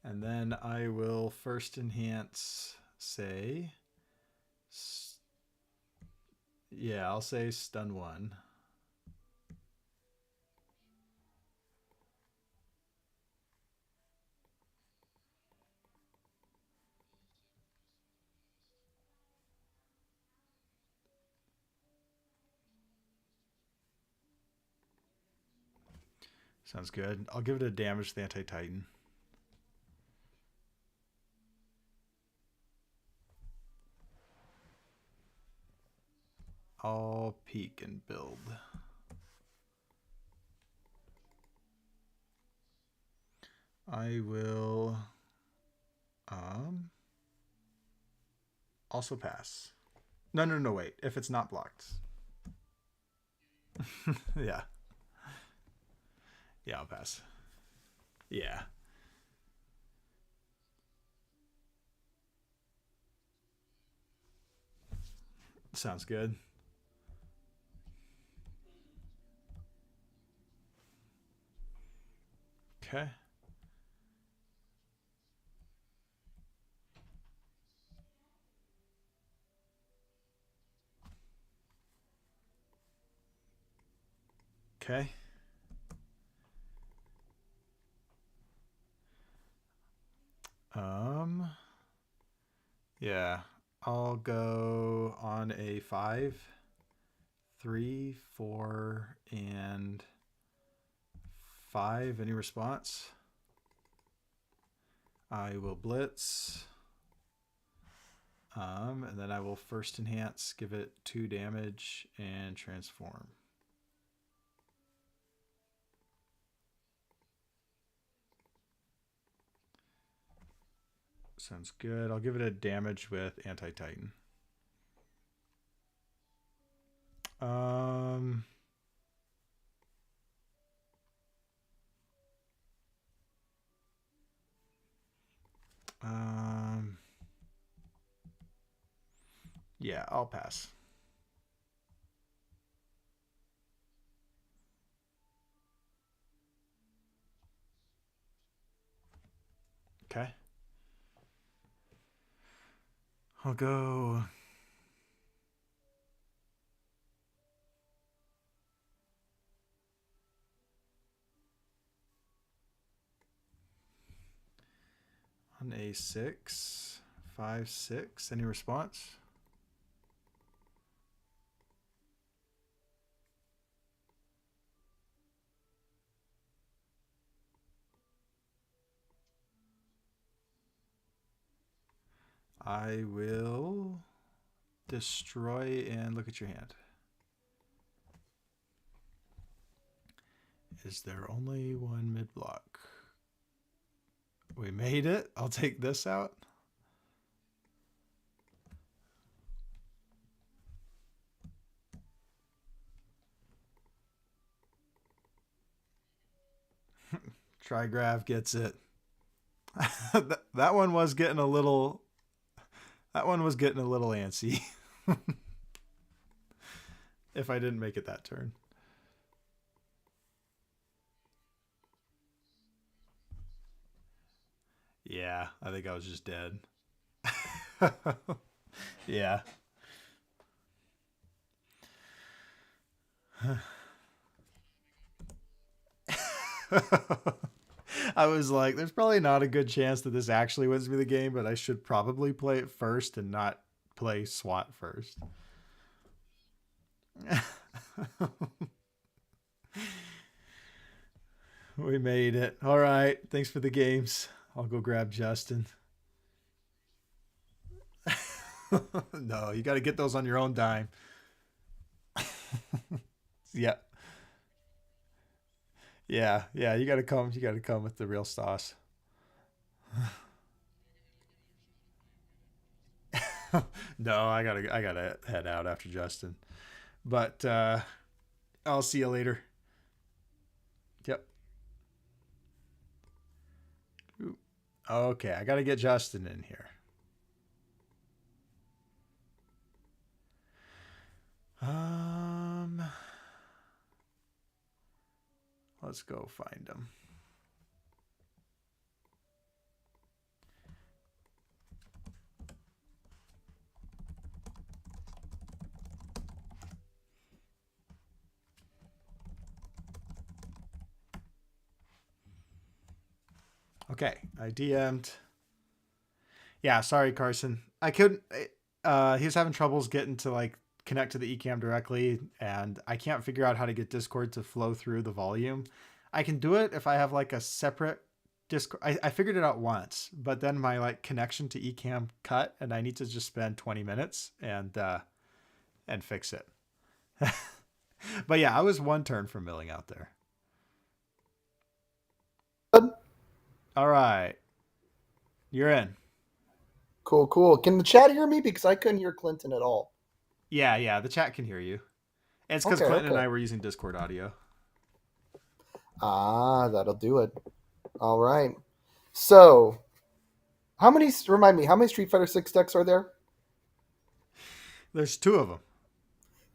And then I will first enhance, say, yeah, I'll say stun 1. Sounds good. I'll give it a damage to the anti-titan. I'll peek and build. I will also pass. No, wait. If it's not blocked. Yeah. Yeah, I'll pass. Yeah. Sounds good. Okay. Okay. Yeah. I'll go on a 5, 3, 4, and 5. Any response? I will blitz. And then I will first enhance, give it 2 damage, and transform. Sounds good. I'll give it a damage with anti-titan. Yeah, I'll pass. Okay. I'll go. On a 6, 5, 6. Any response? I will destroy and look at your hand. Is there only one mid block? We made it. I'll take this out. Trigrav gets it. That one was getting a little. That one was getting a little antsy. If I didn't make it that turn. Yeah, I think I was just dead. Yeah. I was like, there's probably not a good chance that this actually wins me the game, but I should probably play it first and not play SWAT first. We made it. All right. Thanks for the games. I'll go grab Justin. No, you got to get those on your own dime. Yeah. Yeah. Yeah. You got to come. You got to come with the real sauce. No, I gotta head out after Justin. But I'll see you later. Yep. Ooh. Okay, I gotta get Justin in here. Let's go find him. Okay, I DM'd. Yeah, sorry, Carson. I couldn't. He was having troubles getting to like connect to the eCam directly, and I can't figure out how to get Discord to flow through the volume. I can do it if I have like a separate Discord. I figured it out once, but then my like connection to eCam cut, and I need to just spend 20 minutes and fix it. But yeah, I was one turn from milling out there. All right. You're in. Cool, cool. Can the chat hear me? Because I couldn't hear Clinton at all. Yeah, the chat can hear you. It's because Clinton and I were using Discord audio. Ah, that'll do it. All right. So, remind me, how many Street Fighter 6 decks are there? There's 2 of them.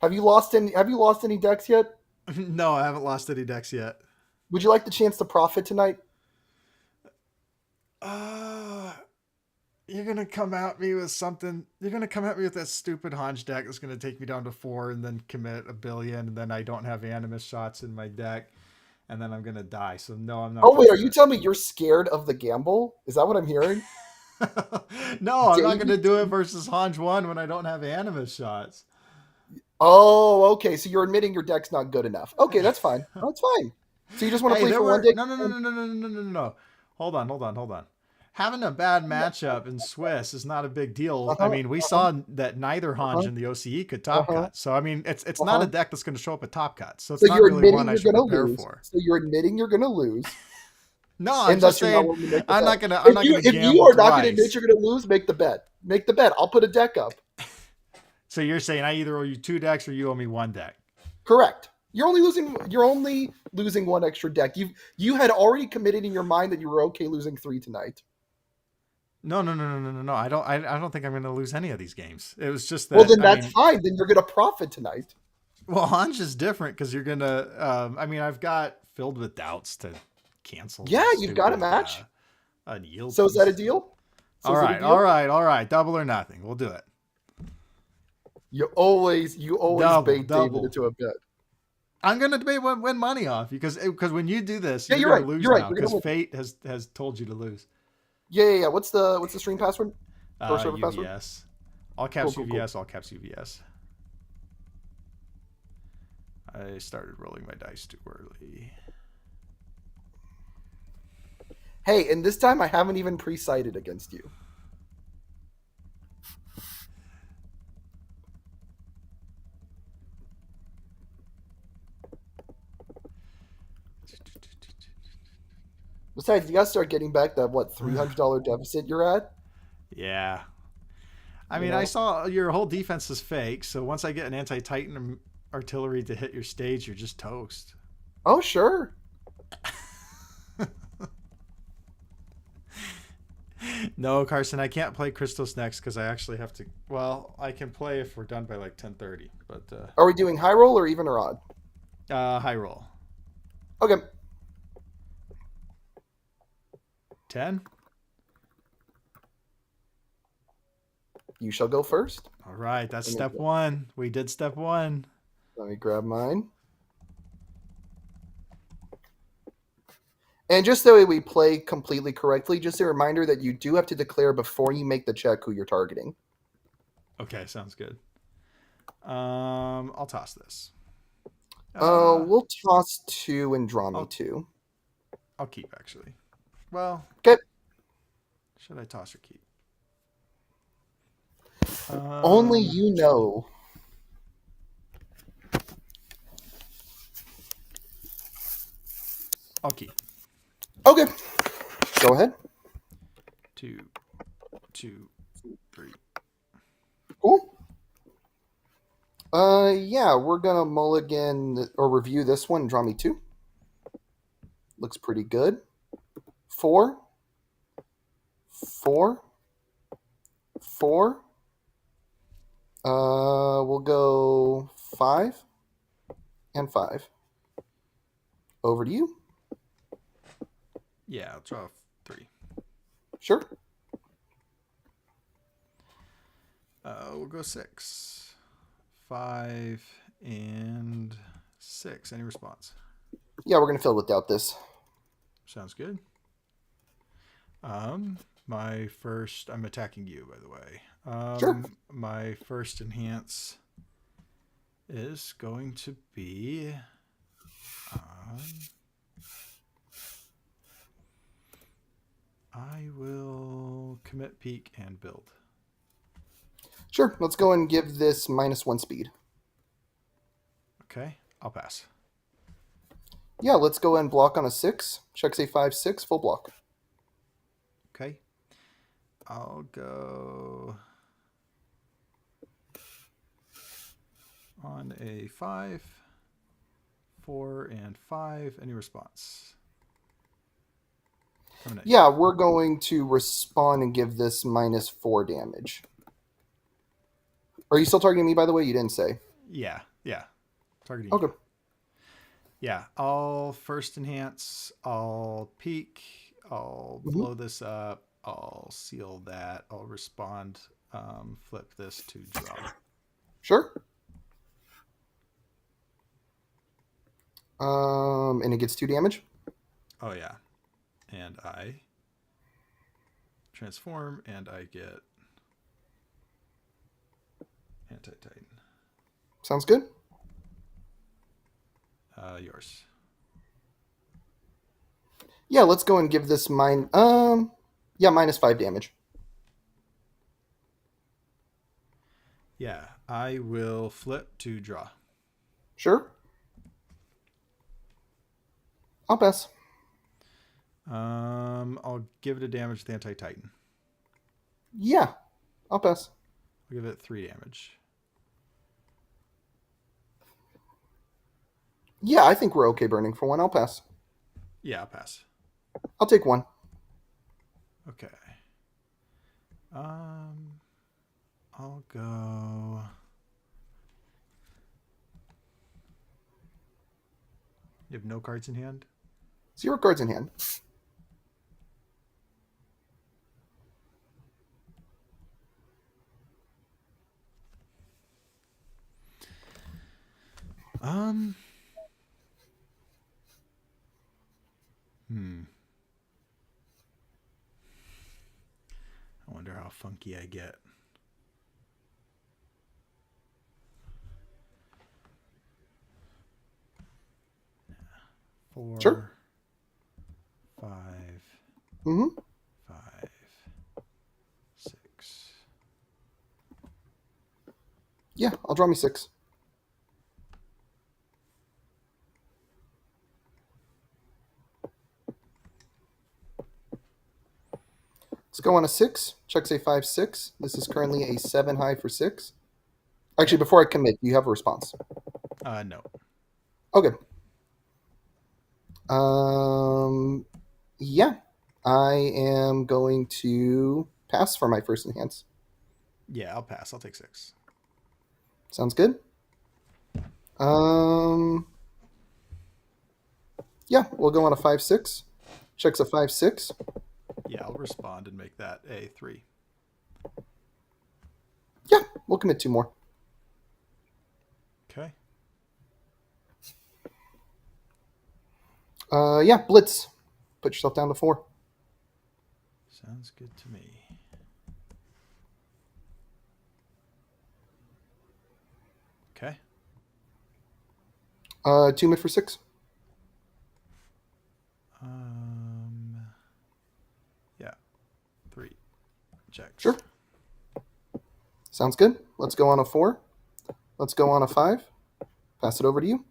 Have you lost any decks yet? No, I haven't lost any decks yet. Would you like the chance to profit tonight? You're gonna come at me with something. You're gonna come at me with that stupid Hanj deck that's gonna take me down to 4 and then commit a billion, and then I don't have animus shots in my deck, and then I'm gonna die. So no, I'm not. Oh wait, are you telling me you're scared of the gamble? Is that what I'm hearing? No, I'm not gonna do it versus Hanj 1 when I don't have animus shots. Oh, okay. So you're admitting your deck's not good enough. Okay, that's fine. That's fine. So you just want to play for one day? No. Hold on. Having a bad matchup in Swiss is not a big deal. I mean, we saw that neither Hanj and the OCE could top cut. So I mean, it's not a deck that's going to show up at top cut. So it's not really one I should prepare for. So you're admitting you're going to lose. No, I'm just saying I'm not going to. If you are not going to admit you're going to lose, make the bet. Make the bet. I'll put a deck up. So you're saying I either owe you 2 decks or you owe me 1 deck? Correct. You're only losing 1 extra deck. You had already committed in your mind that you were okay losing 3 tonight. No. I don't think I'm going to lose any of these games. It was just that. Well, then that's fine. Then you're going to profit tonight. Well, Hanj is different because you're going to. I've got Filled with Doubts to cancel. Yeah, you've got a match. A yield. So is that a deal? All right. Double or nothing. We'll do it. You always bait David into a bet. I'm going to win money off because when you do this, you're right. Lose you're right. Now because fate has told you to lose. Yeah. What's the stream password? Server UVS. Password? All caps UVS. Cool. All caps UVS. I started rolling my dice too early. Hey, and this time I haven't even pre-sighted against you. Besides, you got to start getting back that, what, $300 deficit you're at? Yeah. I You mean, I know? saw your whole defense is fake. So once I get an anti-Titan artillery to hit your stage, you're just toast. Oh, sure. No, Carson, I can't play Christos next because I actually have to. Well, I can play if we're done by like 10:30, but Are we doing high roll or even or odd? high roll. Okay. 10. You shall go first. All right, that's Let me, step one. We did step one. let me grab mine. And just so we play completely correctly, just a reminder that you do have to declare before you make the check who you're targeting. Okay, sounds good. I'll toss this. We'll toss 2 and draw me I'll- 2. I'll keep actually. Well, Okay. should I toss or keep? Only you know. I'll keep. Okay. Go ahead. 2, 2, 3. Cool. Yeah, we're gonna mulligan or review this one. Draw me 2. Looks pretty good. 4, 4, 4. We'll go 5 and 5. Over to you. Yeah, I'll draw 3. Sure. We'll go 6, 5, and 6. Any response? Yeah, we're gonna fill without this. Sounds good. My first. I'm attacking you, by the way. Sure. My first enhance is going to be. I will commit Pieck and build. Sure. Let's go and give this -1 speed. Okay, I'll pass. Yeah, let's go and block on a 6. Checks a 5/6 full block. Okay, I'll go on a 5, 4, and 5. Any response? Coming at you. Yeah, we're going to respond and give this -4 damage. Are you still targeting me, by the way? You didn't say. Yeah. Targeting Okay. you. Yeah, I'll first enhance. I'll peek. I'll Mhm. blow this up. I'll seal that. I'll respond. Flip this to draw. Sure. And it gets 2 damage. Oh yeah, and I transform, and I get anti-titan. Sounds good. Yours. Yeah, let's go and give this -5 damage. Yeah, I will flip to draw. Sure. I'll pass. I'll give it a damage to the anti-titan. Yeah, I'll pass. I'll give it 3 damage. Yeah, I think we're okay burning for 1. I'll pass. Yeah, I'll pass. I'll take 1. Okay. I'll go. You have no cards in hand? 0 cards in hand. I wonder how funky I get. Four, Sure. 5, Mm-hmm. 5, 6. Yeah, I'll draw me 6. Let's go on a 6. Checks a 5/6. This is currently a 7 high for 6. Actually, before I commit, do you have a response? No. Okay. Yeah. I am going to pass for my first enhance. Yeah, I'll pass. I'll take 6. Sounds good. Yeah, we'll go on a 5/6. Checks a 5/6. Yeah, I'll respond and make that a 3. Yeah, we'll commit 2 more. Okay. Yeah, blitz. Put yourself down to 4. Sounds good to me. Okay. 2 mid for 6. Yeah. 3. Checks. Sure. Sounds good. Let's go on a 4. Let's go on a 5. Pass it over to you.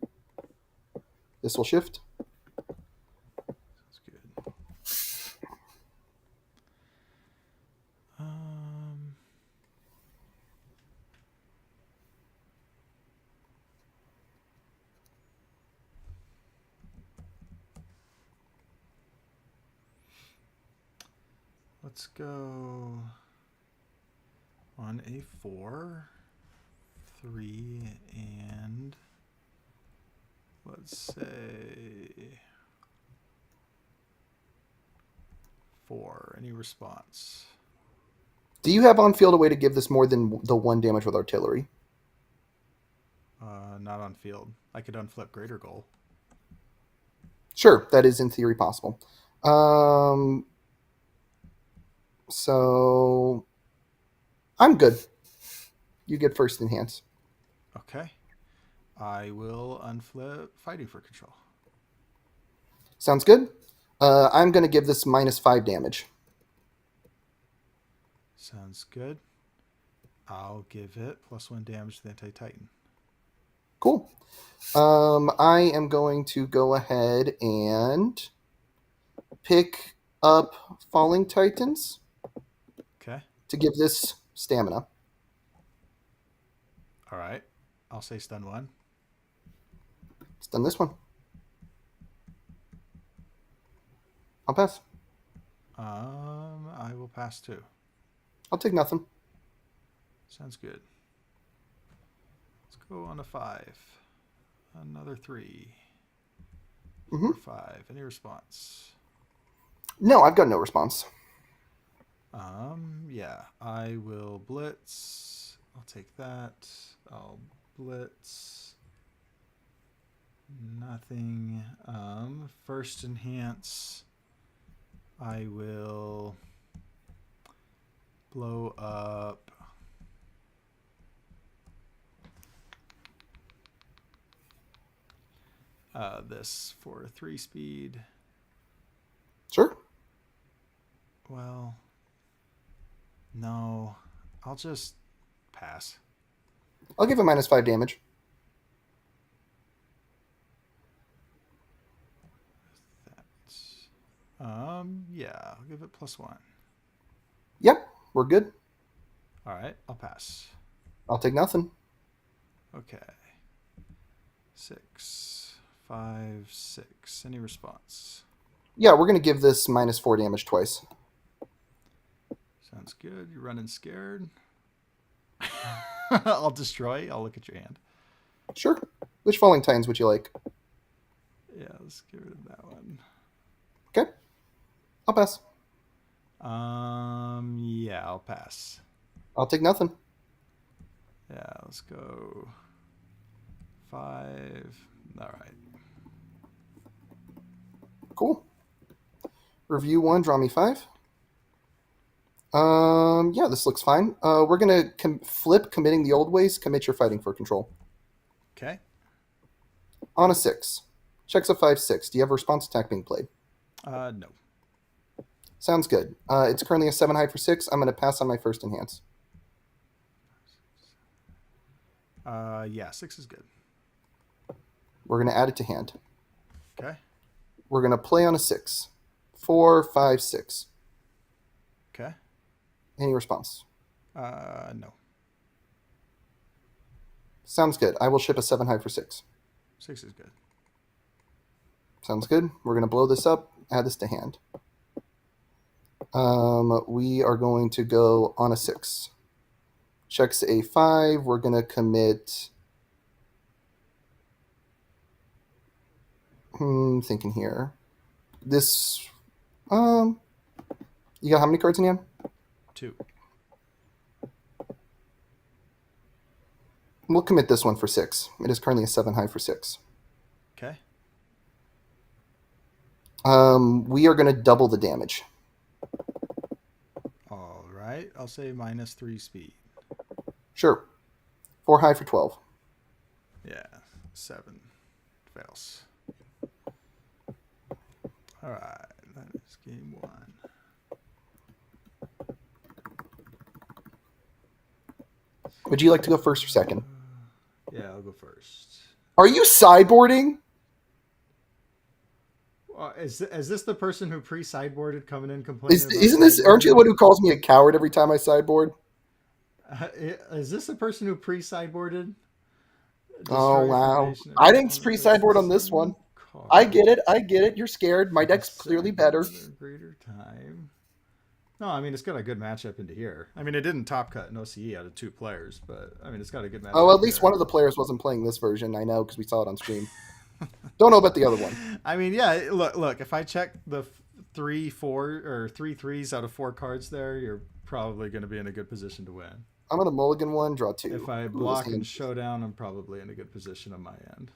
This will shift. Sounds good. Let's go on a 4, 3, and let's say 4. Any response? Do you have on field a way to give this more than the 1 damage with artillery? Not on field. I could unflip greater goal. Sure, that is in theory possible. So I'm good. You get first enhance. Okay. I will unflip fighting for control. Sounds good. I'm going to give this -5 damage. Sounds good. I'll give it +1 damage to the anti-titan. Cool. I am going to go ahead and pick up Falling Titans Okay. to give this stamina. All right. I'll say stun 1. It's done this one. I'll pass. I will pass 2. I'll take nothing. Sounds good. Let's go on a 5. Another 3. 4, 5. Any response? No, I've got no response. Yeah. I will blitz. I'll take that. I'll blitz. Nothing. First enhance. I will blow up this for 3 speed. Sure. Well, no, I'll just pass. I'll give it -5 damage. Yeah, I'll give it +1. Yep, we're good. All right, I'll pass. I'll take nothing. Okay. 6, 5, 6. Any response? Yeah, we're going to give this -4 damage twice. Sounds good. You're running scared. I'll destroy. I'll look at your hand. Sure. Which Falling Titans would you like? Yeah, let's get rid of that one. Okay. I'll pass. Yeah, I'll pass. I'll take nothing. Yeah, let's go 5. All right. Cool. Review 1, draw me 5. Yeah, this looks fine. We're going to flip committing the old ways, commit your fighting for control. Okay. On a 6. Checks a 5/6. Do you have a response attack being played? No. Sounds good. It's currently a 7 high for 6. I'm going to pass on my first enhance. Yeah, 6 is good. We're going to add it to hand. Okay. We're going to play on a 6. 4, 5, 6. Okay. Any response? No. Sounds good. I will ship a 7 high for 6. 6 is good. Sounds good. We're going to blow this up, add this to hand. We are going to go on a 6. Checks a 5. We're going to commit... thinking here. This... you got how many cards in hand? 2. We'll commit this one for 6. It is currently a 7 high for 6. Okay. We are going to double the damage. All right. I'll say -3 speed. Sure. 4 high for 12. Yeah. 7 fails. All right. That is game 1. Would you like to go first or second? Yeah, I'll go first. Are you sideboarding? Is this the person who pre-sideboarded coming in complaining? Isn't this? Aren't you the one who calls me a coward every time I sideboard? Is this the person who pre-sideboarded? Oh wow! I didn't pre-sideboard on this one. I get it. You're scared. My deck's clearly better. Greater time. No, I mean it's got a good matchup into here. I mean it didn't top cut an OCE out of 2 players, but I mean it's got a good matchup. Oh, at least one of the players wasn't playing this version. I know because we saw it on stream. Don't know about the other one. I mean, yeah. Look. If I check the 3 3s out of 4 cards there, you're probably going to be in a good position to win. I'm gonna mulligan 1, draw 2. If I block and showdown, I'm probably in a good position on my end.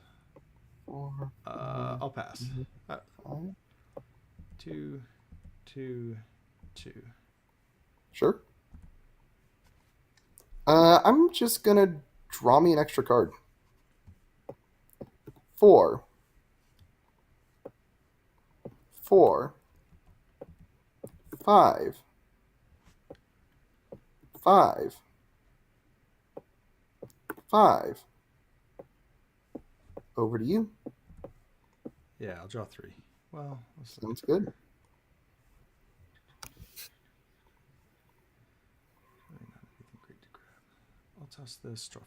4, I'll pass. 5. 2, 2, 2. Sure. I'm just gonna draw me an extra card. 4. 4. 5. 5. 5. Over to you. Yeah, I'll draw 3. Well, sounds good. I'll toss this, draw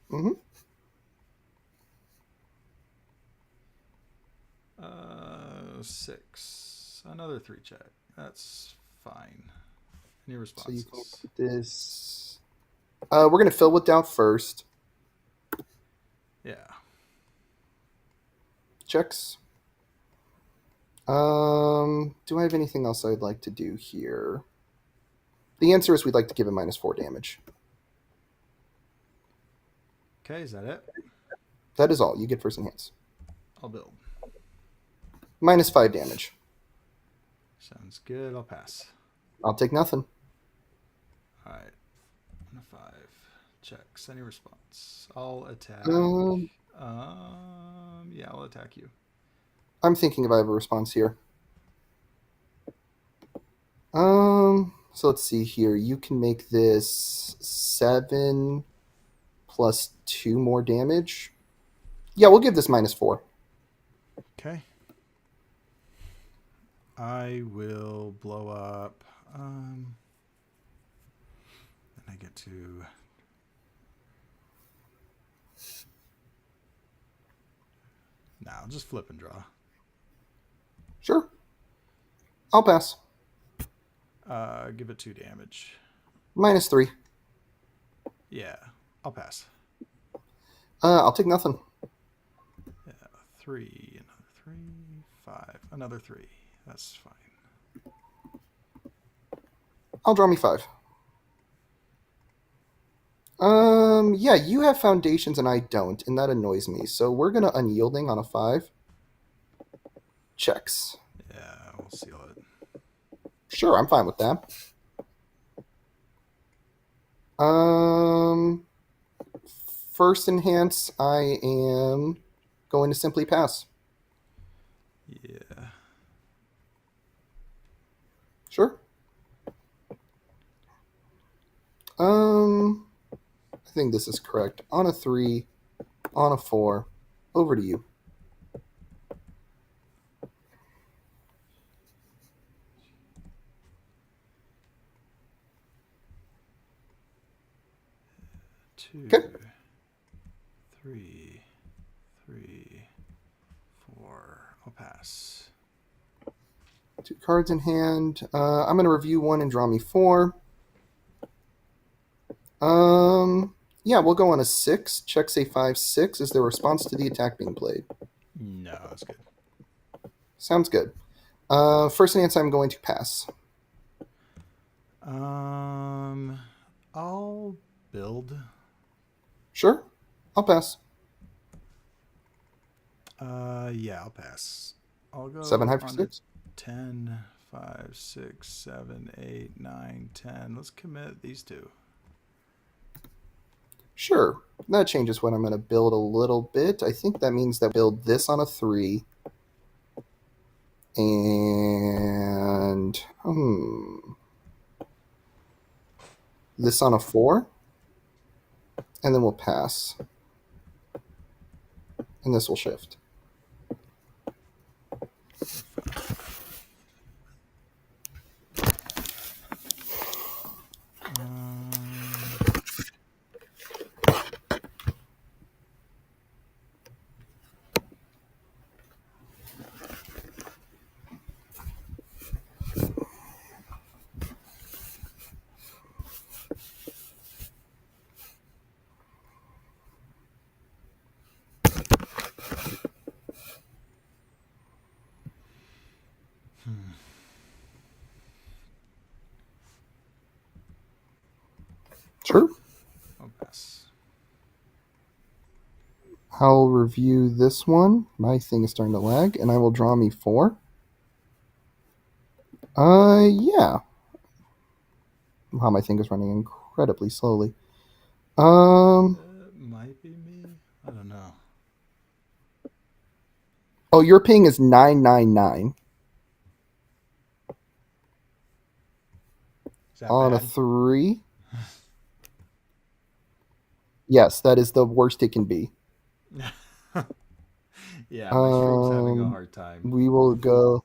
4. Mm-hmm. 6. Another 3 check. That's fine. Any So responses? you can put this. We're gonna fill with doubt first. Yeah. Checks. Do I have anything else I'd like to do here? The answer is we'd like to give him -4 damage. Okay, is that it? That is all. You get first enhance. I'll build. -5 damage. Sounds good. I'll pass. I'll take nothing. All right. 1 to 5. Checks. Any response? I'll attack. Yeah, I'll attack you. I'm thinking if I have a response here. So let's see here. You can make this 7 plus 2 more damage. Yeah, we'll give this -4. Okay. I will blow up. And I get to. Now, just flip and draw. Sure. I'll pass. Give it 2 damage. -3. Yeah, I'll pass. I'll take nothing. Yeah, 3, another 3, 5, another 3. That's fine. I'll draw me 5. Yeah, you have foundations and I don't, and that annoys me. So we're gonna unyielding on a 5. Checks. Yeah, we'll seal it. Sure, I'm fine with that. First enhance, I am going to simply pass. Yeah. Sure. I think this is correct. On a 3, on a 4, over to you. 2, Okay. 3, 3, 4. I'll pass. 2 cards in hand. I'm going to review one and draw me 4. Yeah, we'll go on a 6. Checks a 5/6 is the response to the attack being played. No, that's good. Sounds good. First enhance, I'm going to pass. I'll build. Sure, I'll pass. Yeah, I'll pass. I'll go 7 high for on to 6. 10, 5, 6, 7, 8, 9, 10. Let's commit these two. Sure, that changes what I'm going to build a little bit. I think that means that I build this on a 3. And this on a 4. And then we'll pass. And this will shift. Sure. I'll pass. I'll review this one. My thing is starting to lag, and I will draw me 4. Yeah. Wow, my thing is running incredibly slowly. It might be me. I don't know. Oh, your ping is 999 Is that on a bad? 3. Yes, that is the worst it can be. Yeah, my stream's having a hard time. We will go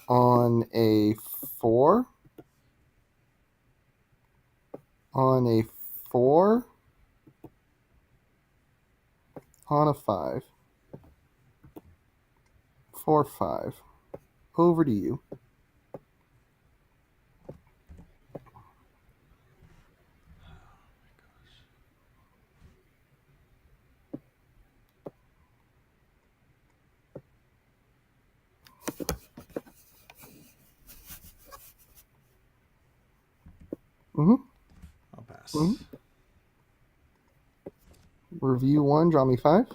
on a 4. On a 4. On a 5. 4, 5. Over to you. Mm-hmm. I'll pass. Mm-hmm. Review 1, draw me 5.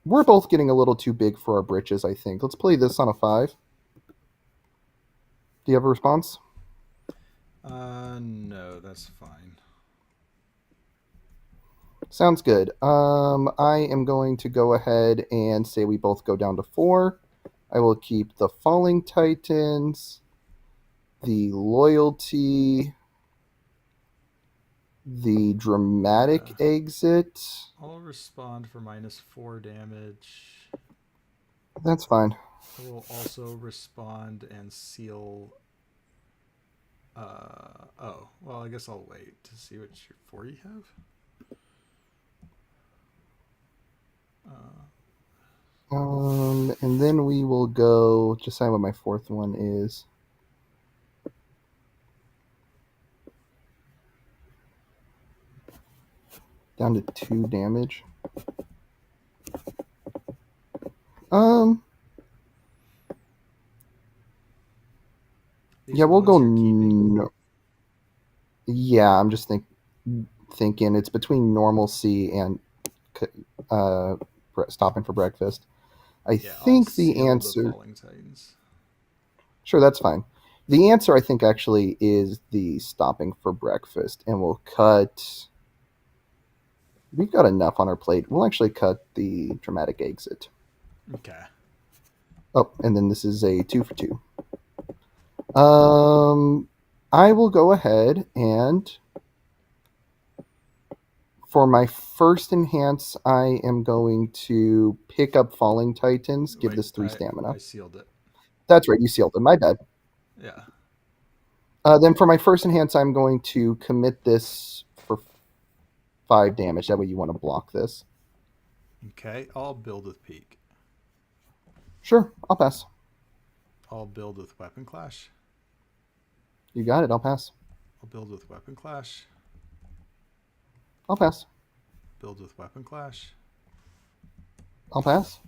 We're both getting a little too big for our britches, I think. Let's play this on a 5. Do you have a response? No, that's fine. Sounds good. I am going to go ahead and say we both go down to 4. I will keep the Falling Titans, the Loyalty, the Dramatic Exit. I'll respond for -4 damage. That's fine. I will also respond and seal. Oh, well, I guess I'll wait to see what your 4 you have. And then we will go, just say what my 4th one is. Down to 2 damage. Yeah, we'll go. Yeah, I'm just thinking it's between normalcy and stopping for breakfast. I think the answer. The Falling Titans. Sure, that's fine. The answer, I think, actually is the stopping for breakfast, and we'll cut. We've got enough on our plate. We'll actually cut the Dramatic Exit. Okay. Oh, and then this is a 2 for 2. I will go ahead and for my first enhance, I am going to pick up Falling Titans. Give this 3 stamina. I sealed it. That's right. You sealed it. My bad. Yeah. Then for my first enhance, I'm going to commit this for 5 damage. That way you want to block this. Okay, I'll build with Pieck. Sure, I'll pass. I'll build with Weapon Clash. You got it. I'll pass. I'll build with Weapon Clash. I'll pass. Build with Weapon Clash. I'll pass.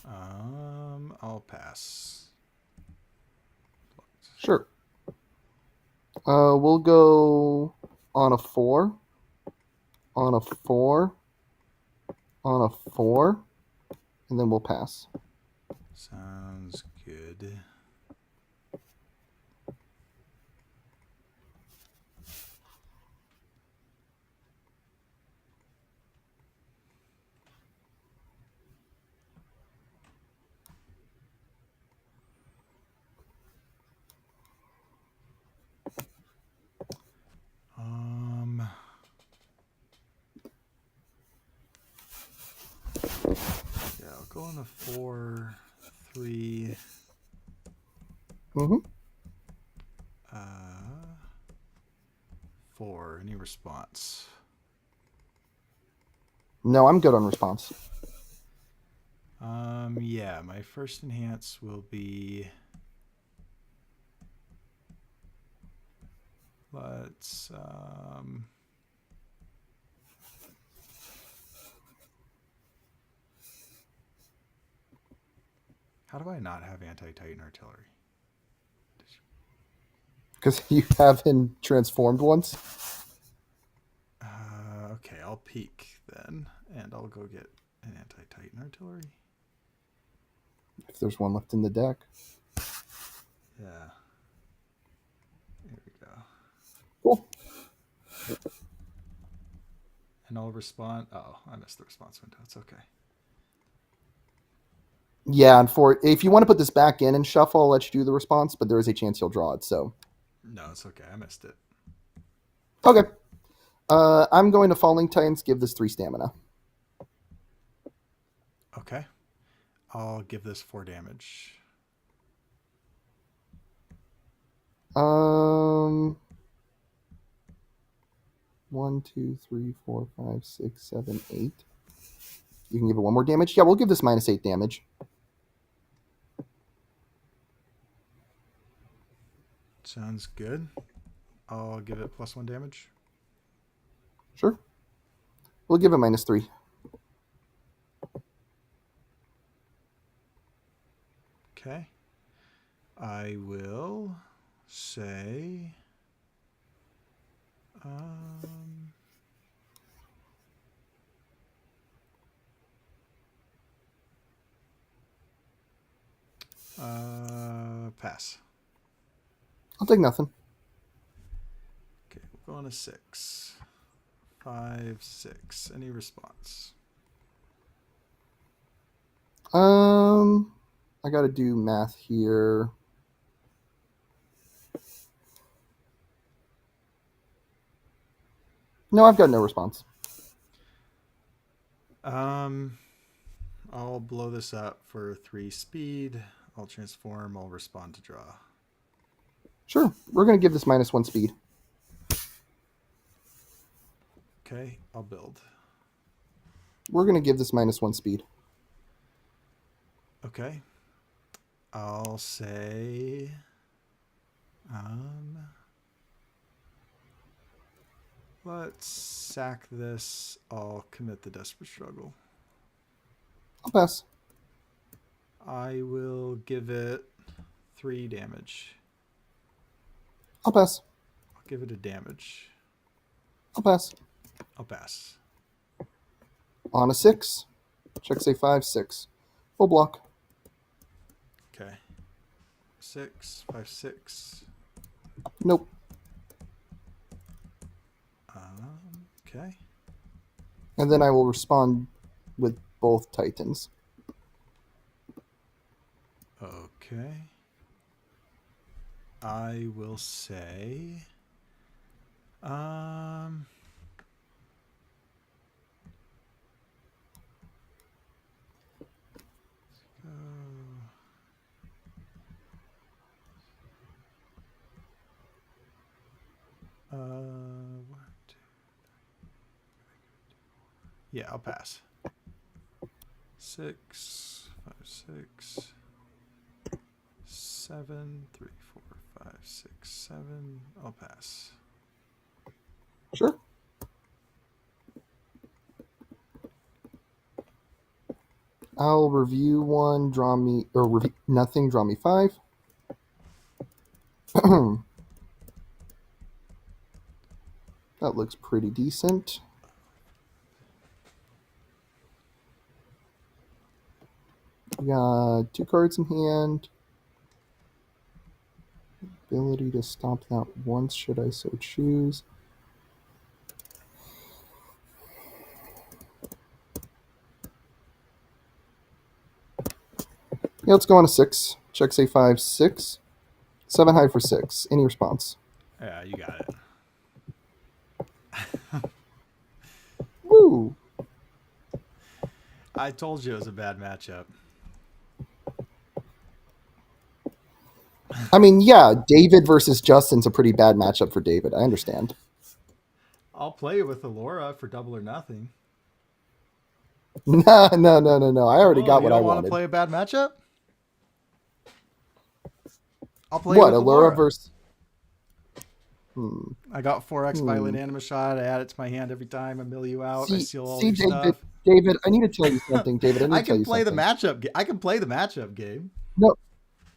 I'll pass. Sure. We'll go on a 4, on a 4, on a 4, and then we'll pass. Sounds good. Yeah, I'll go on a 4, 3. Mm-hmm. 4. Any response? No, I'm good on response. Yeah, my first enhance will be. Let's how do I not have anti-Titan artillery? Because you haven't transformed once. Okay, I'll Pieck then, and I'll go get an anti-Titan artillery. If there's one left in the deck. Yeah. Here we go. Cool. And I'll respond. Oh, I missed the response window. It's okay. Yeah, and if you want to put this back in and shuffle, I'll let you do the response, but there is a chance you'll draw it, so. No, it's okay. I missed it. Okay. I'm going to Falling Titans, give this 3 stamina. Okay. I'll give this 4 damage. 1, 2, 3, 4, 5, 6, 7, 8. You can give it 1 more damage? Yeah, we'll give this -8 damage. Sounds good. I'll give it +1 damage. Sure. We'll give it -3. Okay. I will say pass. I'll take nothing. Okay, we'll go on a 6. 5, 6. Any response? I got to do math here. No, I've got no response. I'll blow this up for 3 speed. I'll transform. I'll respond to draw. Sure. We're going to give this -1 speed. Okay, I'll build. We're going to give this -1 speed. Okay. I'll say let's sack this. I'll commit the Desperate Struggle. I'll pass. I will give it 3 damage. I'll pass. I'll give it a damage. I'll pass. I'll pass. On a 6. Check say 5, 6. Full block. Okay. 6, 5, 6. Nope. Okay. And then I will respond with both Titans. Okay. I will say Yeah, I'll pass. 6, 5, 6, 7, 3, 4, 5, 6, 7. I'll pass. Sure. I'll review one, draw me, or review nothing, draw me 5. That looks pretty decent. We got 2 cards in hand. Ability to stop that once, should I so choose. Yeah, let's go on a 6. Check say 5, 6. 7 high for 6. Any response? Yeah, you got it. Woo! I told you it was a bad matchup. I mean, yeah, David versus Justin's a pretty bad matchup for David. I understand. I'll play with Allura for double or nothing. No. I already got what I You don't want wanted. to play a bad matchup? I'll play What, with Allura Allura. versus... I got 4x violent animus shot. I add it to my hand every time. I mill you out. I seal all your David, stuff. David, I need to tell you something. David, I need to tell you something. I can play the matchup game.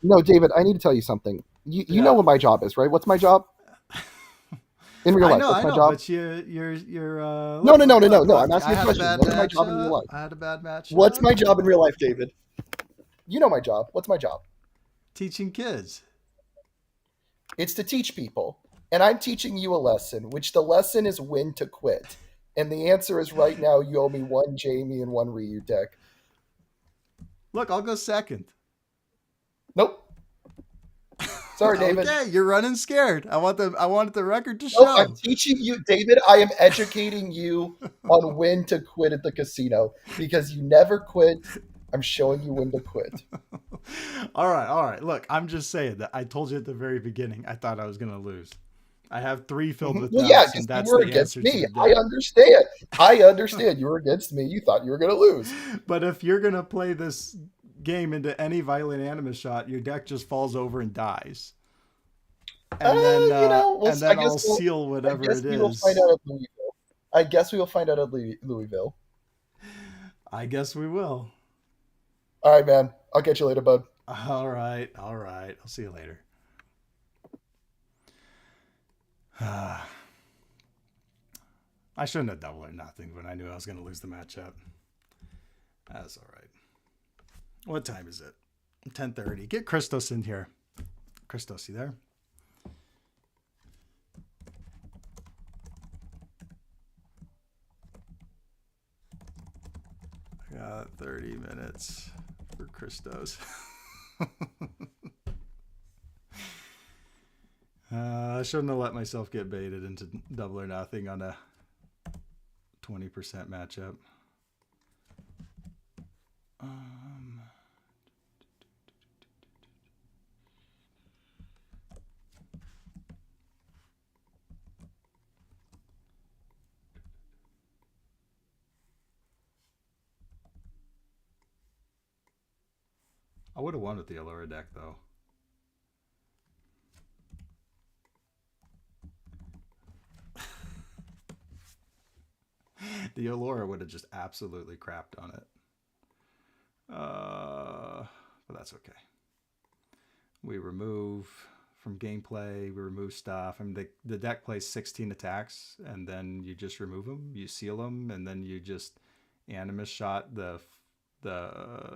No, David, I need to tell you something. You know what my job is, right? What's my job? In real life, what's my job? But you're No. I'm look, asking you a question. What's my job in real life? I had a bad matchup. What's my job in real life, David? You know my job. What's my job? Teaching kids. It's to teach people. And I'm teaching you a lesson, which the lesson is when to quit. And the answer is right now you owe me 1 Jamie and 1 Ryu deck. Look, I'll go second. Nope. Sorry, David. Okay, you're running scared. I wanted the record to show. No, I'm teaching you, David. I am educating you on when to quit at the casino because you never quit. I'm showing you when to quit. All right. Look, I'm just saying that I told you at the very beginning I thought I was going to lose. I have 3 filled with well, doubts, yeah, and that's you were the against answer me. to the I understand. You were against me. You thought you were going to lose. But if you're going to play this game into any violent animus shot, your deck just falls over and dies. And then, I'll seal whatever it is. We'll find out at Louisville. I guess we will find out at Louisville. I guess we will. All right, man. I'll catch you later, bud. All right. I'll see you later. I shouldn't have doubled or nothing when I knew I was going to lose the matchup. That's all right. What time is it? 10:30. Get Christos in here. Christos, you there? I got 30 minutes for Christos. I shouldn't have let myself get baited into double or nothing on a 20% matchup. I would have won with the Allura deck, though. The Allura would have just absolutely crapped on it. But that's okay. We remove from gameplay, we remove stuff. I mean, the deck plays 16 attacks, and then you just remove them, you seal them, and then you just animus shot the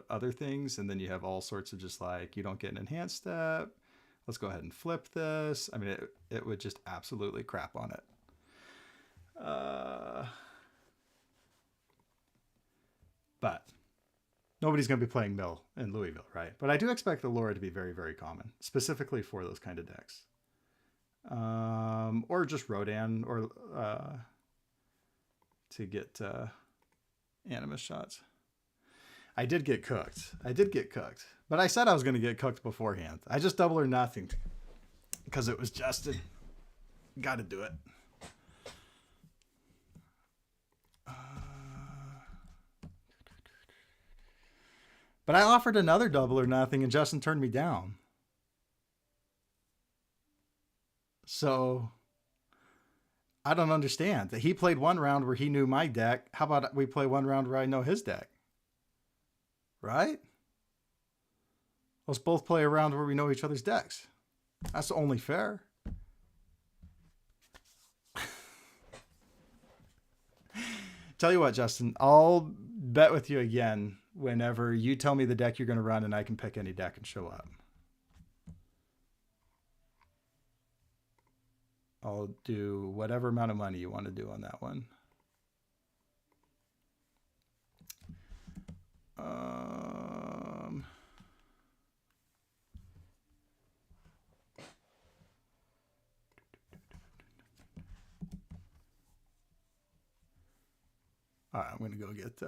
other things, and then you have all sorts of just like, you don't get an enhanced step. Let's go ahead and flip this. I mean, it would just absolutely crap on it. But nobody's going to be playing Mill in Louisville, right? But I do expect the Allura to be very, very common, specifically for those kind of decks. Or just Rodan, or to get animus shots. I did get cooked. But I said I was going to get cooked beforehand. I just double or nothing because it was Justin. Got to do it. But I offered another double or nothing, and Justin turned me down. So I don't understand that he played one round where he knew my deck. How about we play one round where I know his deck? Right? Let's both play a round where we know each other's decks. That's only fair. Tell you what, Justin, I'll bet with you again whenever you tell me the deck you're going to run and I can pick any deck and show up. I'll do whatever amount of money you want to do on that one. All right, I'm going to go get...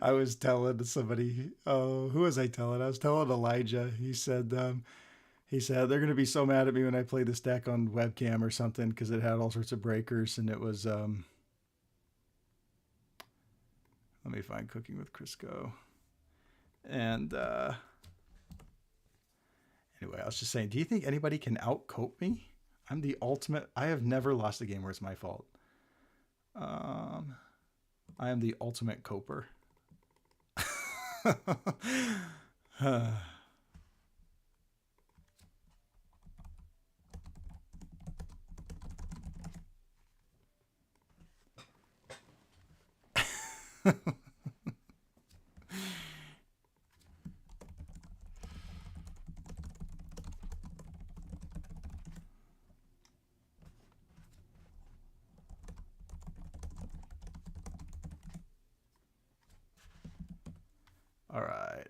I was telling somebody, oh, who was I telling? I was telling Elijah. He said they're going to be so mad at me when I play this deck on webcam or something because it had all sorts of breakers and it was. Let me find Cooking with Crisco. And anyway, I was just saying, do you think anybody can outcope me? I'm the ultimate. I have never lost a game where it's my fault. I am the ultimate coper. All right.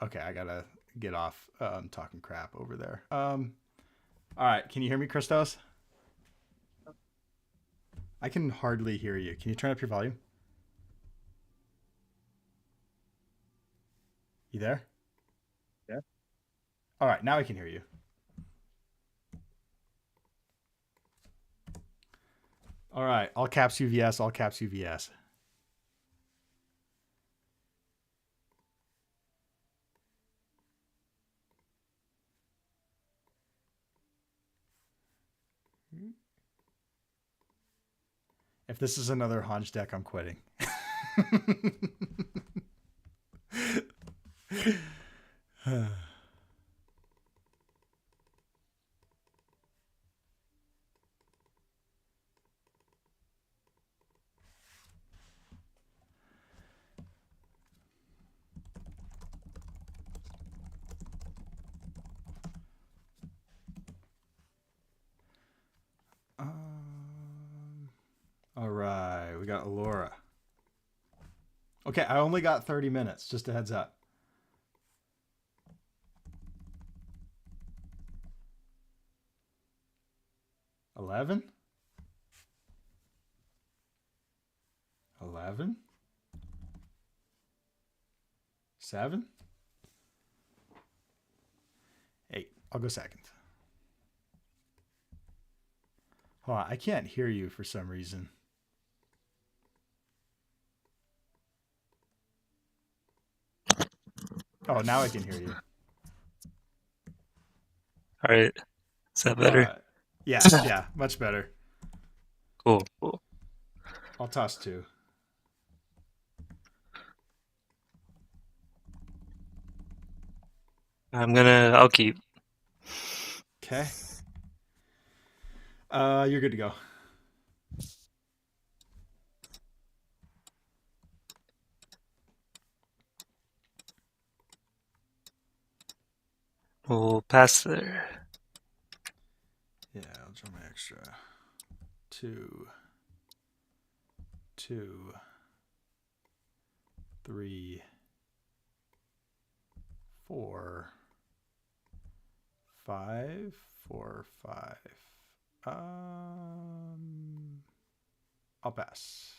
Okay, I gotta get off talking crap over there. All right, can you hear me, Christos? I can hardly hear you. Can you turn up your volume? You there? Yeah. All right, now I can hear you. All right, all caps UVS, all caps UVS. If this is another Hanj deck, I'm quitting. All right, we got Allura. Okay, I only got 30 minutes, just a heads up. $11? 11? 7? 8. I'll go second. Hold on, I can't hear you for some reason. Oh, now I can hear you. All right. Is that better? Yeah, much better. Cool. I'll toss 2. I'll keep. Okay. You're good to go. We'll pass there. Yeah, I'll draw my extra. 2, 2, 3, 4, 5, 4, 5. I'll pass.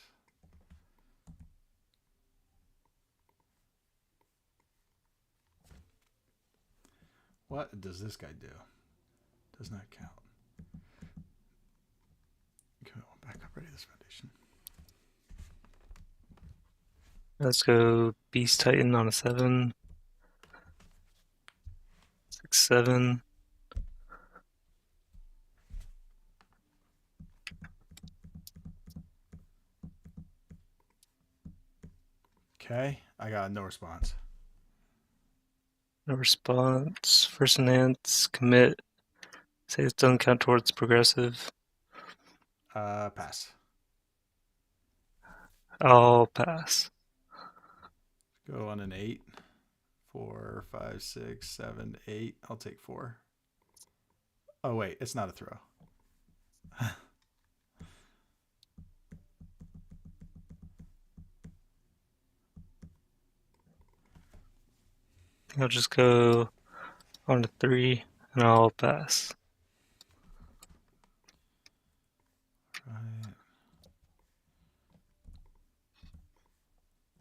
What does this guy do? Does not count. Okay, back up, ready this foundation. Let's go Beast Titan on a 7. 6, 7. Okay, I got no response. No response. First enhance, commit. Say it doesn't count towards progressive. Pass. I'll pass. Go on an 8. 4, 5, 6, 7, 8. I'll take 4. Oh, wait, it's not a throw. I'll just go on to 3 and I'll pass. Right.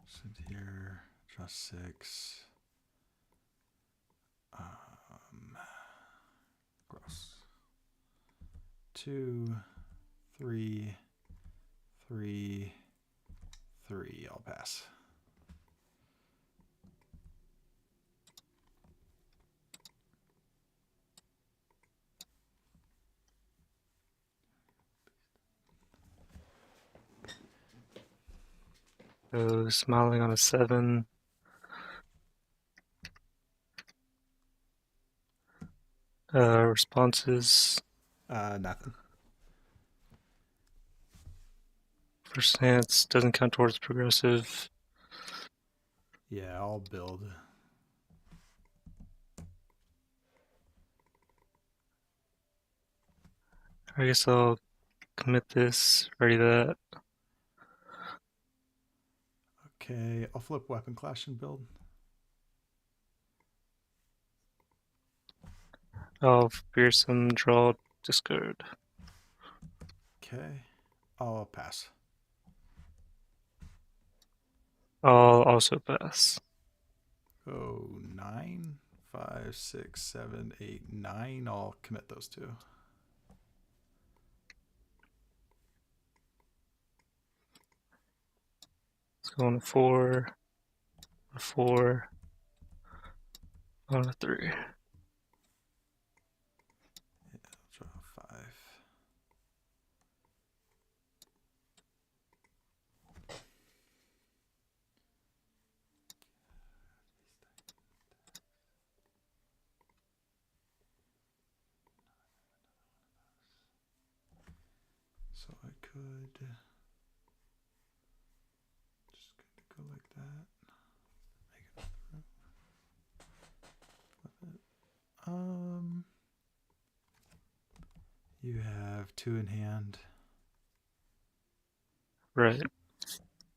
Sit here. Draw 6. Gross. 2, 3, 3, 3. I'll pass. So smiling on a 7. Responses. Nothing. First enhance doesn't count towards progressive. Yeah, I'll build. I guess I'll commit this, ready that. Okay, I'll flip weapon clash and build. I'll fearsome, draw, discard. Okay, I'll pass. I'll also pass. Go 9, 5, 6, 7, 8, 9. I'll commit those two. Let's go on a 4, a 4, on a 3. Yeah, I'll draw 5. So I could just go like that. Make it through. Flip it. You have 2 in hand Right.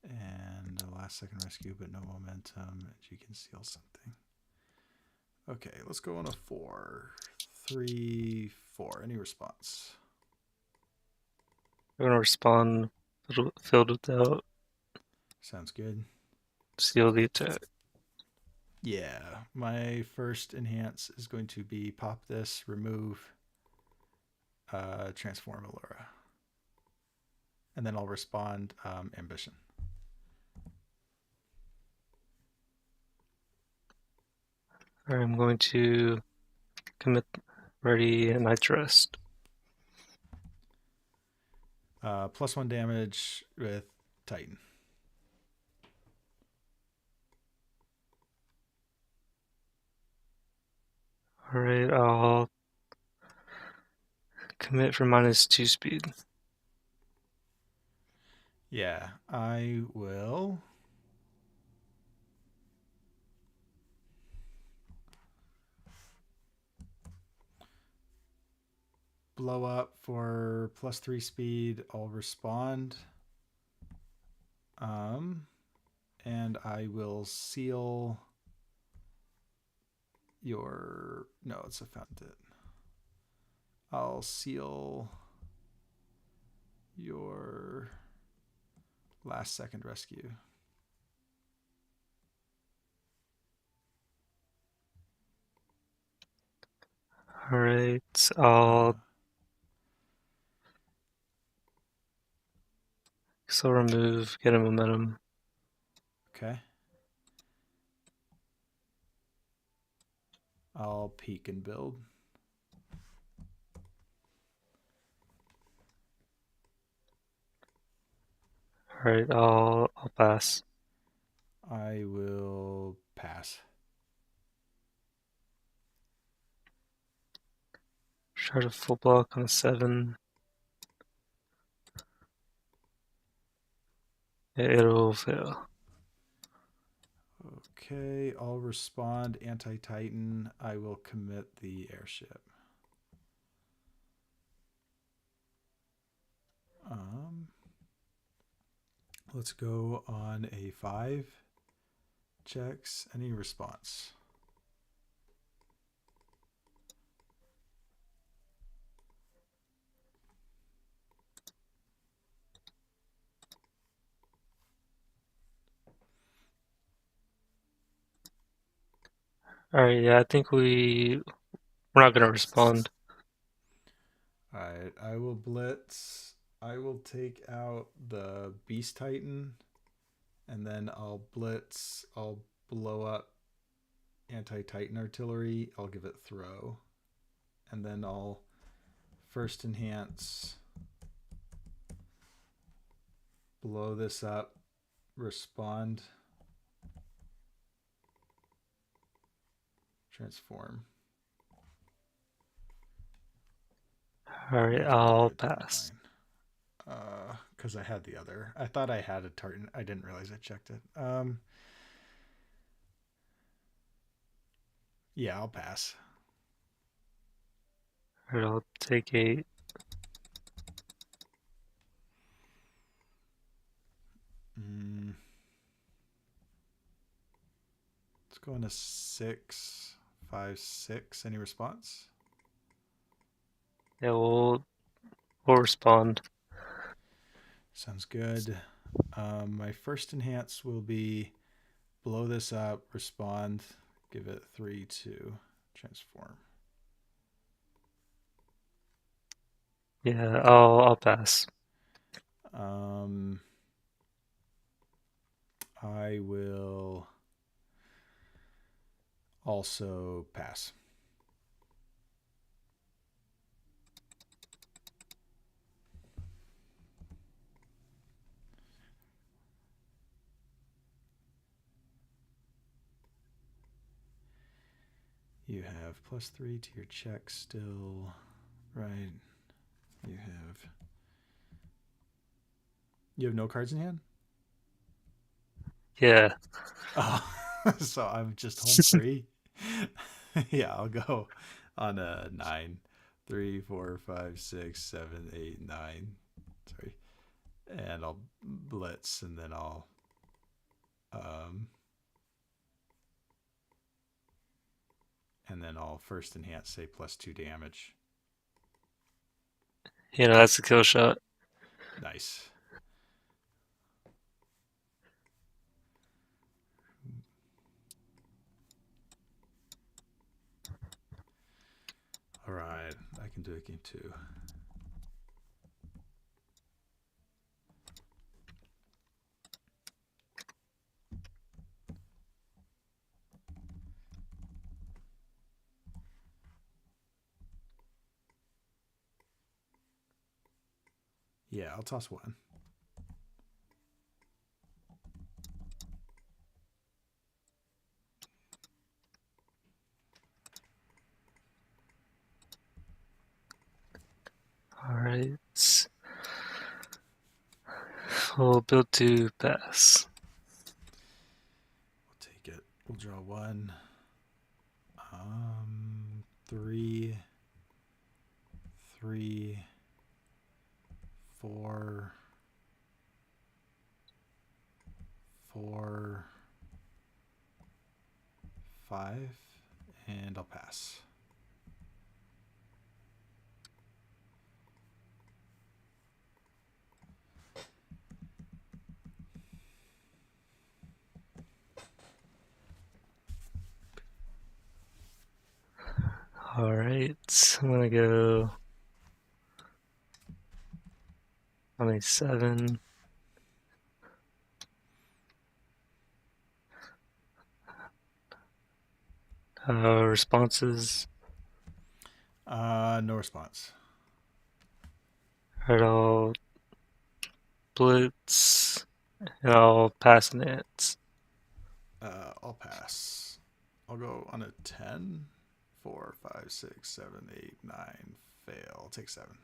and a last second rescue, but no momentum, and you can steal something. Okay, let's go on a 4. 3, 4. Any response? I'm gonna respond filled with doubt. Sounds good. Seal the attack. Yeah, my first enhance is going to be pop this, remove, transform Allura. And then I'll respond ambition. Alright, I'm going to commit, ready, and I trust. +1 damage with Titan. Alright, I'll commit for -2 speed. Yeah, I will. blow up for +3 speed. I'll respond. And I will seal your... No, it's a fountain. I'll seal your last second rescue. Alright, I'll still remove, get a momentum. Okay. I'll peek and build. Alright, I'll pass. I will pass. Try to full block on a 7. It'll fail. Okay, I'll respond anti-Titan. I will commit the airship. Let's go on a 5. Checks. Any response? Alright, yeah, I think we're not gonna respond. Alright, I will blitz. I will take out the Beast Titan, and then I'll blitz. I'll blow up anti-Titan artillery. I'll give it throw. And then I'll first enhance, blow this up, respond, transform. Alright, I'll pass. Because I had the other. I thought I had a Tartan. I didn't realize I checked it. Yeah, I'll pass. Alright, I'll take 8. Let's go into 6, 5, 6. Any response? Yeah, we'll respond. Sounds good. My first enhance will be blow this up, respond, give it 3, 2, transform. Yeah, I'll pass. I will also pass. You have +3 to your check still, right? You have no cards in hand? Yeah. Oh, so I'm just home free. Yeah, I'll go on a 9. 3, 4, 5, 6, 7, 8, 9. Sorry. And I'll blitz, and then I'll first enhance, say +2 damage. You know, that's a kill shot. Nice. All right, I can do a game 2. Yeah, I'll toss 1. Alright. We'll build to pass. We'll take it. We'll draw 1. 3, 3, 4, 4, 5, and I'll pass. Alright, I'm gonna go on a 7. Responses. No response. Alright, I'll blitz, and I'll pass an ants. I'll pass. I'll go on a 10. 4, 5, 6, 7, 8, 9. Fail. I'll take 7.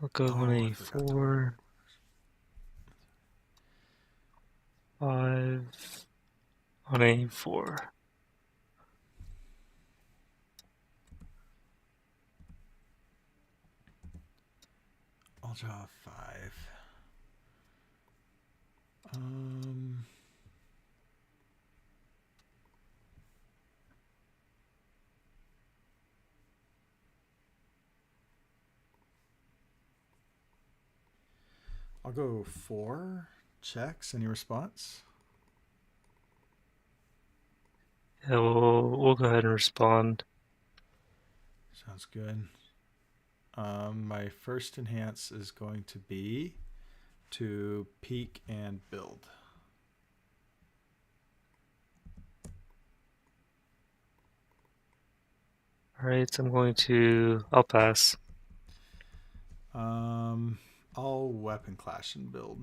I'll go on I a forgot. 4, 5, on a 4. I'll draw 5. I'll go 4 checks. Any response? Yeah, we'll go ahead and respond. Sounds good. My first enhance is going to be to Pieck and build. Alright, so I'll pass. I'll weapon clash and build.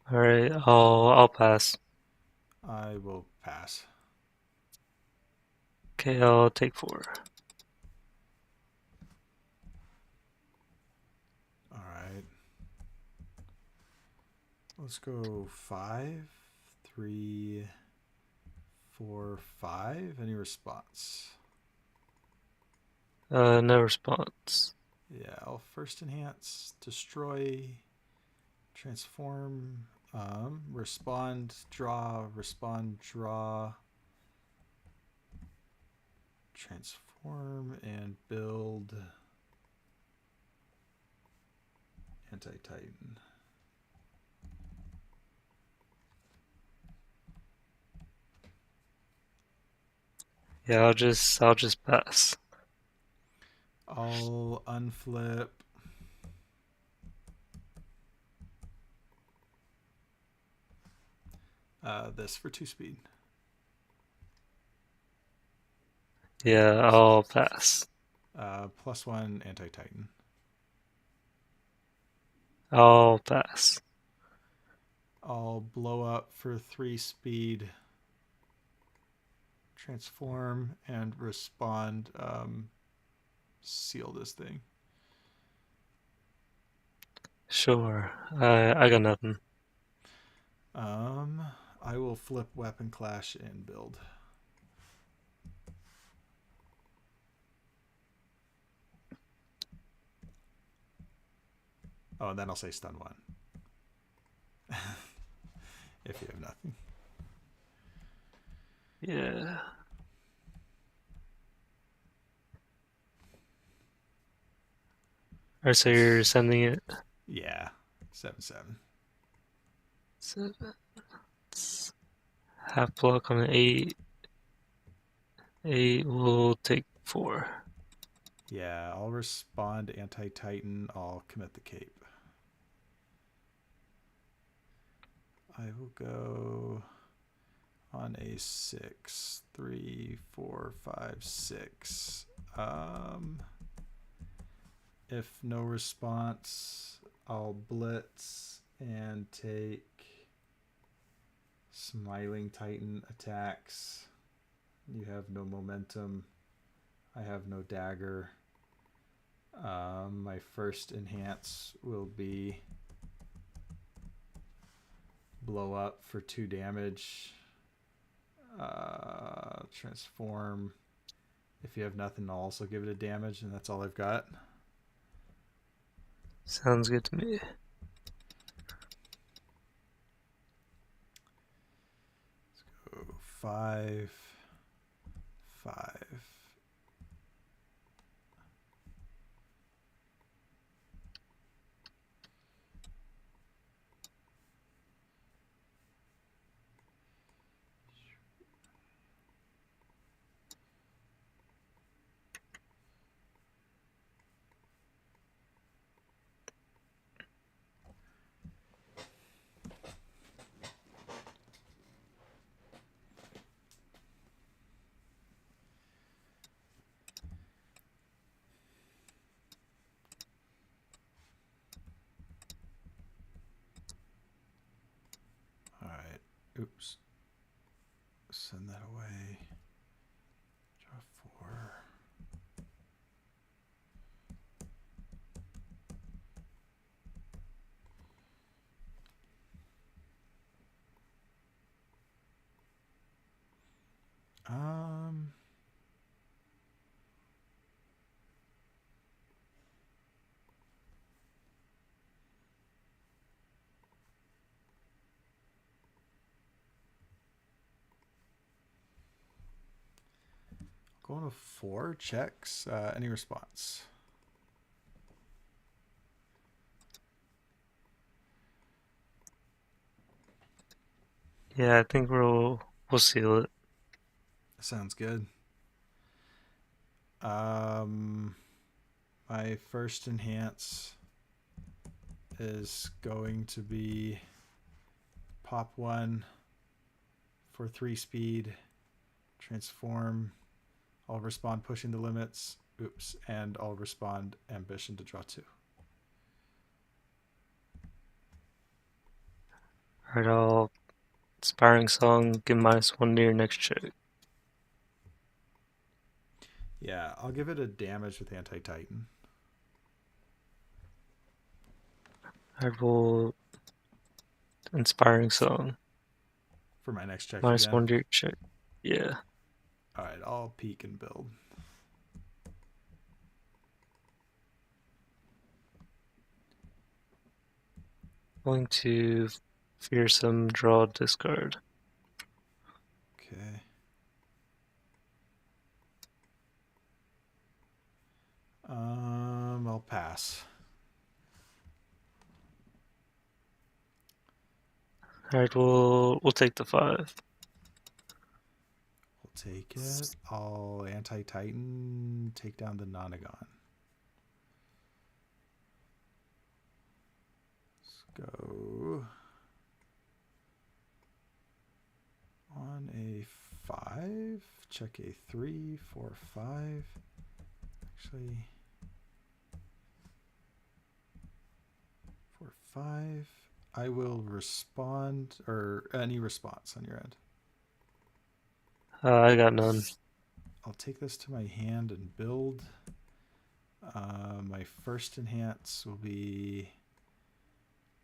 Alright, I'll pass. I will pass. Okay, I'll take 4. All right. Let's go 5, 3, 4, 5. Any response? No response. Yeah, I'll first enhance, destroy, transform, respond, draw, transform, and build anti-titan. Yeah, I'll just pass. I'll unflip. This for 2 speed. Yeah, I'll pass. +1 anti-titan. I'll pass. I'll blow up for 3 speed. Transform and respond. Seal this thing. Sure. I got nothing. I will flip weapon clash and build. Oh, and then I'll say stun 1. If you have nothing. Yeah. Alright, so you're sending it? Yeah. 7/7. 7. Half block on an 8. 8 will take 4. Yeah, I'll respond anti-titan. I'll commit the cape. I will go on a 6. 3, 4, 5, 6. If no response, I'll blitz and take Smiling Titan attacks. You have no momentum. I have no dagger. My first enhance will be blow up for 2 damage. Transform. If you have nothing, I'll also give it a damage, and that's all I've got. Sounds good to me. Let's go 5, 5. All right. Oops. Send that away. Draw 4. Um. Going to 4 checks. Any response? Yeah, I think we'll seal it. Sounds good. My first enhance is going to be pop 1 for 3 speed, transform. I'll respond pushing the limits. Oops, and I'll respond ambition to draw 2. Alright, I'll Inspiring Song, give -1 to your next check. Yeah, I'll give it a damage with anti-titan. I will Inspiring Song. For my next check -1 again. to your check. Yeah. Alright, I'll peek and build. Going to Fearsome, draw, discard. Okay. I'll pass. Alright, we'll take the 5. We'll take it. I'll anti-titan, take down the Nonagon. Let's go on a 5. Check a 3, 4, 5. Actually, 4, 5. I will respond, or any response on your end. I got none. I'll take this to my hand and build. My first enhance will be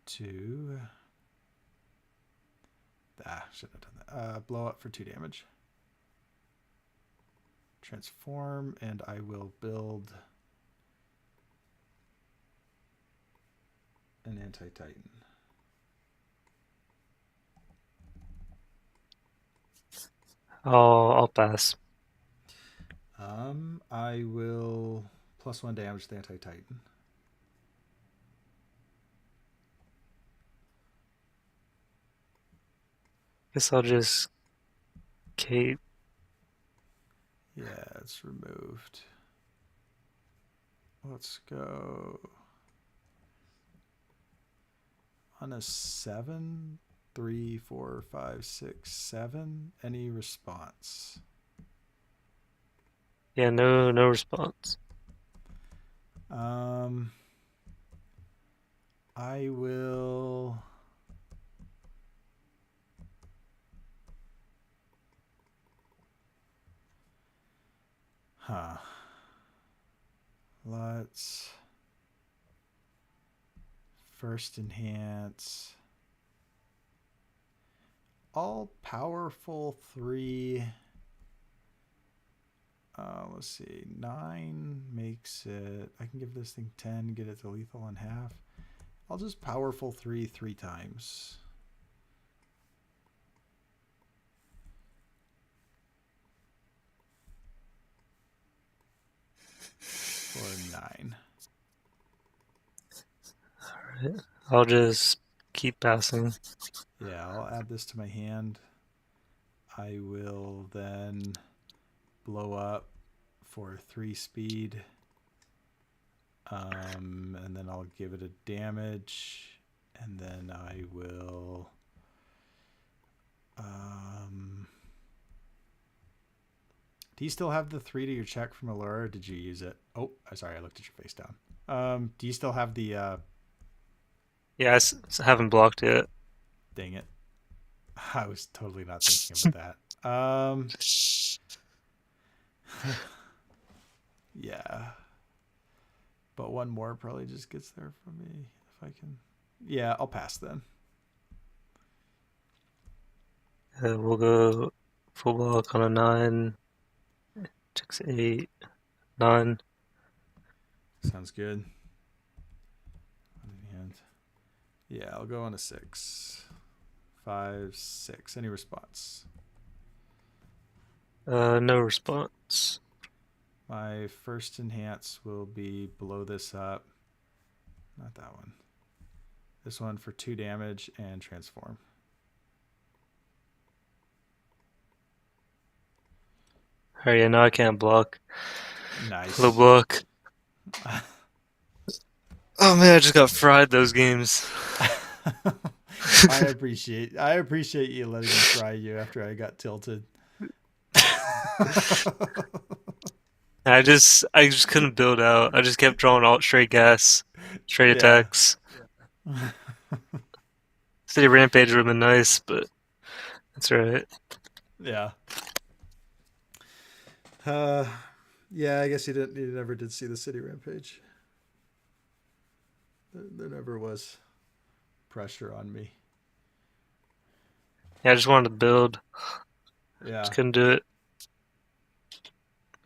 to... should have done that. Blow up for 2 damage. Transform, and I will build an anti-titan. I'll pass. I will +1 damage the anti-titan. Guess I'll just Kate. Yeah, it's removed. Let's go on a 7. 3, 4, 5, 6, 7. Any response? Yeah, no response. I will... Let's first enhance. all powerful 3. Let's see. 9 makes it. I can give this thing 10, get it to lethal in half. I'll just powerful 3 times. For 9. Alright. I'll just keep passing. Yeah, I'll add this to my hand. I will then blow up for 3 speed. And then I'll give it a damage. And then I will... do you still have the 3 to your check from Allura, or did you use it? Oh, sorry, I looked at your face down. Do you still have the... Yeah, I haven't blocked yet. Dang it. I was totally not thinking about that. Yeah. But one more probably just gets there for me if I can. Yeah, I'll pass then. We'll go full block on a 9. Checks 8. 9. Sounds good. Yeah, I'll go on a 6. 5, 6. Any response? No response. My first enhance will be blow this up. Not that one. This one for 2 damage and transform. Alright, yeah, now I can't block. Nice. Low block. Oh man, I just got fried those games. I appreciate you letting me fry you after I got tilted. I just couldn't build out. I just kept drawing alt straight gas, straight attacks. City Rampage would have been nice, but that's right. Yeah. Yeah, I guess you never did see the City Rampage. There never was pressure on me. Yeah, I just wanted to build. Yeah. Just couldn't do it.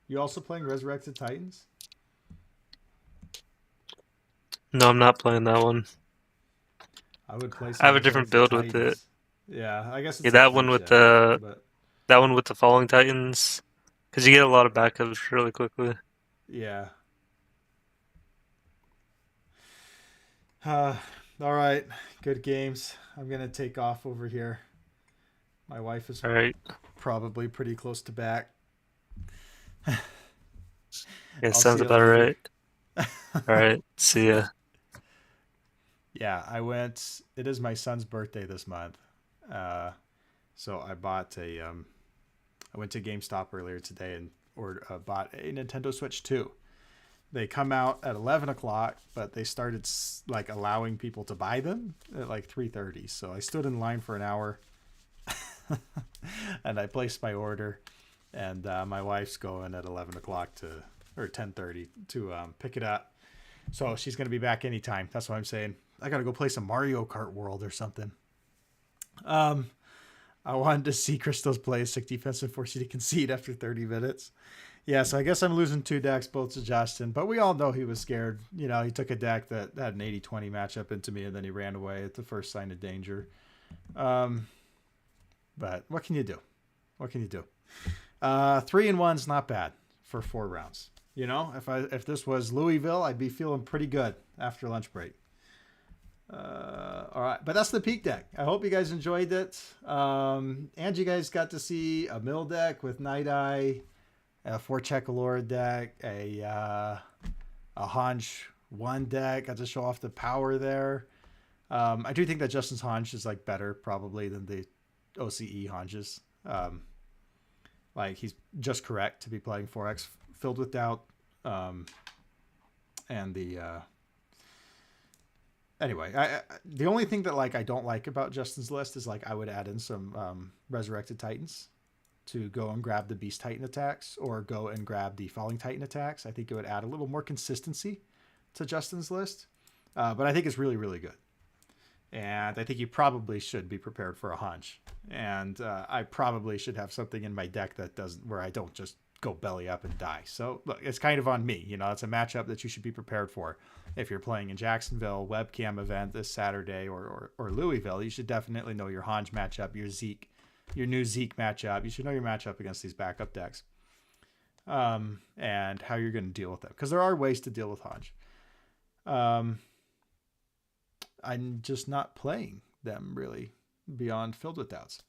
You also playing Resurrected Titans? No, I'm not playing that one. I would play some I have a different build Resurrected with it. Titans. Yeah, I guess it's Yeah, that one with but that one with the Falling Titans, because you get a lot of backups really quickly. yeah. All right, good games. I'm gonna take off over here. My wife is All right. probably pretty close to back. Yeah, sounds about right. All right, see ya. Yeah, I went. It is my son's birthday this month, so I bought a. I went to GameStop earlier today and bought a Nintendo Switch 2. They come out at 11 o'clock, but they started like allowing people to buy them at like 3:30. So I stood in line for an hour, and I placed my order. And my wife's going at 11 o'clock or 10:30 to pick it up. So she's going to be back anytime. That's what I'm saying. I got to go play some Mario Kart World or something. I wanted to see Christos play a 6 defense and force you to concede after 30 minutes. Yeah, so I guess I'm losing 2 decks, both to Justin. But we all know he was scared. You know, he took a deck that had an 80-20 matchup into me, and then he ran away at the first sign of danger. But what can you do? What can you do? 3-1's not bad for 4 rounds. You know, if this was Louisville, I'd be feeling pretty good after lunch break. All right, but that's the Pieck deck. I hope you guys enjoyed it. And you guys got to see a mill deck with Night Eye, a 4-check Allura deck, a Hanj 1 deck. Got to show off the power there. I do think that Justin's Hanj is like better probably than the OCE Hanjes. Like he's just correct to be playing 4X Filled with Doubt. And the anyway, the only thing that like I don't like about Justin's list is like I would add in some Resurrected Titans to go and grab the Beast Titan attacks or go and grab the Falling Titan attacks. I think it would add a little more consistency to Justin's list. But I think it's really, really good. And I think you probably should be prepared for a hunch. And I probably should have something in my deck that doesn't, where I don't just go belly up and die. So look, it's kind of on me. You know, it's a matchup that you should be prepared for. If you're playing in Jacksonville webcam event this Saturday or Louisville, you should definitely know your Hanj matchup, your new Zeke matchup. You should know your matchup against these backup decks, and how you're going to deal with them, because there are ways to deal with Hanj. I'm just not playing them really beyond Filled with Doubts.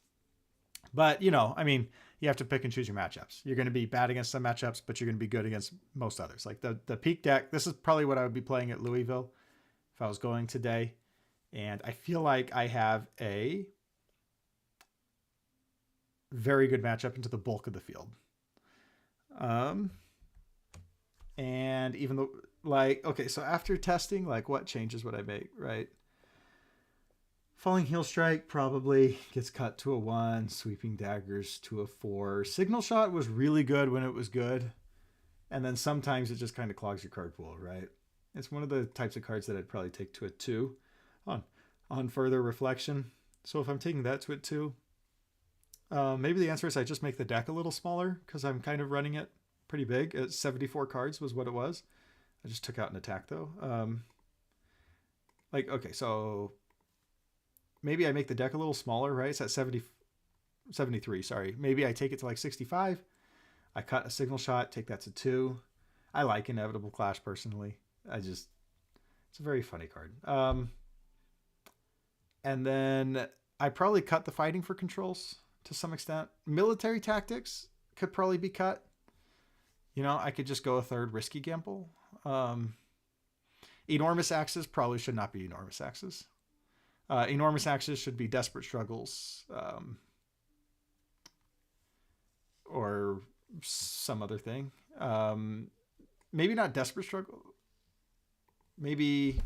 But, you know, I mean, you have to pick and choose your matchups. You're going to be bad against some matchups, but you're going to be good against most others. Like the Pieck deck, this is probably what I would be playing at Louisville if I was going today. And I feel like I have a very good matchup into the bulk of the field. And even though, like, okay, so after testing, like, what changes would I make, right? Falling Heel Strike probably gets cut to a 1. Sweeping Daggers to a 4. Signal Shot was really good when it was good. And then sometimes it just kind of clogs your card pool, right? It's one of the types of cards that I'd probably take to a 2 on further reflection. So if I'm taking that to a 2, maybe the answer is I just make the deck a little smaller, because I'm kind of running it pretty big. 74 cards was what it was. I just took out an attack, though. Okay, so maybe I make the deck a little smaller, right? It's at 73, sorry. Maybe I take it to like 65. I cut a Signal Shot, take that to 2. I like Inevitable Clash personally. It's a very funny card. And then I probably cut the Fighting for Controls to some extent. Military Tactics could probably be cut. You know, I could just go a third Risky Gamble. Enormous Axes probably should not be Enormous Axes. Enormous Axes should be Desperate Struggles, or some other thing. Maybe not Desperate Struggle. Maybe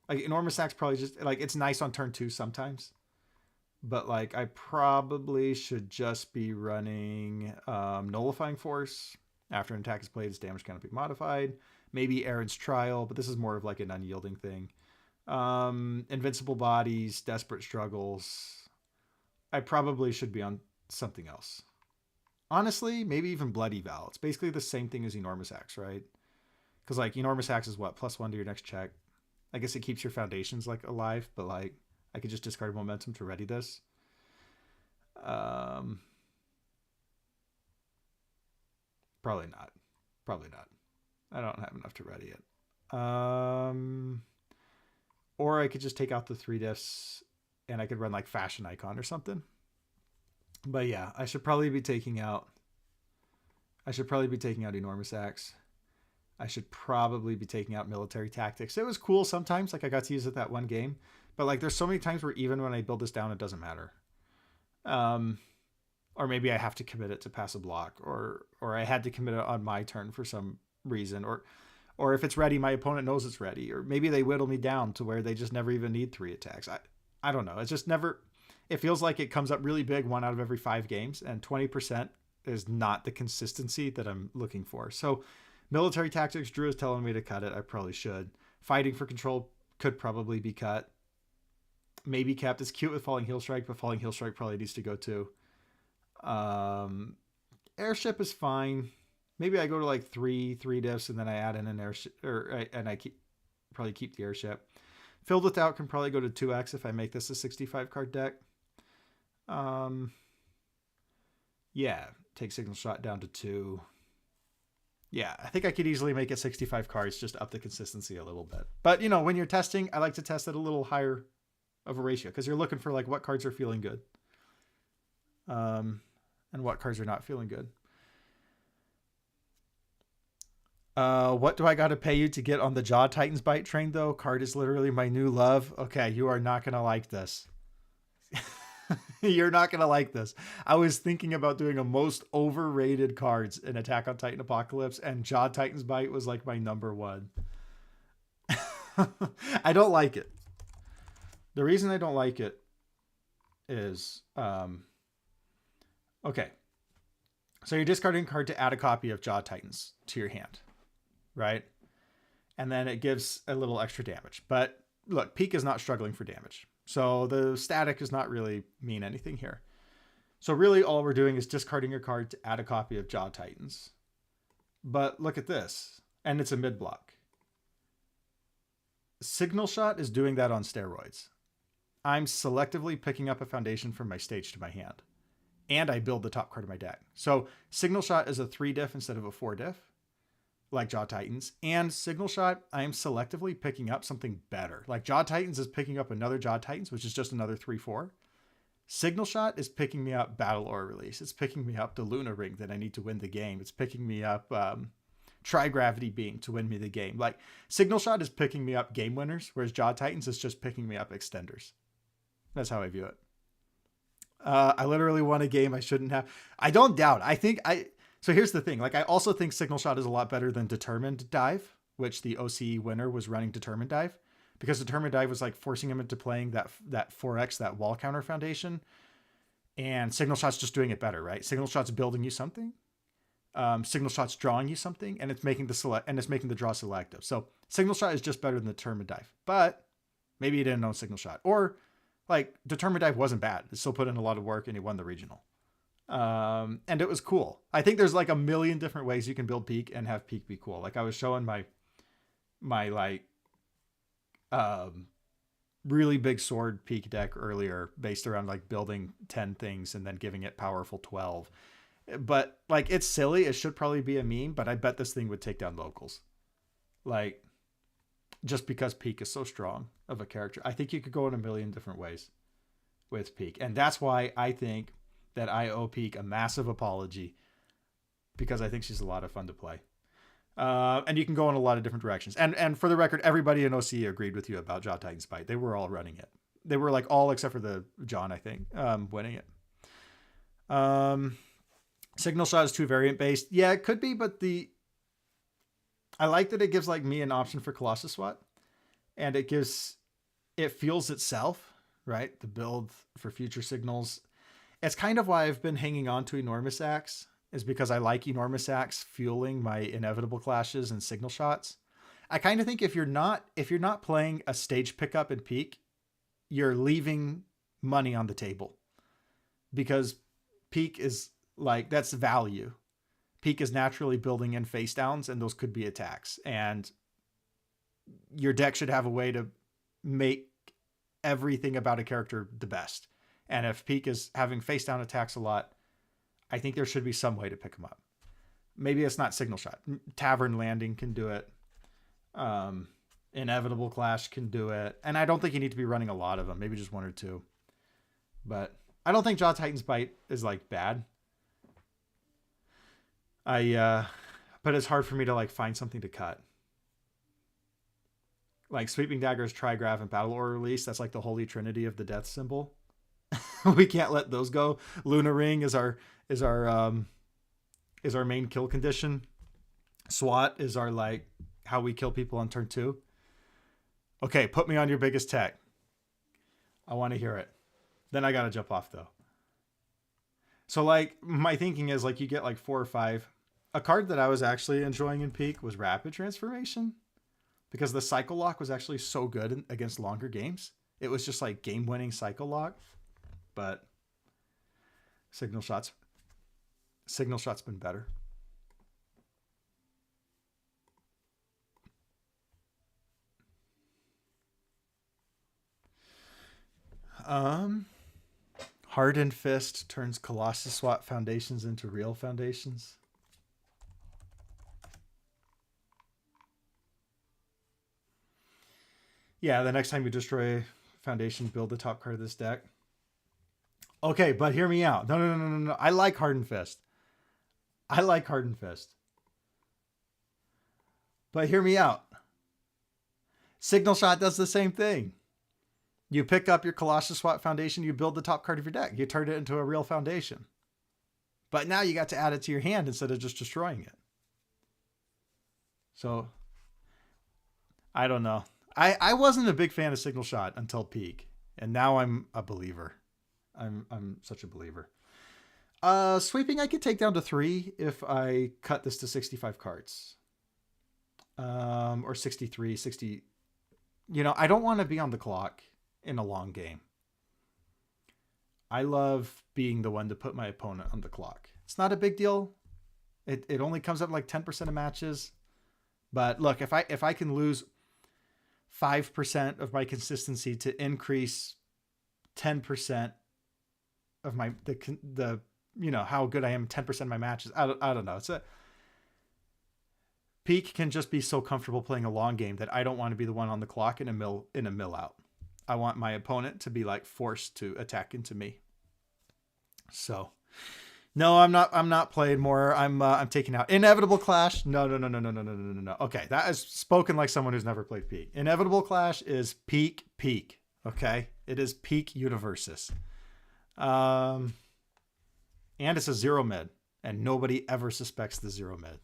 like Enormous Axe probably just, like, it's nice on turn 2 sometimes. But like I probably should just be running Nullifying Force. After an attack is played, its damage cannot be modified. Maybe Aaron's Trial, but this is more of like an unyielding thing. Invincible Bodies, Desperate Struggles. I probably should be on something else. Honestly, maybe even Bloody Vow. It's basically the same thing as Enormous Axe, right? Because like Enormous Axe is what? +1 to your next check. I guess it keeps your foundations like alive, but like I could just discard Momentum to ready this. Probably not. I don't have enough to ready it. Or I could just take out the 3 diffs and I could run like Fashion Icon or something. But yeah, I should probably be taking out Enormous Axe. I should probably be taking out Military Tactics. It was cool sometimes, like I got to use it that one game. But like there's so many times where even when I build this down, it doesn't matter. Or maybe I have to commit it to pass a block, or I had to commit it on my turn for some reason, or if it's ready, my opponent knows it's ready, or maybe they whittle me down to where they just never even need 3 attacks. I don't know. It's just never. It feels like it comes up really big 1 out of every 5 games, and 20% is not the consistency that I'm looking for. So, Military Tactics, Drew is telling me to cut it. I probably should. Fighting for Control could probably be cut. Maybe kept. It's cute with Falling Heel Strike, but Falling Heel Strike probably needs to go too. Airship is fine. Maybe I go to like 3 diffs and then I add in an airship, and I probably keep the airship. Filled with Doubt can probably go to 2x if I make this a 65 card deck. Yeah, take Signal Shot down to 2. Yeah, I think I could easily make it 65 cards, just up the consistency a little bit. But, you know, when you're testing, I like to test at a little higher of a ratio, because you're looking for like what cards are feeling good. And what cards are not feeling good. What do I got to pay you to get on the Jaw Titans Bite train, though? Card is literally my new love. Okay, you are not going to like this. You're not going to like this. I was thinking about doing a most overrated cards in Attack on Titan Apocalypse, and Jaw Titans Bite was like my number 1. I don't like it. The reason I don't like it is, okay, So you're discarding a card to add a copy of Jaw Titans to your hand, right? And then it gives a little extra damage. But look, Pieck is not struggling for damage. So the static does not really mean anything here. So really all we're doing is discarding a card to add a copy of Jaw Titans. But look at this. And it's a mid block. Signal Shot is doing that on steroids. I'm selectively picking up a foundation from my stage to my hand. And I build the top card of my deck. So Signal Shot is a 3 diff instead of a 4 diff, like Jaw Titans. And Signal Shot, I am selectively picking up something better. Like Jaw Titans is picking up another Jaw Titans, which is just another 3/4. Signal Shot is picking me up Battle Aura Release. It's picking me up the Luna Ring that I need to win the game. It's picking me up Tri-Gravity Beam to win me the game. Like Signal Shot is picking me up game winners, whereas Jaw Titans is just picking me up extenders. That's how I view it. I literally won a game I shouldn't have. I don't doubt. So here's the thing. Like I also think Signal Shot is a lot better than Determined Dive, which the OCE winner was running Determined Dive, because Determined Dive was like forcing him into playing that 4X, that wall counter foundation. And Signal Shot's just doing it better, right? Signal Shot's building you something. Signal Shot's drawing you something, and it's making the draw selective. So Signal Shot is just better than Determined Dive. But maybe you didn't know Signal Shot. Or like Determined Dive wasn't bad. It still put in a lot of work and he won the regional. And it was cool. I think there's like a million different ways you can build Pieck and have Pieck be cool. Like I was showing my like really big sword Pieck deck earlier, based around like building 10 things and then giving it powerful 12. But like it's silly. It should probably be a meme, but I bet this thing would take down locals. Like just because Pieck is so strong of a character. I think you could go in a million different ways with Pieck. And that's why I think that I owe Pieck a massive apology, because I think she's a lot of fun to play. And you can go in a lot of different directions. And for the record, everybody in OC agreed with you about Jaw Titan's Bite. They were all running it. They were like all except for the John, I think, winning it. Signal Shot is 2 variant based. Yeah, it could be, but I like that it gives like me an option for Colossus SWAT, and it fuels itself, right? The build for future signals. It's kind of why I've been hanging on to Enormous Axe, is because I like Enormous Axe fueling my inevitable clashes and signal shots. I kind of think if you're not playing a stage pickup in Pieck, you're leaving money on the table, because Pieck is like, that's value. Pieck is naturally building in face downs, and those could be attacks. And your deck should have a way to make everything about a character the best. And if Pieck is having face down attacks a lot, I think there should be some way to pick him up. Maybe it's not Signal Shot. Tavern Landing can do it. Inevitable Clash can do it. And I don't think you need to be running a lot of them. Maybe just 1 or 2. But I don't think Jaw Titan's Bite is like bad. But it's hard for me to like find something to cut. Like Sweeping Daggers, Trigrav, and Battle Aura Release. That's like the holy trinity of the death symbol. We can't let those go. Luna Ring is our main kill condition. SWAT is our like how we kill people on turn 2. Okay, put me on your biggest tech. I want to hear it. Then I gotta jump off though. So like my thinking is like you get like 4 or 5. A card that I was actually enjoying in Pieck was Rapid Transformation, because the Cycle Lock was actually so good against longer games. It was just like game winning Cycle Lock. But Signal Shot's been better. Hardened Fist turns Colossus SWAT foundations into real foundations. Yeah, the next time you destroy a foundation, build the top card of this deck. Okay, but hear me out. No. I like Hardened Fist. But hear me out. Signal Shot does the same thing. You pick up your Colossus SWAT foundation, you build the top card of your deck. You turn it into a real foundation. But now you got to add it to your hand instead of just destroying it. So, I don't know. I wasn't a big fan of Signal Shot until Pieck, and now I'm a believer. I'm such a believer. Sweeping I could take down to 3 if I cut this to 65 cards. Or 63, 60. You know, I don't want to be on the clock in a long game. I love being the one to put my opponent on the clock. It's not a big deal. It only comes up like 10% of matches. But look, if I can lose 5% of my consistency to increase 10% of my the you know how good I am 10% of my matches. I don't know. Pieck can just be so comfortable playing a long game that I don't want to be the one on the clock in a mill out. I want my opponent to be like forced to attack into me. So, no, I'm not playing more. I'm taking out Inevitable Clash. No. Okay, that is spoken like someone who's never played Pieck. Inevitable Clash is Pieck. Okay, it is Pieck Universus. And it's a 0 mid, and nobody ever suspects the 0 mid.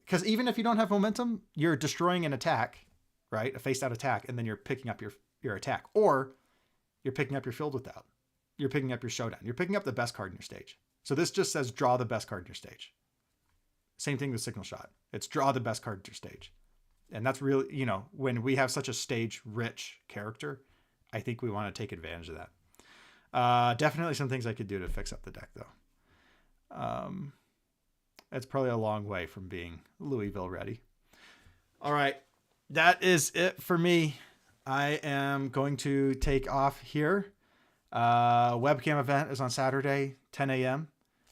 Because even if you don't have momentum, you're destroying an attack, right? A face out attack, and then you're picking up your attack, or you're picking up your Filled Without. You're picking up your Showdown. You're picking up the best card in your stage. So this just says draw the best card in your stage. Same thing with Signal Shot. It's draw the best card in your stage. And that's really, you know, when we have such a stage-rich character, I think we want to take advantage of that. Definitely some things I could do to fix up the deck, though. It's probably a long way from being Louisville ready. All right. That is it for me. I am going to take off here. Webcam event is on Saturday, 10 a.m.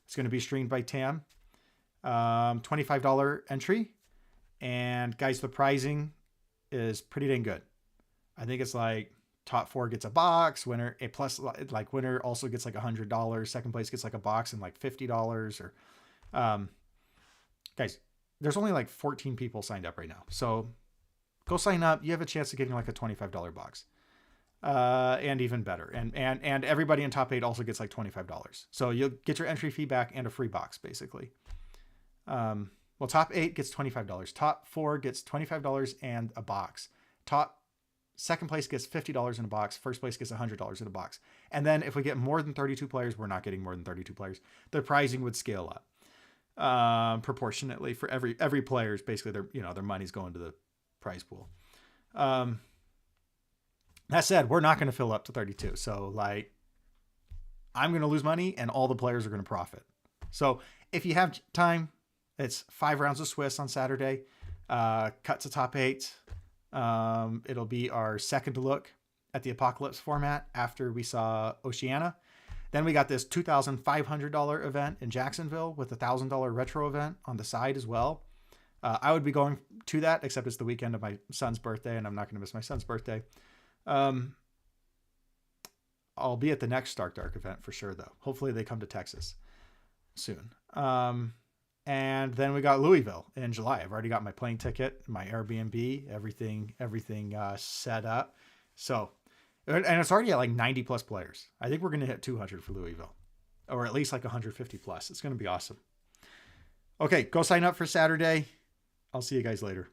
It's going to be streamed by Tam. $25 entry. And guys, the pricing is pretty dang good. I think it's like top 4 gets a box, winner a plus, like winner also gets like $100. Second place gets like a box and like $50 or, guys, there's only like 14 people signed up right now. So go sign up. You have a chance of getting like a $25 box. And even better. And everybody in top 8 also gets like $25. So you'll get your entry fee back and a free box basically. Well, top 8 gets $25. Top 4 gets $25 and a box. Second place gets $50 in a box. First place gets $100 in a box. And then if we get more than 32 players, we're not getting more than 32 players. The pricing would scale up proportionately for every player's basically their money's going to the prize pool. That said, we're not going to fill up to 32. So like, I'm going to lose money and all the players are going to profit. So if you have time, it's 5 rounds of Swiss on Saturday. Cut to top 8. It'll be our second look at the Apocalypse format after we saw Oceania. Then we got this $2,500 event in Jacksonville with a $1,000 retro event on the side as well. I would be going to that, except it's the weekend of my son's birthday, and I'm not going to miss my son's birthday. I'll be at the next Stark Dark event for sure, though. Hopefully they come to Texas soon. And then we got Louisville in July. I've already got my plane ticket, my Airbnb, everything set up. So, and it's already at like 90 plus players. I think we're going to hit 200 for Louisville, or at least like 150 plus. It's going to be awesome. Okay, go sign up for Saturday. I'll see you guys later.